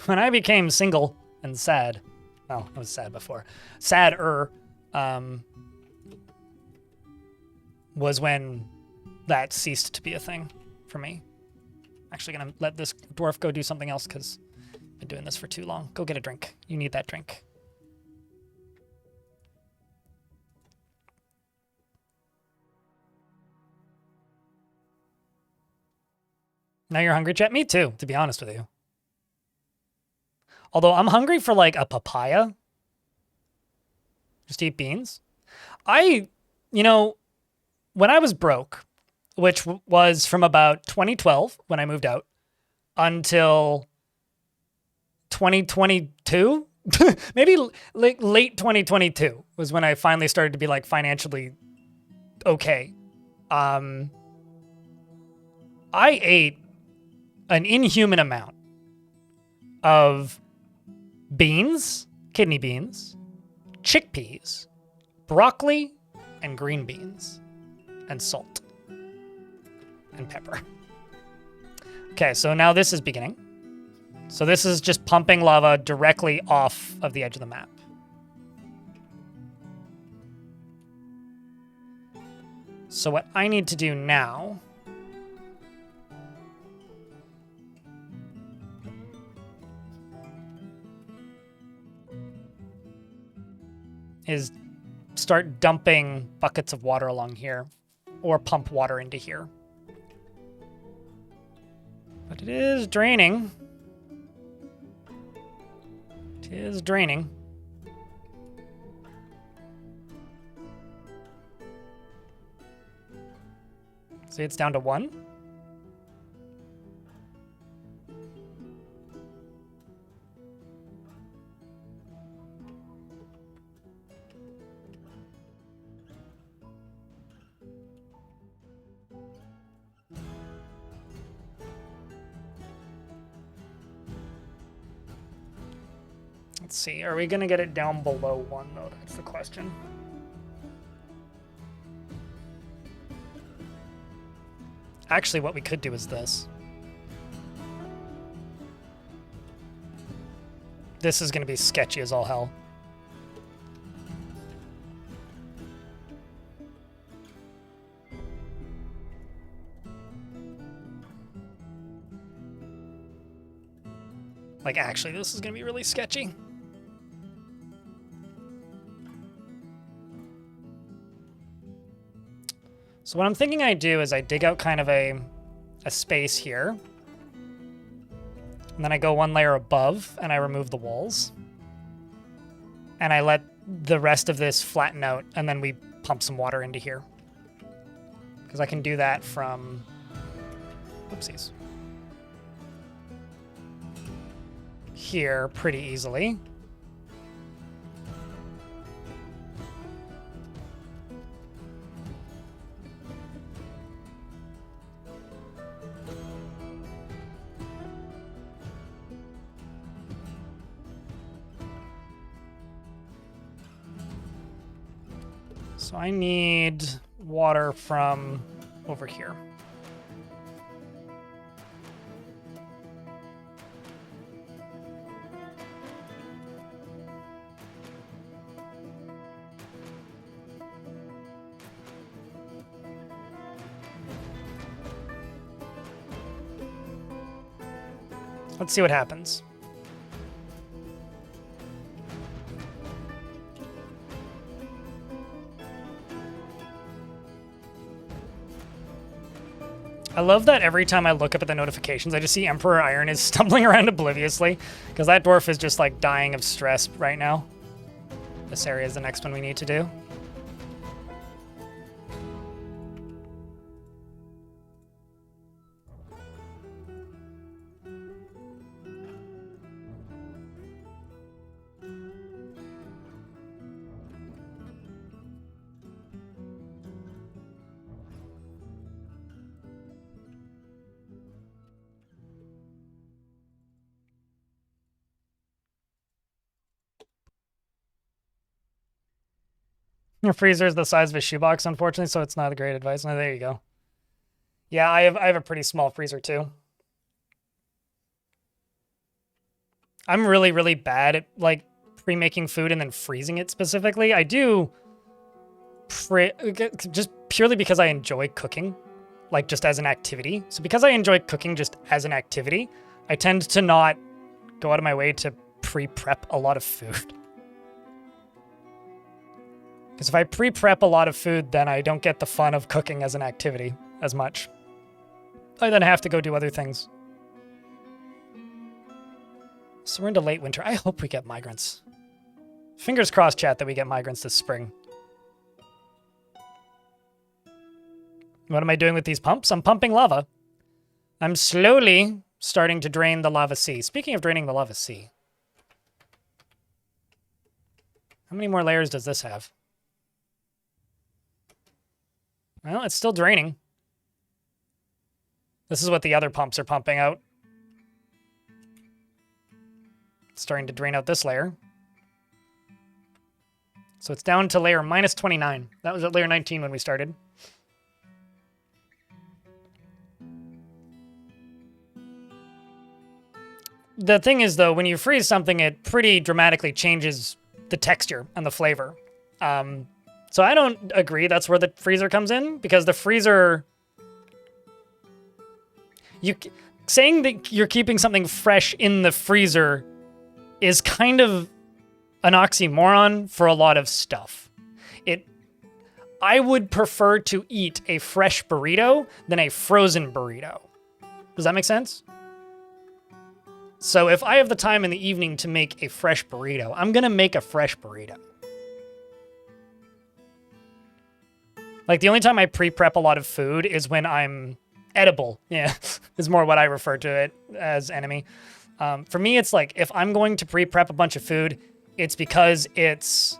When I became single and sad, well, I was sad before, sadder, was when that ceased to be a thing for me. Actually gonna let this dwarf go do something else because I've been doing this for too long. Go get a drink. You need that drink. Now you're hungry, Chet? Me too, to be honest with you. Although I'm hungry for, like, a papaya. Just eat beans. You know, when I was broke, which was from about 2012 when I moved out until 2022, Maybe like late 2022 was when I finally started to be like financially okay. I ate an inhuman amount of beans, kidney beans, chickpeas, broccoli, and green beans, and salt, and pepper. Okay, so now this is beginning. So this is just pumping lava directly off of the edge of the map. So what I need to do now is start dumping buckets of water along here, or pump water into here. But it is draining. It is draining. See, it's down to 1. Let's see, are we gonna get it down below 1 though? That's the question. Actually, what we could do is this. This is gonna be sketchy as all hell. Like, actually, this is gonna be really sketchy. So what I'm thinking I do is I dig out kind of a space here. And then I go 1 layer above and I remove the walls. And I let the rest of this flatten out, and then we pump some water into here. Because I can do that from... Whoopsies. Here pretty easily. So I need water from over here. Let's see what happens. I love that every time I look up at the notifications, I just see Emperor Iron is stumbling around obliviously, because that dwarf is just like dying of stress right now. This area is the next one we need to do. Your freezer is the size of a shoebox, unfortunately, so it's not a great advice. No, there you go. Yeah, I have a pretty small freezer too. I'm really, really bad at like pre-making food and then freezing it specifically. I do just purely because I enjoy cooking, like just as an activity. So because I enjoy cooking just as an activity, I tend to not go out of my way to pre-prep a lot of food. Because if I pre-prep a lot of food, then I don't get the fun of cooking as an activity as much. I then have to go do other things. So we're into late winter. I hope we get migrants. Fingers crossed, chat, that we get migrants this spring. What am I doing with these pumps? I'm pumping lava. I'm slowly starting to drain the lava sea. Speaking of draining the lava sea. How many more layers does this have? Well, it's still draining. This is what the other pumps are pumping out. It's starting to drain out this layer. So it's down to layer minus 29. That was at layer 19 when we started. The thing is, though, when you freeze something, it pretty dramatically changes the texture and the flavor. So I don't agree that's where the freezer comes in, because the freezer... saying that you're keeping something fresh in the freezer is kind of an oxymoron for a lot of stuff. I would prefer to eat a fresh burrito than a frozen burrito. Does that make sense? So if I have the time in the evening to make a fresh burrito, I'm going to make a fresh burrito. Like, the only time I pre-prep a lot of food is when I'm edible. Yeah, is more what I refer to it as, enemy. For me, it's like, if I'm going to pre-prep a bunch of food, it's because it's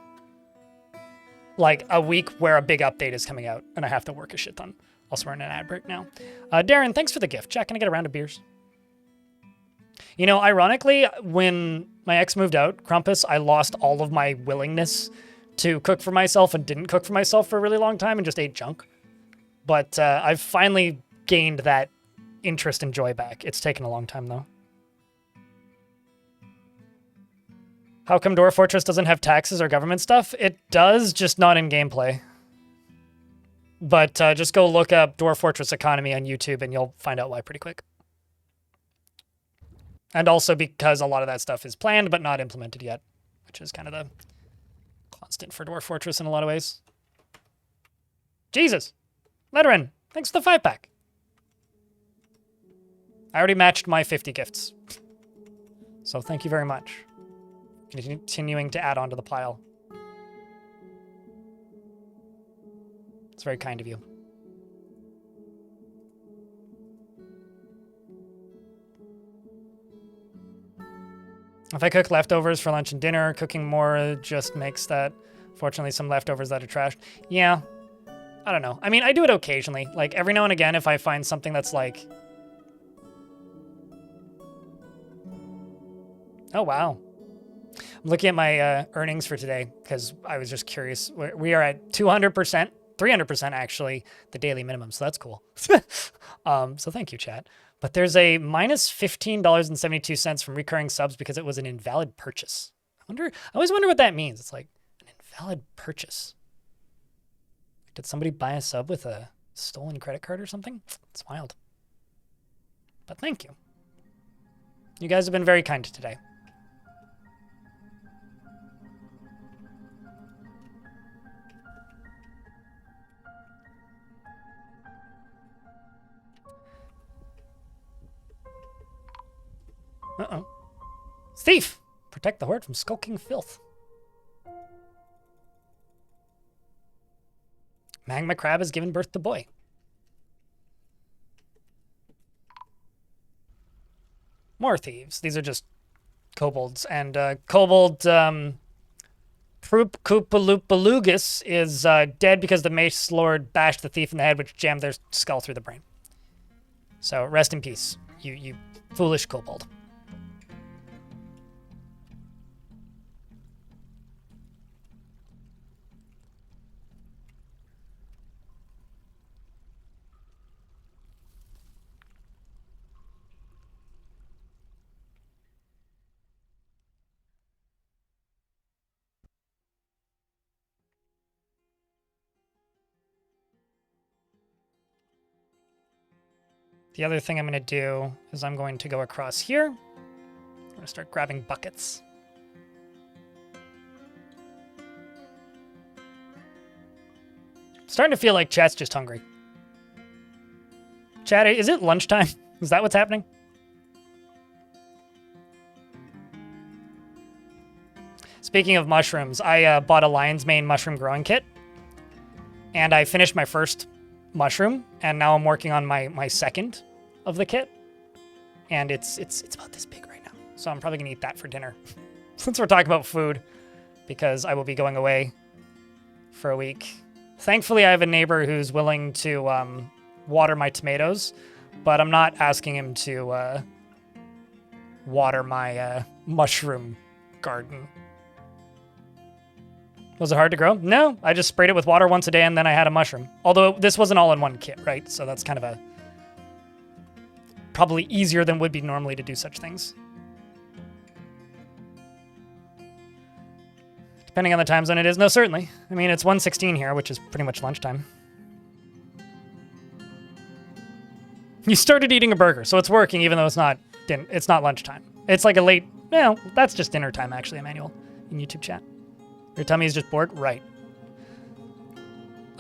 like a week where a big update is coming out and I have to work a shit ton. Also, we're in an ad break now. Darren, thanks for the gift. Chat, can I get a round of beers? You know, ironically, when my ex moved out, Krampus, I lost all of my willingness to cook for myself and didn't cook for myself for a really long time and just ate junk. But I've finally gained that interest and joy back. It's taken a long time, though. How come Dwarf Fortress doesn't have taxes or government stuff? It does, just not in gameplay. But just go look up Dwarf Fortress economy on YouTube and you'll find out why pretty quick. And also because a lot of that stuff is planned but not implemented yet, which is kind of the constant for Dwarf Fortress in a lot of ways. Jesus! Letterin, thanks for the 5-pack. I already matched my 50 gifts. So thank you very much. Continuing to add on to the pile. It's very kind of you. If I cook leftovers for lunch and dinner, cooking more just makes that, fortunately, some leftovers that are trashed. Yeah, I don't know. I mean, I do it occasionally. Like, every now and again, if I find something that's like... Oh, wow. I'm looking at my earnings for today because I was just curious. We are at 200%, 300% actually, the daily minimum, so that's cool. So thank you, chat. But there's a minus $15.72 from recurring subs because it was an invalid purchase. I always wonder what that means. It's like an invalid purchase. Did somebody buy a sub with a stolen credit card or something? It's wild. But thank you. You guys have been very kind today. Uh-oh. Thief! Protect the horde from skulking filth. Magma crab has given birth to boy. More thieves. These are just kobolds. And kobold Proopkoopalupalugus is dead because the mace lord bashed the thief in the head, which jammed their skull through the brain. So rest in peace, you foolish kobold. The other thing I'm going to do is I'm going to go across here. I'm going to start grabbing buckets. Starting to feel like chat's just hungry. Chat, is it lunchtime? Is that what's happening? Speaking of mushrooms, I bought a lion's mane mushroom growing kit. And I finished my first mushroom, and now I'm working on my second of the kit. And it's about this big right now. So I'm probably gonna eat that for dinner. Since we're talking about food, because I will be going away for a week. Thankfully, I have a neighbor who's willing to water my tomatoes, but I'm not asking him to water my mushroom garden. Was it hard to grow? No, I just sprayed it with water once a day and then I had a mushroom. Although this wasn't all in one kit, right? So that's kind of a probably easier than would be normally to do such things. Depending on the time zone it is. No, certainly. I mean, it's 1:16 here, which is pretty much lunchtime. You started eating a burger, so it's working even though it's not lunchtime. It's like a late, well, that's just dinner time actually, Emmanuel, in YouTube chat. Your tummy is just bored? Right.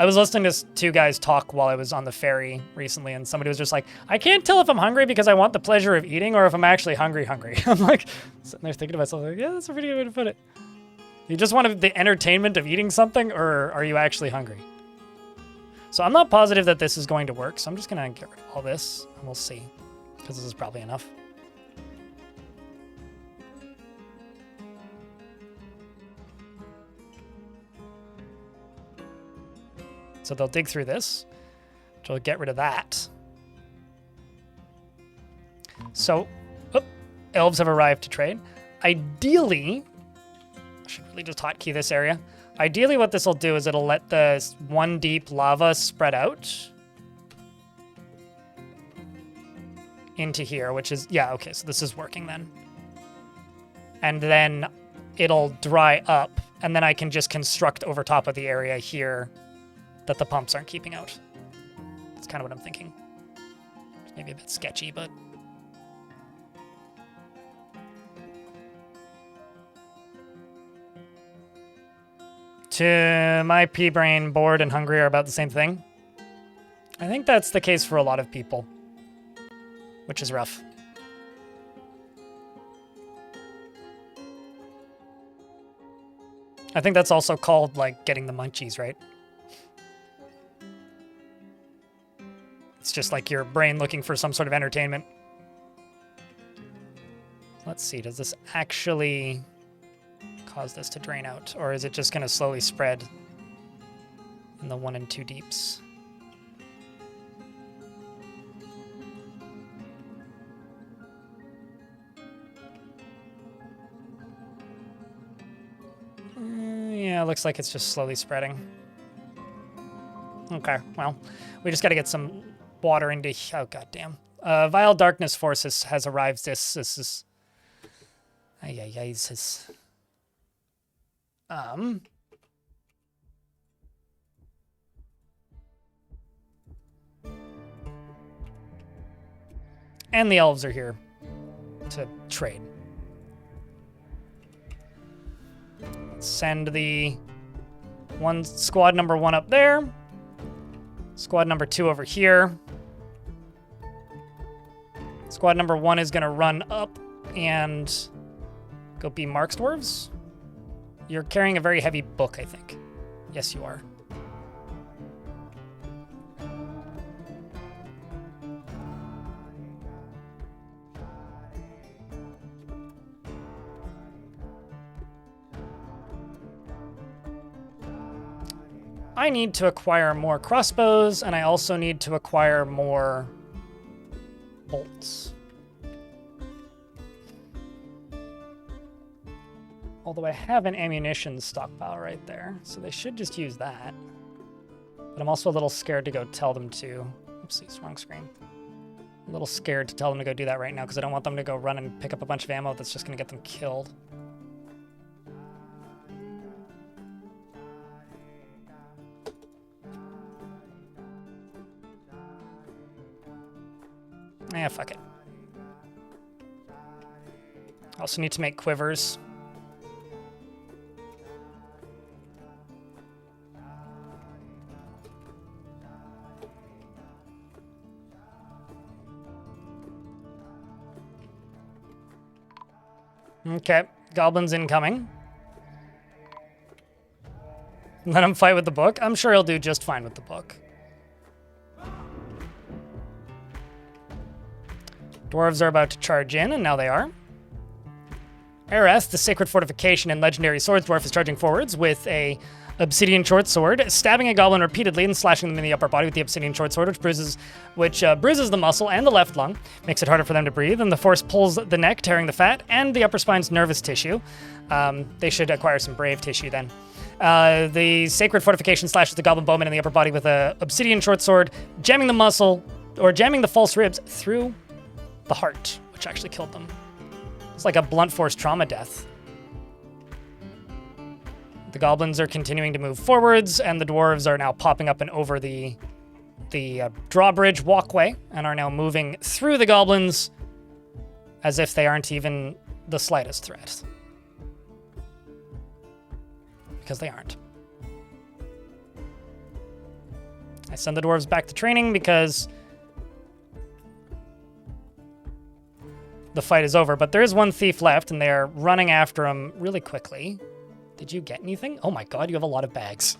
I was listening to two guys talk while I was on the ferry recently, and somebody was just like, I can't tell if I'm hungry because I want the pleasure of eating or if I'm actually hungry. I'm like, sitting there thinking to myself, like, yeah, that's a pretty good way to put it. You just want the entertainment of eating something, or are you actually hungry? So I'm not positive that this is going to work, so I'm just going to get rid of all this, and we'll see, because this is probably enough. So they'll dig through this, which will get rid of that. So, elves have arrived to trade. Ideally, I should really just hotkey this area. Ideally, what this will do is it'll let the one deep lava spread out into here, which is, yeah, okay, so this is working then. And then it'll dry up, and then I can just construct over top of the area here that the pumps aren't keeping out. That's kind of what I'm thinking. It's maybe a bit sketchy, but... To my pea brain, bored and hungry are about the same thing. I think that's the case for a lot of people, which is rough. I think that's also called, like, getting the munchies, right? It's just like your brain looking for some sort of entertainment. Let's see, does this actually cause this to drain out? Or is it just going to slowly spread in the 1 and 2 deeps? Yeah, looks like it's just slowly spreading. Okay, well, we just got to get some water into... Oh, goddamn. Vile Darkness Force has arrived. This is... This is... And the elves are here to trade. Send the squad number 1 up there. Squad number 2 over here. Squad number 1 is going to run up and go be Mark's dwarves. You're carrying a very heavy book, I think. Yes, you are. I need to acquire more crossbows, and I also need to acquire more bolts. Although I have an ammunition stockpile right there, so they should just use that. But I'm also a little scared to go tell them to... Oopsies, wrong screen. A little scared to tell them to go do that right now, because I don't want them to go run and pick up a bunch of ammo that's just going to get them killed. Yeah, fuck it. I also need to make quivers. Okay, goblins incoming. Let him fight with the book. I'm sure he'll do just fine with the book. Dwarves are about to charge in, and now they are. Aereth, the sacred fortification and legendary swords dwarf, is charging forwards with a obsidian short sword, stabbing a goblin repeatedly and slashing them in the upper body with the obsidian short sword, which bruises the muscle and the left lung, makes it harder for them to breathe, and the force pulls the neck, tearing the fat, and the upper spine's nervous tissue. They should acquire some brave tissue then. The sacred fortification slashes the goblin bowman in the upper body with a obsidian short sword, jamming the muscle, or jamming the false ribs through the heart, which actually killed them. It's like a blunt force trauma death. The goblins are continuing to move forwards, and the dwarves are now popping up and over the drawbridge walkway, and are now moving through the goblins as if they aren't even the slightest threat. Because they aren't. I send the dwarves back to training because the fight is over, but there is one thief left, and they're running after him really quickly. Did you get anything? Oh my god, you have a lot of bags.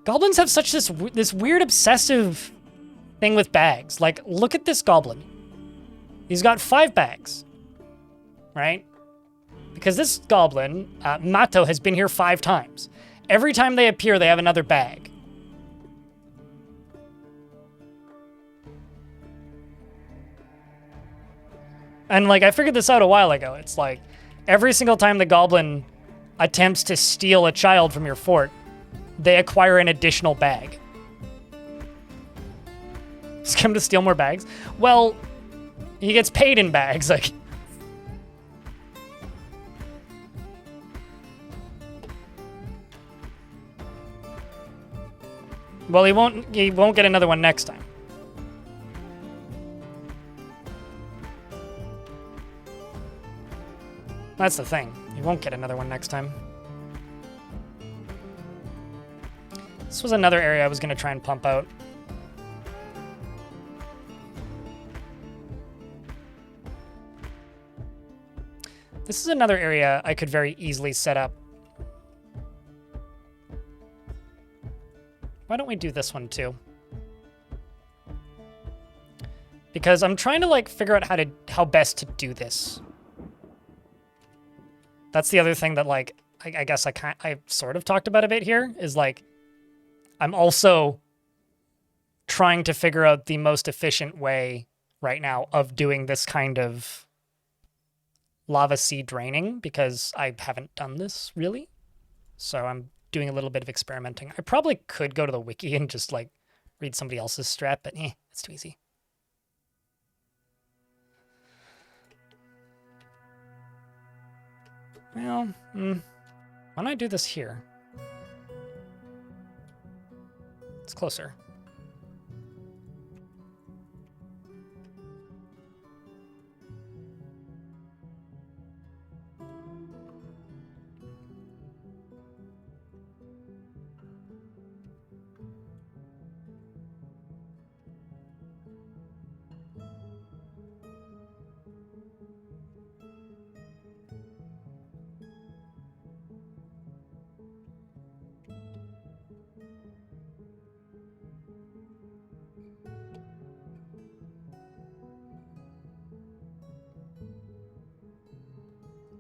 Goblins have such this weird obsessive thing with bags. Like, look at this goblin. He's got 5 bags, right? Because this goblin, Mato, has been here 5 times. Every time they appear, they have another bag. And, like, I figured this out a while ago. It's like, every single time the goblin attempts to steal a child from your fort, they acquire an additional bag. He's come to steal more bags? Well, he gets paid in bags, like... Well, he won't get another one next time. That's the thing. He won't get another one next time. This was another area I was going to try and pump out. This is another area I could very easily set up. Why don't we do this one too? Because I'm trying to like figure out how best to do this. That's the other thing that like I guess I sort of talked about a bit here is like I'm also trying to figure out the most efficient way right now of doing this kind of lava sea draining because I haven't done this really. So I'm doing a little bit of experimenting. I probably could go to the wiki and just like read somebody else's strat, but it's too easy. Well, why don't I do this here? It's closer.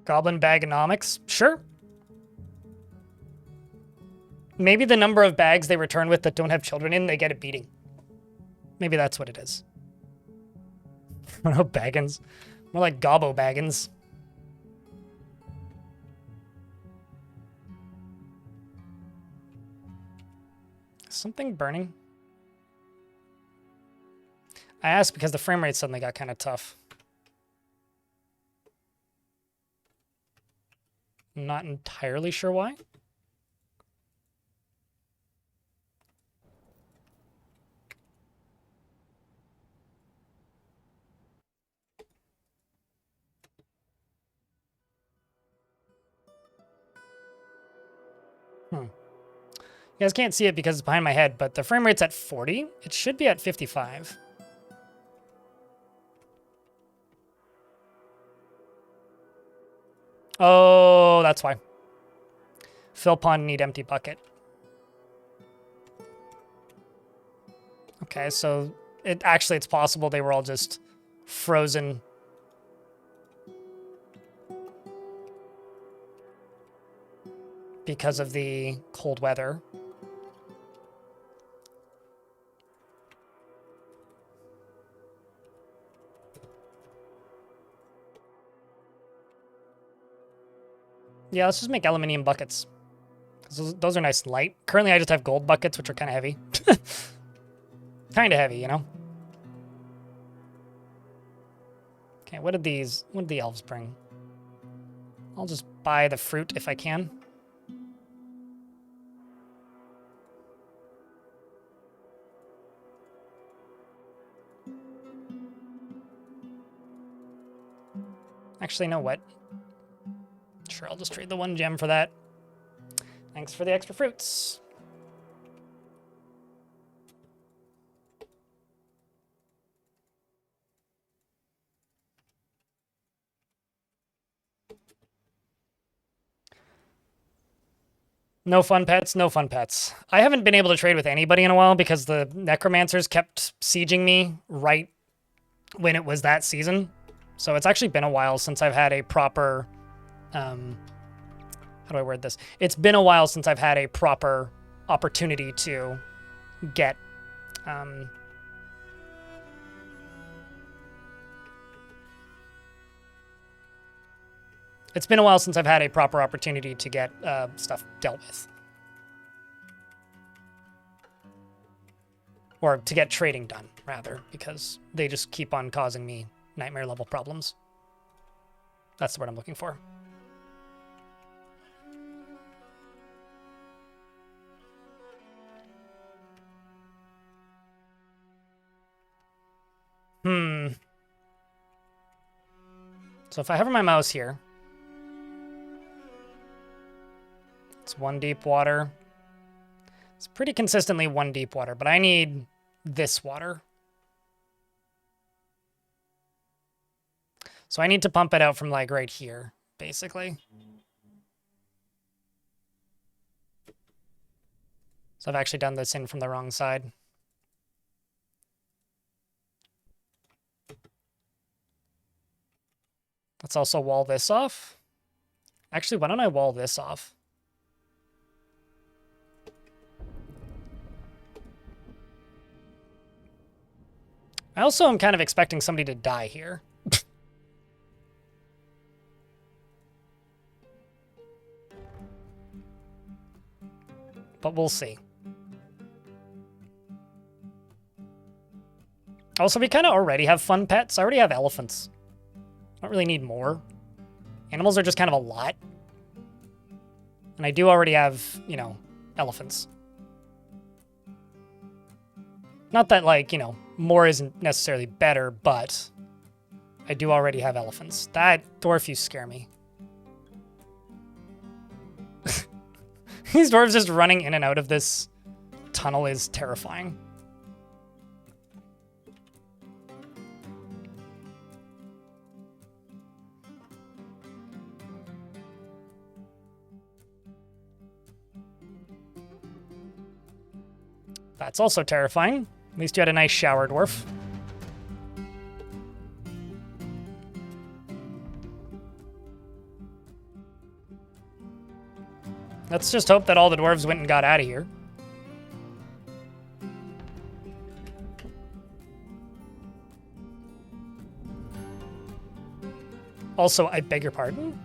Goblin bagonomics? Sure. Maybe the number of bags they return with that don't have children in, they get a beating. Maybe that's what it is. I don't know, baggins. More like gobbo baggins. Something burning? I asked because the frame rate suddenly got kind of tough. Not entirely sure why. You guys can't see it because it's behind my head, but the frame rate's at 40. It should be at 55. Oh, that's why. Fill pond, need empty bucket. Okay, so it's possible they were all just frozen. because of the cold weather. Yeah, let's just make aluminium buckets. 'Cause those are nice and light. Currently, I just have gold buckets, which are kind of heavy. Kind of heavy, you know? Okay, what did the elves bring? I'll just buy the fruit if I can. Actually, know what? Sure, I'll just trade the 1 gem for that. Thanks for the extra fruits. No fun pets, no fun pets. I haven't been able to trade with anybody in a while because the necromancers kept sieging me right when it was that season. So it's actually been a while since I've had a proper, how do I word this? It's been a while since I've had a proper opportunity to get, it's been a while since I've had a proper opportunity to get stuff dealt with. Or to get trading done, rather, because they just keep on causing me nightmare level problems. That's the word I'm looking for. So if I hover my mouse here, it's 1 deep water. It's pretty consistently 1 deep water, but I need this water. So I need to pump it out from like right here, basically. So I've actually done this in from the wrong side. Let's also wall this off. Actually, why don't I wall this off? I also am kind of expecting somebody to die here. But we'll see. Also, we kind of already have fun pets. I already have elephants. I don't really need more. Animals are just kind of a lot. And I do already have, you know, elephants. Not that, like, you know, more isn't necessarily better, but I do already have elephants. That dwarf, you scare me. These dwarves just running in and out of this tunnel is terrifying. That's also terrifying. At least you had a nice shower, dwarf. Let's just hope that all the dwarves went and got out of here. Also, I beg your pardon?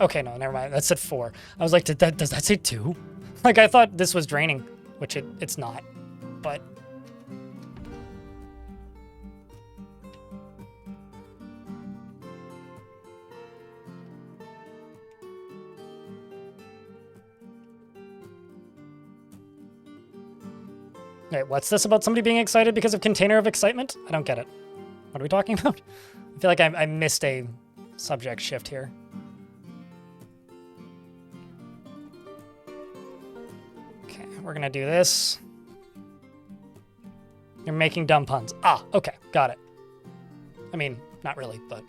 Okay, no, never mind. That said 4. I was like, does that say 2? Like, I thought this was draining, which it's not, but... Wait, what's this about somebody being excited because of Container of Excitement? I don't get it. What are we talking about? I feel like I missed a subject shift here. Okay, we're gonna do this. You're making dumb puns. Ah, okay, got it. I mean, not really, but...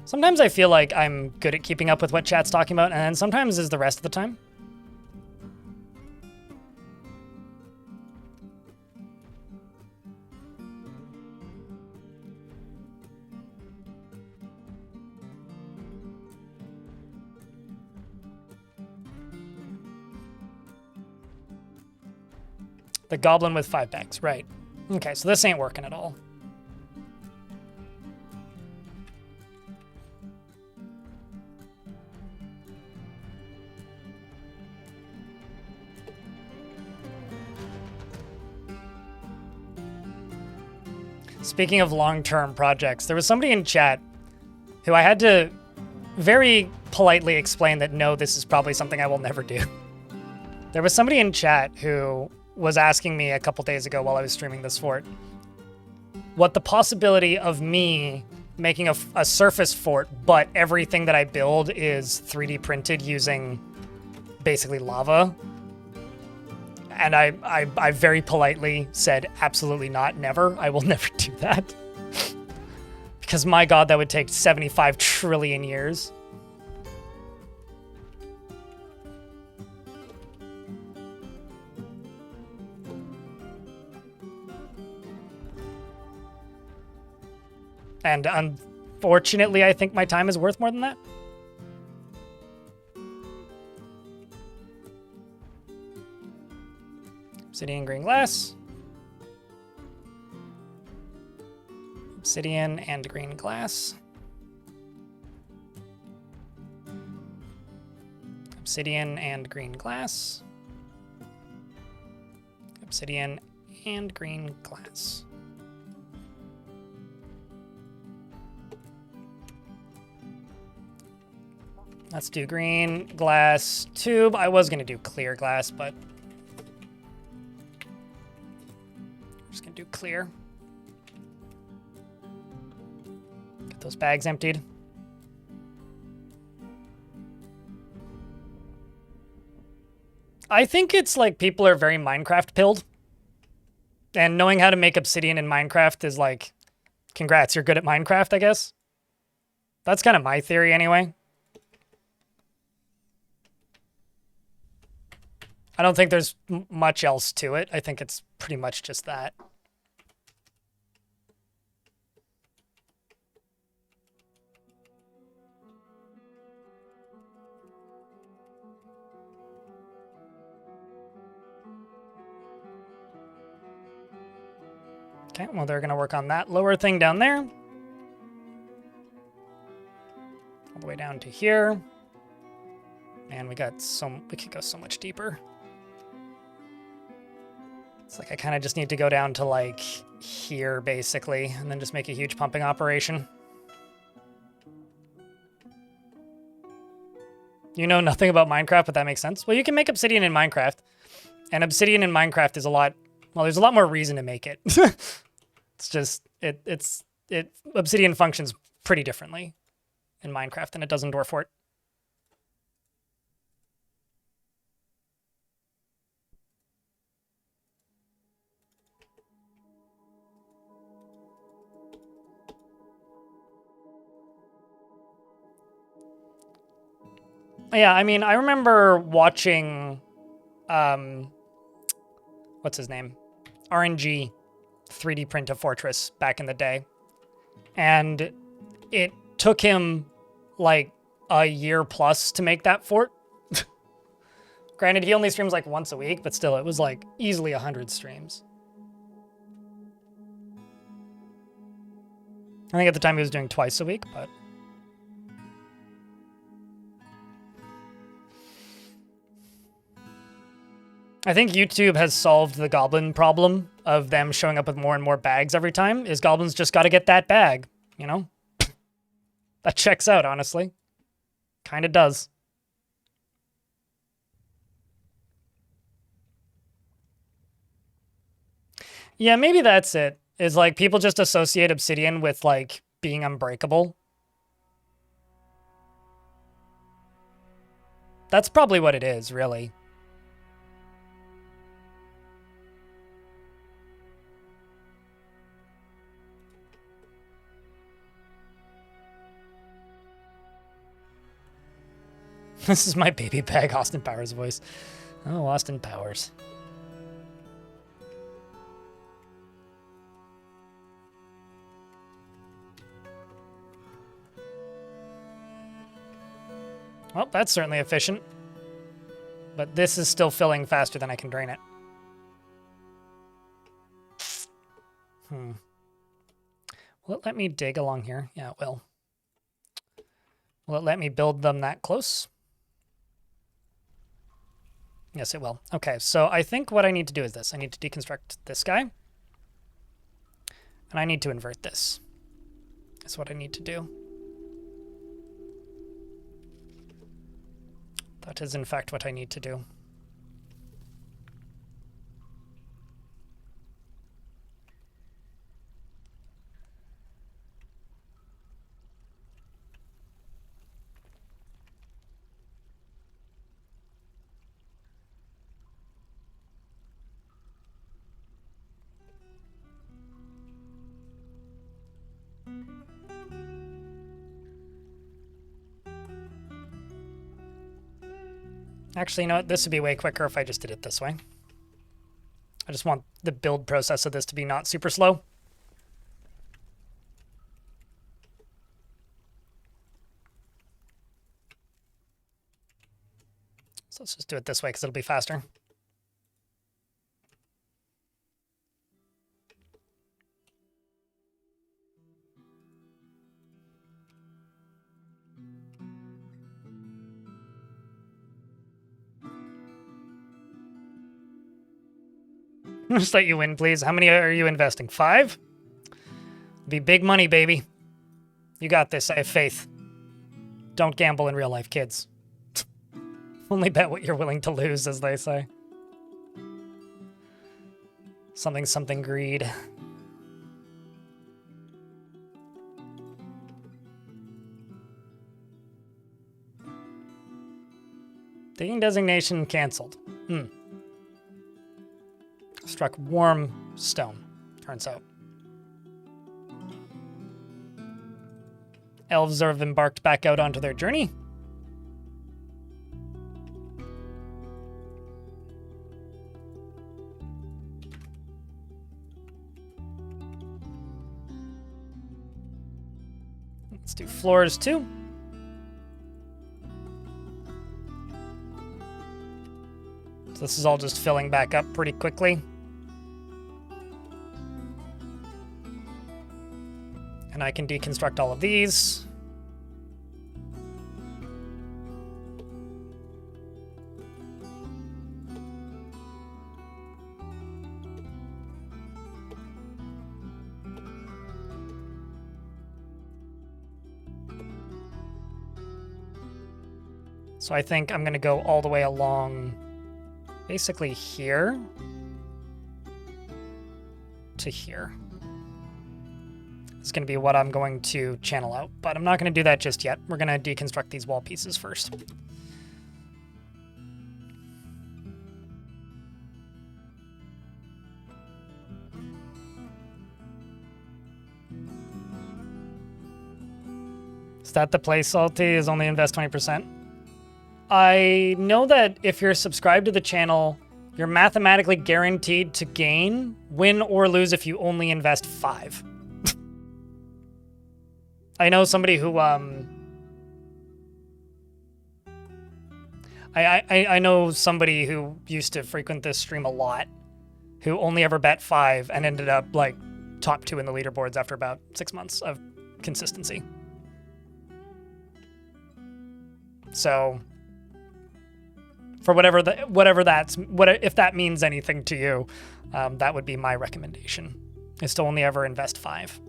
Sometimes I feel like I'm good at keeping up with what chat's talking about, and then sometimes is the rest of the time. The goblin with 5 bags, right. Okay, so this ain't working at all. Speaking of long-term projects, there was somebody in chat who I had to very politely explain that no, this is probably something I will never do. There was somebody in chat who was asking me a couple days ago while I was streaming this fort what the possibility of me making a surface fort, but everything that I build is 3D printed using basically lava. And I very politely said, absolutely not, never. I will never do that. Because my god, that would take 75 trillion years. And unfortunately, I think my time is worth more than that. Obsidian green glass. Obsidian and green glass. Obsidian and green glass. Obsidian and green glass. Let's do green glass tube. I was going to do clear glass, but I'm just going to do clear. Get those bags emptied. I think it's like people are very Minecraft pilled. And knowing how to make obsidian in Minecraft is like, congrats, you're good at Minecraft, I guess. That's kind of my theory anyway. I don't think there's much else to it. I think it's pretty much just that. Okay, well, they're going to work on that lower thing down there. All the way down to here. Man, we could go so much deeper. It's like I kind of just need to go down to like here basically, and then just make a huge pumping operation. You know nothing about Minecraft, but that makes sense. Well, you can make obsidian in Minecraft, and obsidian in Minecraft is a lot, well, there's a lot more reason to make it. It's just, obsidian functions pretty differently in Minecraft than it does in Dwarf Fort. Yeah, I mean, I remember watching, what's his name? RNG 3D print a fortress back in the day. And it took him like a year plus to make that fort. Granted, he only streams like once a week, but still, it was like easily 100 streams. I think at the time he was doing twice a week, but... I think YouTube has solved the goblin problem of them showing up with more and more bags every time, is goblins just got to get that bag, you know? That checks out, honestly. Kind of does. Yeah, maybe that's it. Is like people just associate obsidian with like being unbreakable. That's probably what it is, really. This is my baby bag, Austin Powers voice. Oh, Austin Powers. Well, that's certainly efficient. But this is still filling faster than I can drain it. Will it let me dig along here? Yeah, it will. Will it let me build them that close? Yes, it will. Okay, so I think what I need to do is this. I need to deconstruct this guy. And I need to invert this. That's what I need to do. That is, in fact, what I need to do. Actually, you know what? This would be way quicker if I just did it this way. I just want the build process of this to be not super slow. So let's just do it this way because it'll be faster. Just let you win, please. How many are you investing? 5? Be big money, baby. You got this. I have faith. Don't gamble in real life, kids. Only bet what you're willing to lose, as they say. Something greed. Digging designation canceled. Struck warm stone, turns out. Elves have embarked back out onto their journey. Let's do floors too. So this is all just filling back up pretty quickly. And I can deconstruct all of these. So I think I'm going to go all the way along basically here to here. It's going to be what I'm going to channel out, but I'm not going to do that just yet. We're going to deconstruct these wall pieces first. Is that the play, Salty? Is only invest 20%? I know that if you're subscribed to the channel, you're mathematically guaranteed to gain, win, or lose if you only invest 5. I know somebody who, I know somebody who used to frequent this stream a lot, who only ever bet 5 and ended up, like, top 2 in the leaderboards after about 6 months of consistency. So, for if that means anything to you, that would be my recommendation, is to only ever invest 5.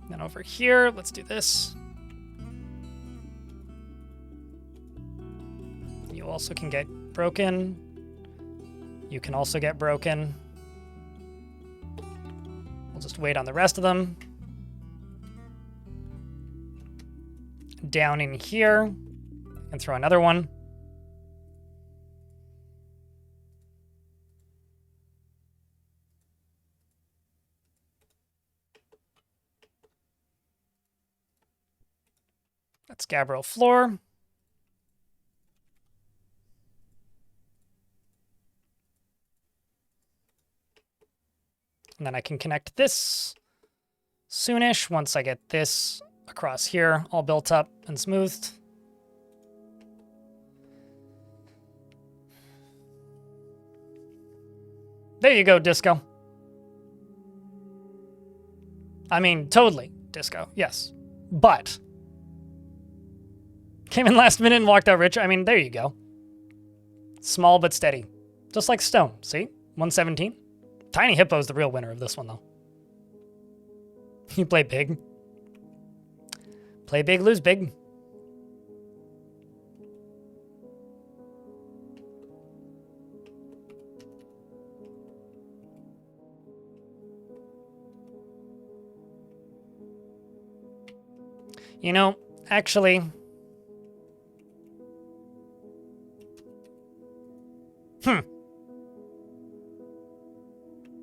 Then over here, let's do this. You also can get broken. You can also get broken. We'll just wait on the rest of them. Down in here, and throw another one. That's Gabriel floor. And then I can connect this soonish once I get this across here all built up and smoothed. There you go, Disco. I mean, totally, Disco, yes. But came in last minute and walked out rich. I mean, there you go. Small but steady. Just like stone, see? 117. Tiny Hippo's the real winner of this one, though. You play big. Play big, lose big. You know, actually...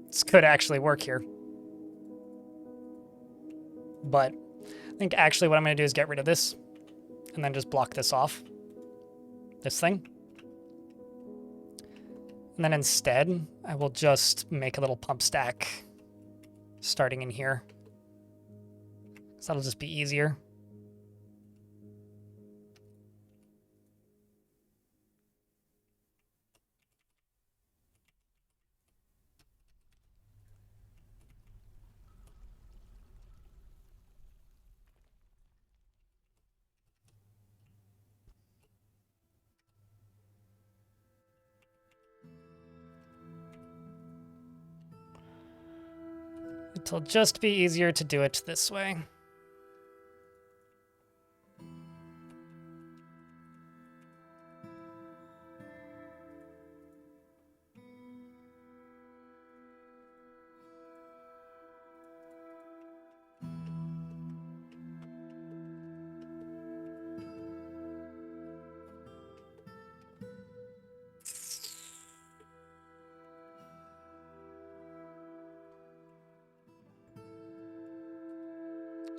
This could actually work here. But I think actually what I'm going to do is get rid of this and then just block this off. This thing. And then instead, I will just make a little pump stack starting in here. So that'll just be easier. It'll just be easier to do it this way.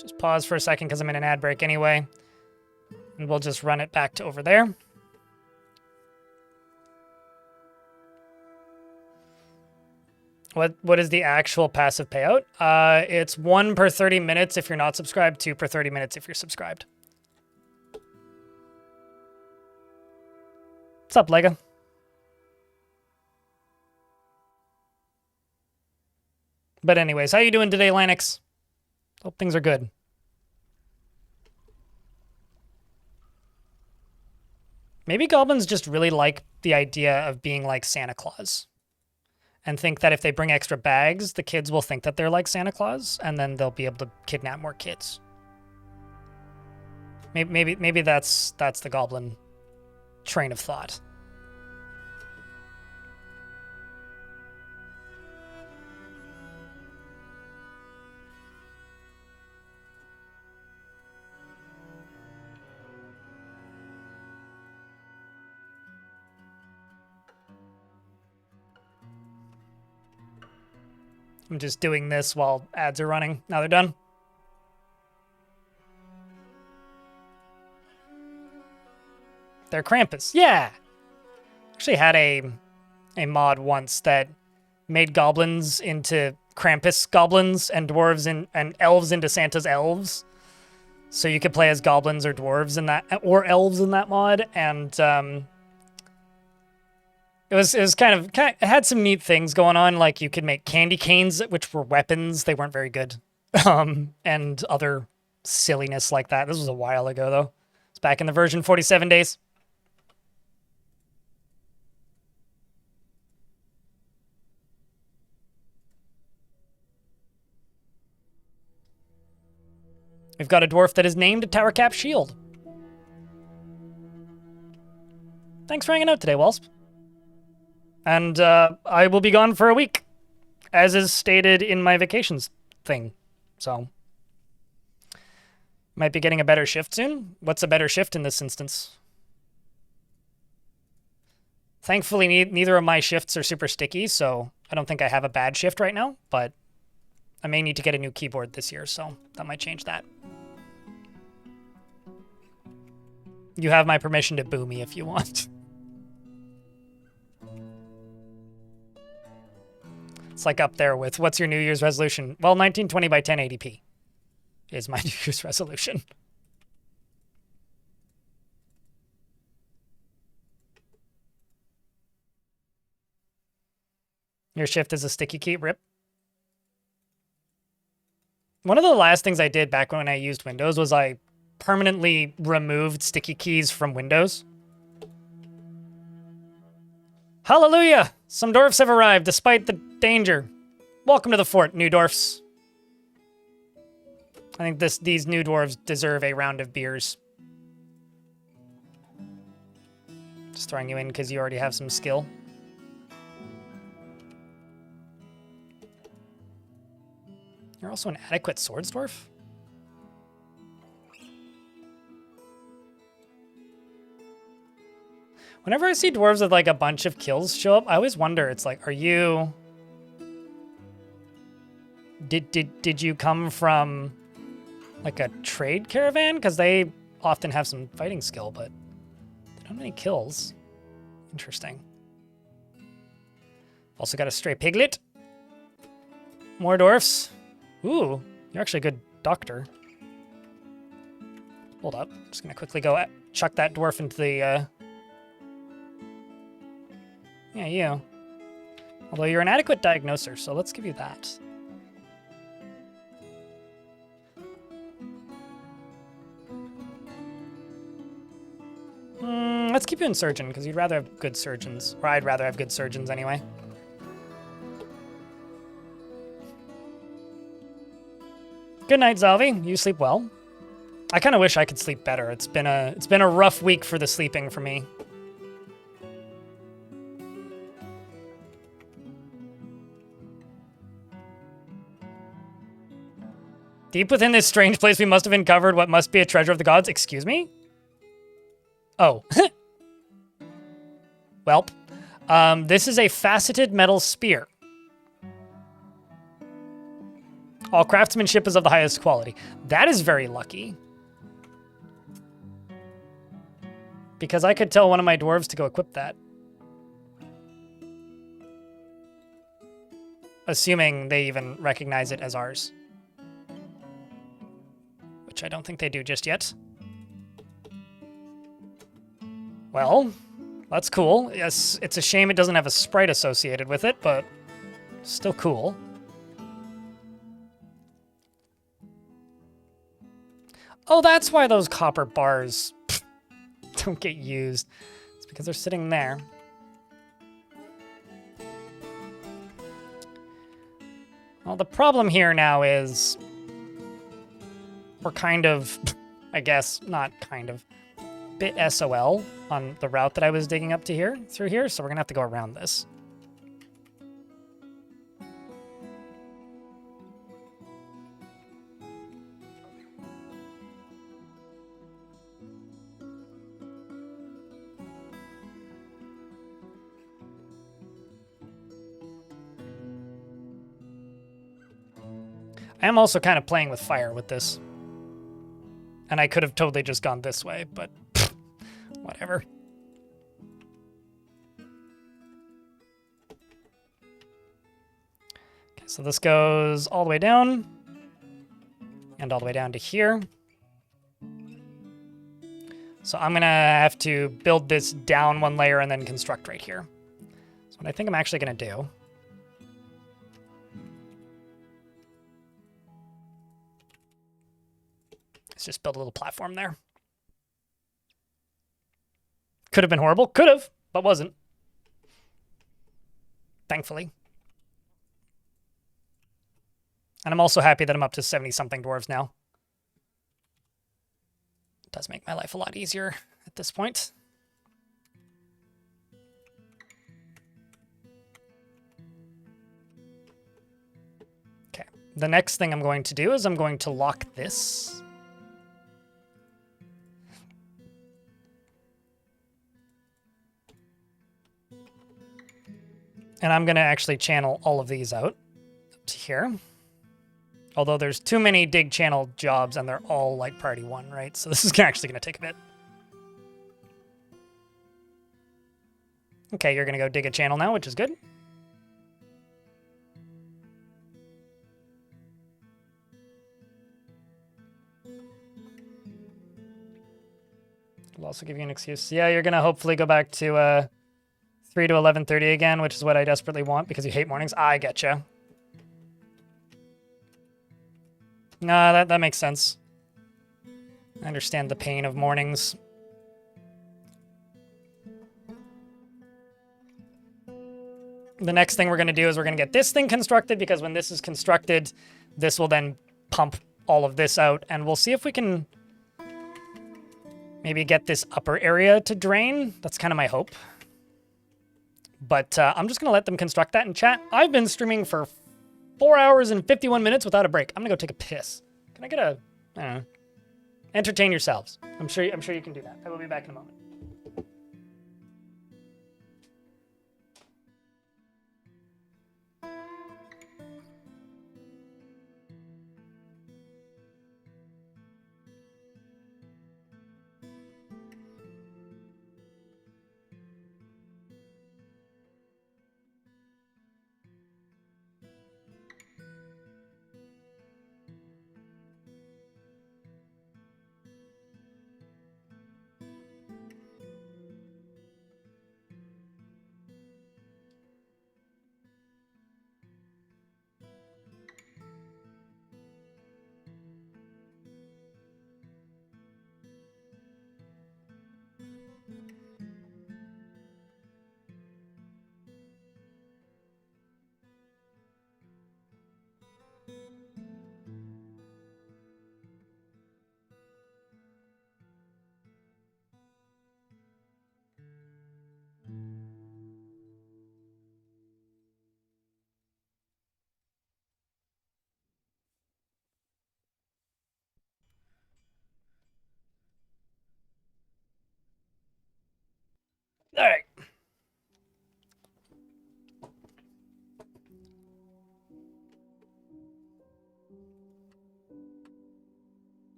Let's just pause for a second because I'm in an ad break anyway. And we'll just run it back to over there. What is the actual passive payout? It's 1 per 30 minutes if you're not subscribed, 2 per 30 minutes if you're subscribed. What's up, Lega? But anyways, how you doing today, Lanix? Hope things are good. Maybe goblins just really like the idea of being like Santa Claus. And think that if they bring extra bags, the kids will think that they're like Santa Claus, and then they'll be able to kidnap more kids. Maybe that's the goblin train of thought. I'm just doing this while ads are running. Now they're done. They're Krampus. Yeah! Actually had a mod once that made goblins into Krampus goblins and dwarves and elves into Santa's elves. So you could play as goblins or dwarves in that, or elves in that mod, and it was it had some neat things going on, like you could make candy canes, which were weapons. They weren't very good. And other silliness like that. This was a while ago, though. It's back in the version 47 days. We've got a dwarf that is named a Tower Cap Shield. Thanks for hanging out today, Walsp. And I will be gone for a week, as is stated in my vacations thing. So, might be getting a better shift soon. What's a better shift in this instance? Thankfully, neither of my shifts are super sticky, so I don't think I have a bad shift right now, but I may need to get a new keyboard this year, so that might change that. You have my permission to boo me if you want. It's like up there with what's your New Year's resolution? Well, 1920 by 1080p is my New Year's resolution. Your shift is a sticky key, rip. One of the last things I did back when I used Windows was I permanently removed sticky keys from Windows. Hallelujah! Some dwarfs have arrived despite the danger. Welcome to the fort, new dwarfs. I think these new dwarves deserve a round of beers. Just throwing you in because you already have some skill. You're also an adequate swords dwarf? Whenever I see dwarves with like a bunch of kills show up, I always wonder, it's like, are you... Did you come from like a trade caravan? Because they often have some fighting skill, but they don't have any kills. Interesting. Also got a stray piglet. More dwarfs. Ooh, you're actually a good doctor. Hold up. Just gonna quickly go chuck that dwarf into the, Yeah, you. Although you're an adequate diagnoser, so let's give you that. Let's keep you in surgeon, because you'd rather have good surgeons. Or I'd rather have good surgeons anyway. Good night, Zalvi. You sleep well. I kind of wish I could sleep better. It's been a rough week for the sleeping for me. Deep within this strange place, we must have uncovered what must be a treasure of the gods. Excuse me? Oh. Welp. This is a faceted metal spear. All craftsmanship is of the highest quality. That is very lucky. Because I could tell one of my dwarves to go equip that. Assuming they even recognize it as ours. Which I don't think they do just yet. Well, that's cool. Yes, it's a shame it doesn't have a sprite associated with it, but still cool. Oh, that's why those copper bars don't get used. It's because they're sitting there. Well, the problem here now is we're kind of, I guess, not kind of, bit SOL on the route that I was digging up to here, through here, so we're gonna have to go around this. I am also kind of playing with fire with this. And I could have totally just gone this way, but whatever. Okay, so this goes all the way down. And all the way down to here. So I'm going to have to build this down one layer and then construct right here. So what I think I'm actually going to do is just build a little platform there. Could have been horrible. Could have, but wasn't. Thankfully. And I'm also happy that I'm up to 70-something dwarves now. It does make my life a lot easier at this point. Okay. The next thing I'm going to do is I'm going to lock this. And I'm going to actually channel all of these out to here. Although there's too many dig channel jobs and they're all like priority 1, right? So this is actually going to take a bit. Okay, you're going to go dig a channel now, which is good. Will also give you an excuse. Yeah, you're gonna hopefully go back to 3 to 11:30 again, which is what I desperately want because you hate mornings. I getcha. Nah, that makes sense. I understand the pain of mornings. The next thing we're going to do is we're going to get this thing constructed, because when this is constructed, this will then pump all of this out, and we'll see if we can maybe get this upper area to drain. That's kind of my hope. But I'm just going to let them construct that in chat. I've been streaming for 4 hours and 51 minutes without a break. I'm going to go take a piss. Can I get a... I don't know. Entertain yourselves. I'm sure you can do that. I will be back in a moment. All right.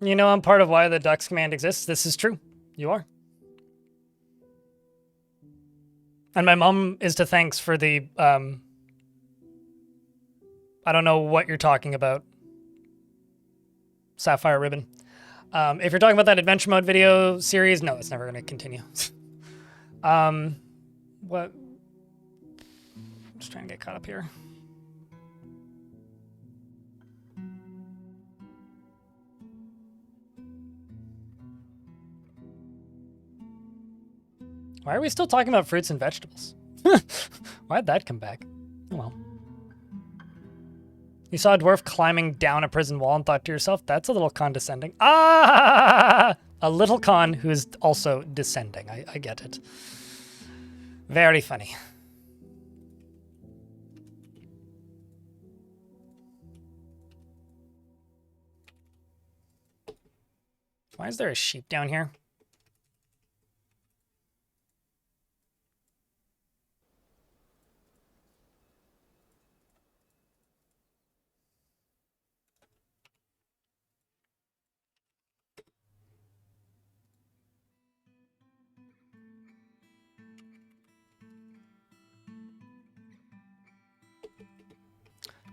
You know, I'm part of why the ducks command exists. This is true. You are. And my mom is to thanks for the, I don't know what you're talking about. Sapphire ribbon. If you're talking about that adventure mode video series, no, it's never going to continue. What? I'm just trying to get caught up here. Why are we still talking about fruits and vegetables? Why'd that come back? Oh well. You saw a dwarf climbing down a prison wall and thought to yourself, that's a little condescending. Ah! A little con who is also descending. I get it. Very funny. Why is there a sheep down here?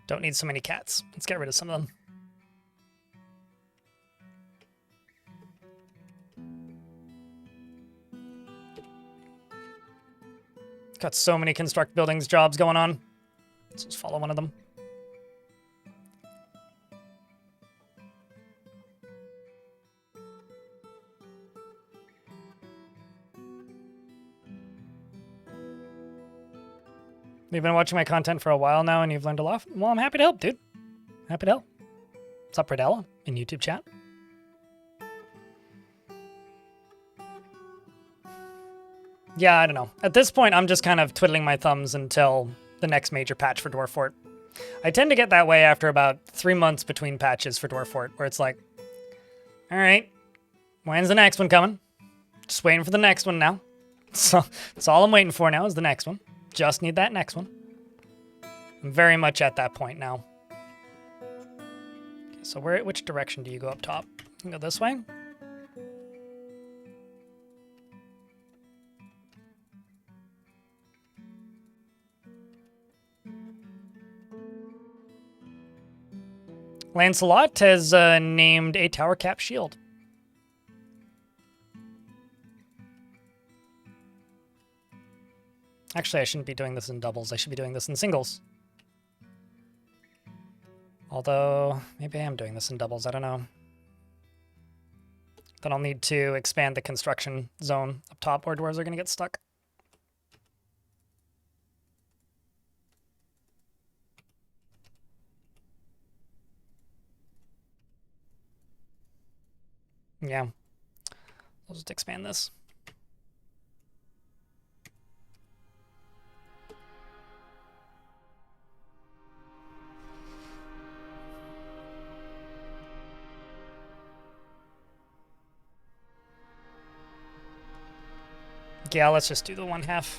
Don't need so many cats. Let's get rid of some of them. Got so many construct buildings jobs going on. Let's just follow one of them. You've been watching my content for a while now and you've learned a lot. Well, I'm happy to help, dude. Happy to help. What's up, Redella? In YouTube chat. Yeah, I don't know. At this point, I'm just kind of twiddling my thumbs until the next major patch for Dwarf Fort. I tend to get that way after about 3 months between patches for Dwarf Fort, where it's like, all right, when's the next one coming? Just waiting for the next one now. So that's all I'm waiting for now is the next one. Just need that next one. I'm very much at that point now. Okay, so which direction do you go up top? You can go this way? Lancelot has named a tower cap shield. Actually, I shouldn't be doing this in doubles. I should be doing this in singles. Although, maybe I am doing this in doubles. I don't know. Then I'll need to expand the construction zone up top where dwarves are going to get stuck. Yeah. I'll just expand this. Yeah, let's just do the 1/2.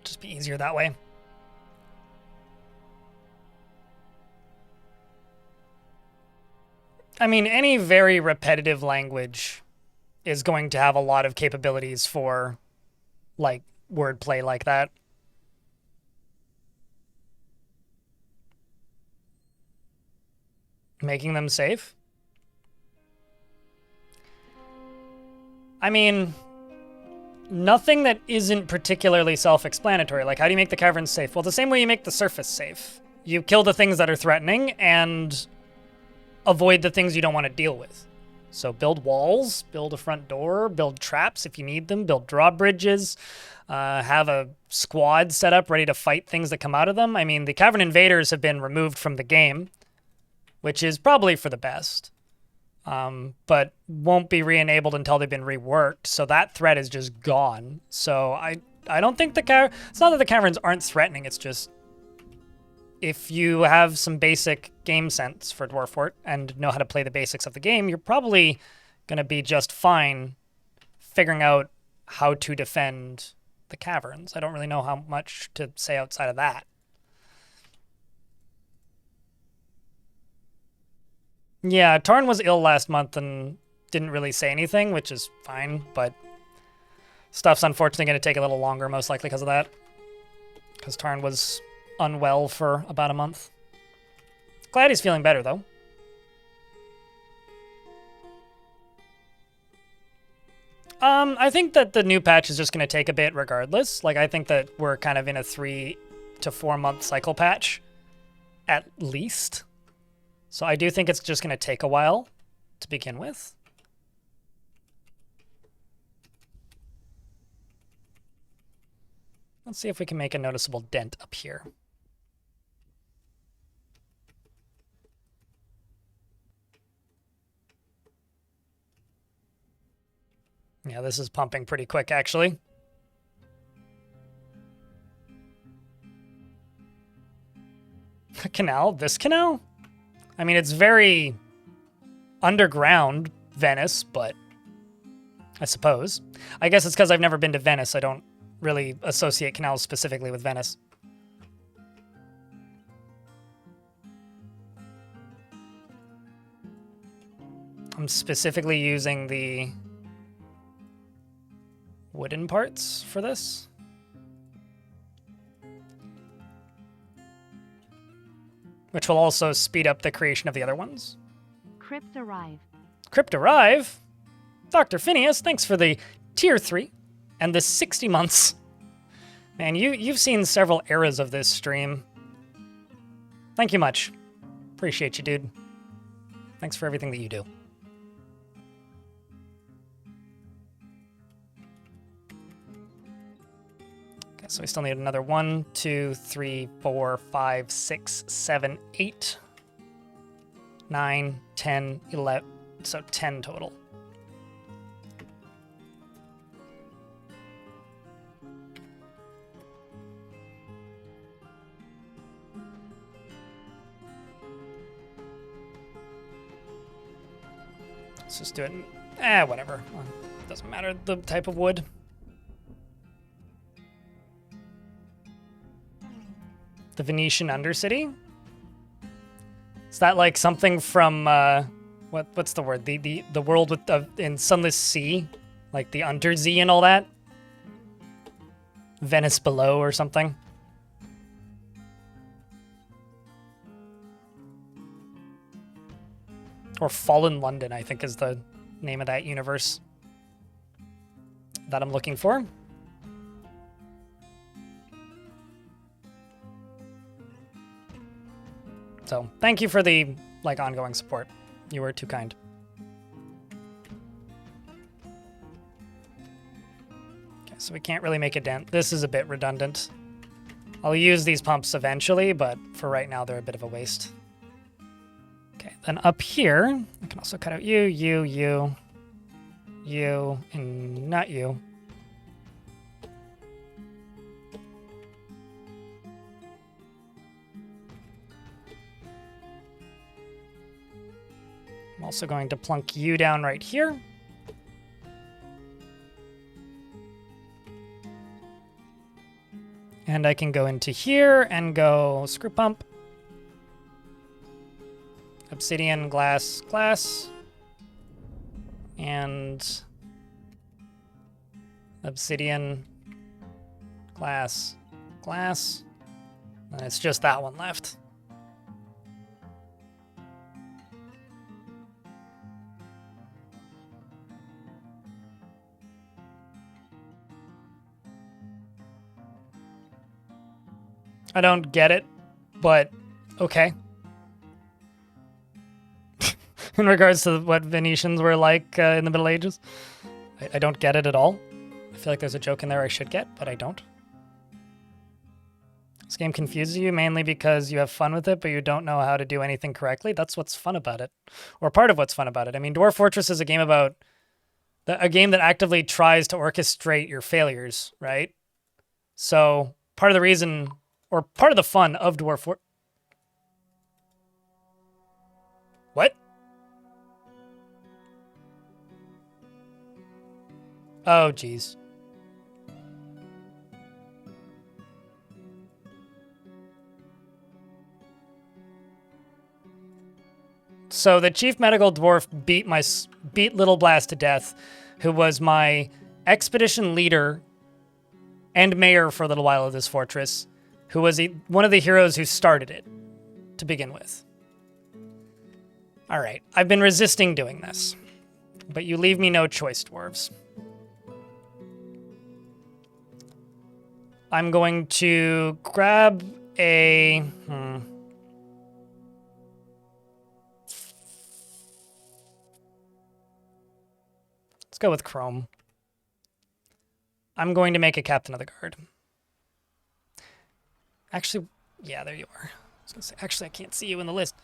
Just be easier that way. I mean, any very repetitive language is going to have a lot of capabilities for, like, wordplay like that. Making them safe? I mean, nothing that isn't particularly self-explanatory. Like, how do you make the caverns safe? Well, the same way you make the surface safe. You kill the things that are threatening and avoid the things you don't want to deal with. So build walls, build a front door, build traps if you need them, build drawbridges, have a squad set up ready to fight things that come out of them. I mean, the cavern invaders have been removed from the game, which is probably for the best. But won't be re-enabled until they've been reworked, so that threat is just gone. So I don't think it's not that the caverns aren't threatening, it's just if you have some basic game sense for Dwarf Fort and know how to play the basics of the game, you're probably going to be just fine figuring out how to defend the caverns. I don't really know how much to say outside of that. Yeah, Tarn was ill last month and didn't really say anything, which is fine, but stuff's unfortunately going to take a little longer, most likely because of that. Because Tarn was unwell for about a month. Glad he's feeling better, though. I think that the new patch is just going to take a bit regardless. Like, I think that we're kind of in a 3 to 4 month cycle patch, at least. So I do think it's just going to take a while to begin with. Let's see if we can make a noticeable dent up here. Yeah, this is pumping pretty quick, actually. A canal? This canal? I mean, it's very underground Venice, but I suppose. I guess it's because I've never been to Venice. I don't really associate canals specifically with Venice. I'm specifically using the wooden parts for this. Which will also speed up the creation of the other ones. Crypt arrive. Crypt arrive? Dr. Phineas, thanks for the tier 3 and the 60 months. Man, you've seen several eras of this stream. Thank you much. Appreciate you, dude. Thanks for everything that you do. Okay, so we still need another 1, 2, 3, 4, 5, 6, 7, 8, 9, 10, 11, so 10 total. Let's just do it. Whatever. Doesn't matter the type of wood. The Venetian Undercity? Is that like something from what's the word? The world with in Sunless Sea, like the Untersee and all that? Venice Below or something? Or Fallen London, I think is the name of that universe. that I'm looking for. So thank you for the ongoing support. You were too kind. Okay, so we can't really make a dent. This is a bit redundant. I'll use these pumps eventually, but for right now they're a bit of a waste. Okay, then up here, I can also cut out you, and not you. I'm also going to plunk you down right here. And I can go into here and go screw pump. Obsidian, glass, glass. And obsidian, glass, glass. And it's just that one left. I don't get it, but okay. In regards to what Venetians were like in the Middle Ages, I don't get it at all. I feel like there's a joke in there I should get, but I don't. This game confuses you mainly because you have fun with it, but you don't know how to do anything correctly. That's what's fun about it, or part of what's fun about it. I mean, Dwarf Fortress is a game about a game that actively tries to orchestrate your failures, right? So part of the reason, or part of the fun of Dwarf Fortress. What? Oh, geez. So the chief medical dwarf beat Little Blast to death, who was my expedition leader and mayor for a little while of this fortress, who was one of the heroes who started it to begin with. All right, I've been resisting doing this, but you leave me no choice, dwarves. I'm going to grab a... Let's go with Chrome. I'm going to make a captain of the guard. Actually, yeah, there you are. I was going to say, actually, I can't see you in the list.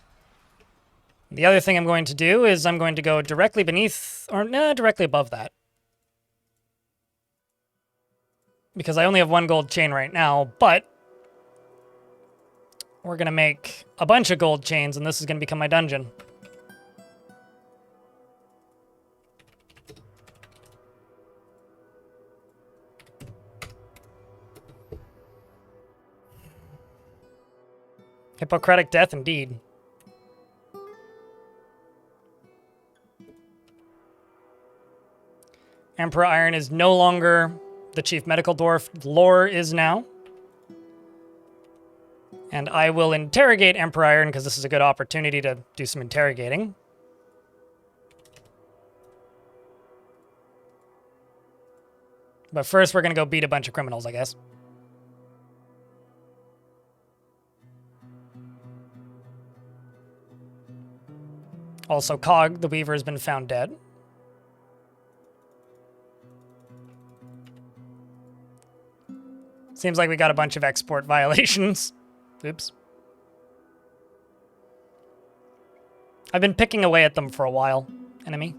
The other thing I'm going to do is I'm going to go directly beneath, or directly above that. Because I only have one gold chain right now, but we're going to make a bunch of gold chains, and this is going to become my dungeon. Hippocratic death, indeed. Emperor Iron is no longer the chief medical dwarf. Lore is now. And I will interrogate Emperor Iron because this is a good opportunity to do some interrogating. But first, we're going to go beat a bunch of criminals, I guess. Also, Cog, the Weaver, has been found dead. Seems like we got a bunch of export violations. Oops. I've been picking away at them for a while, enemy.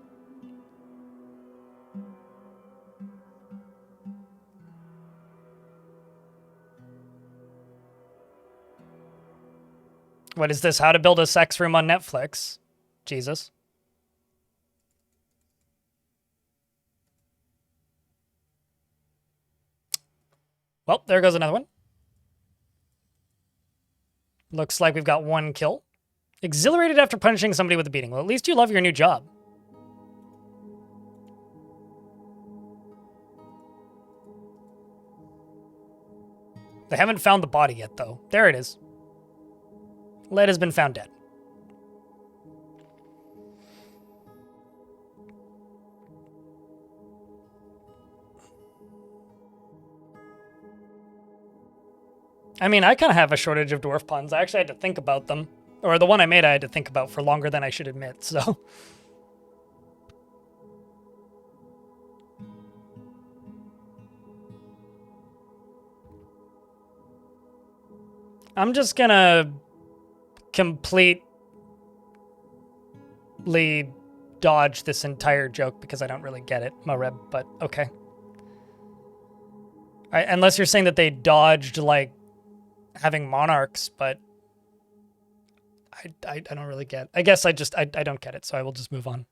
What is this? How to build a sex room on Netflix? Jesus. Well, there goes another one. Looks like we've got one kill. Exhilarated after punishing somebody with a beating. Well, at least you love your new job. They haven't found the body yet, though. There it is. Lead has been found dead. I mean, I kind of have a shortage of dwarf puns. I actually had to think about them. Or the one I made I had to think about for longer than I should admit, so... I'm just gonna completely dodge this entire joke because I don't really get it, Mareb, but okay. Unless you're saying that they dodged, like, having monarchs, but I don't really get it. I guess I don't get it, so I will just move on.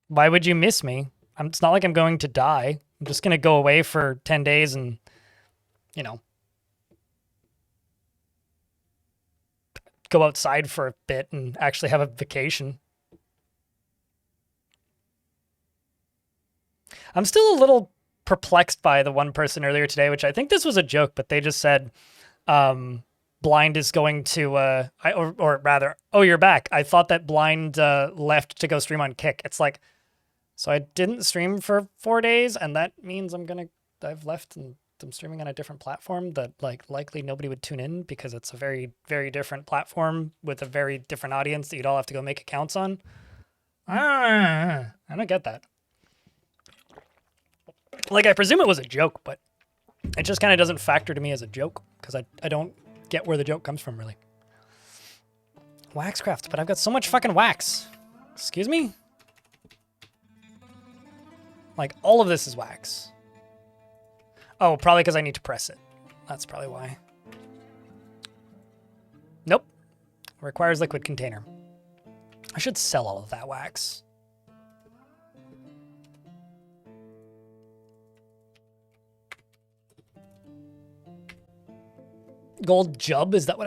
Why would you miss me? It's not like I'm going to die. I'm just going to go away for 10 days and, you know, go outside for a bit and actually have a vacation. I'm still a little perplexed by the one person earlier today, which I think this was a joke, but they just said, Blind is going to, or rather, oh, you're back. I thought that Blind left to go stream on Kick. It's like, so I didn't stream for 4 days, and that means I've left and I'm streaming on a different platform that, like, likely nobody would tune in because it's a very, very different platform with a very different audience that you'd all have to go make accounts on. I don't get that. Like, I presume it was a joke, but it just kind of doesn't factor to me as a joke because I don't get where the joke comes from, really. Waxcraft, but I've got so much fucking wax. Excuse me? Like, all of this is wax. Oh, probably because I need to press it. That's probably why. Nope. Requires liquid container. I should sell all of that wax. Gold jub? Is that what I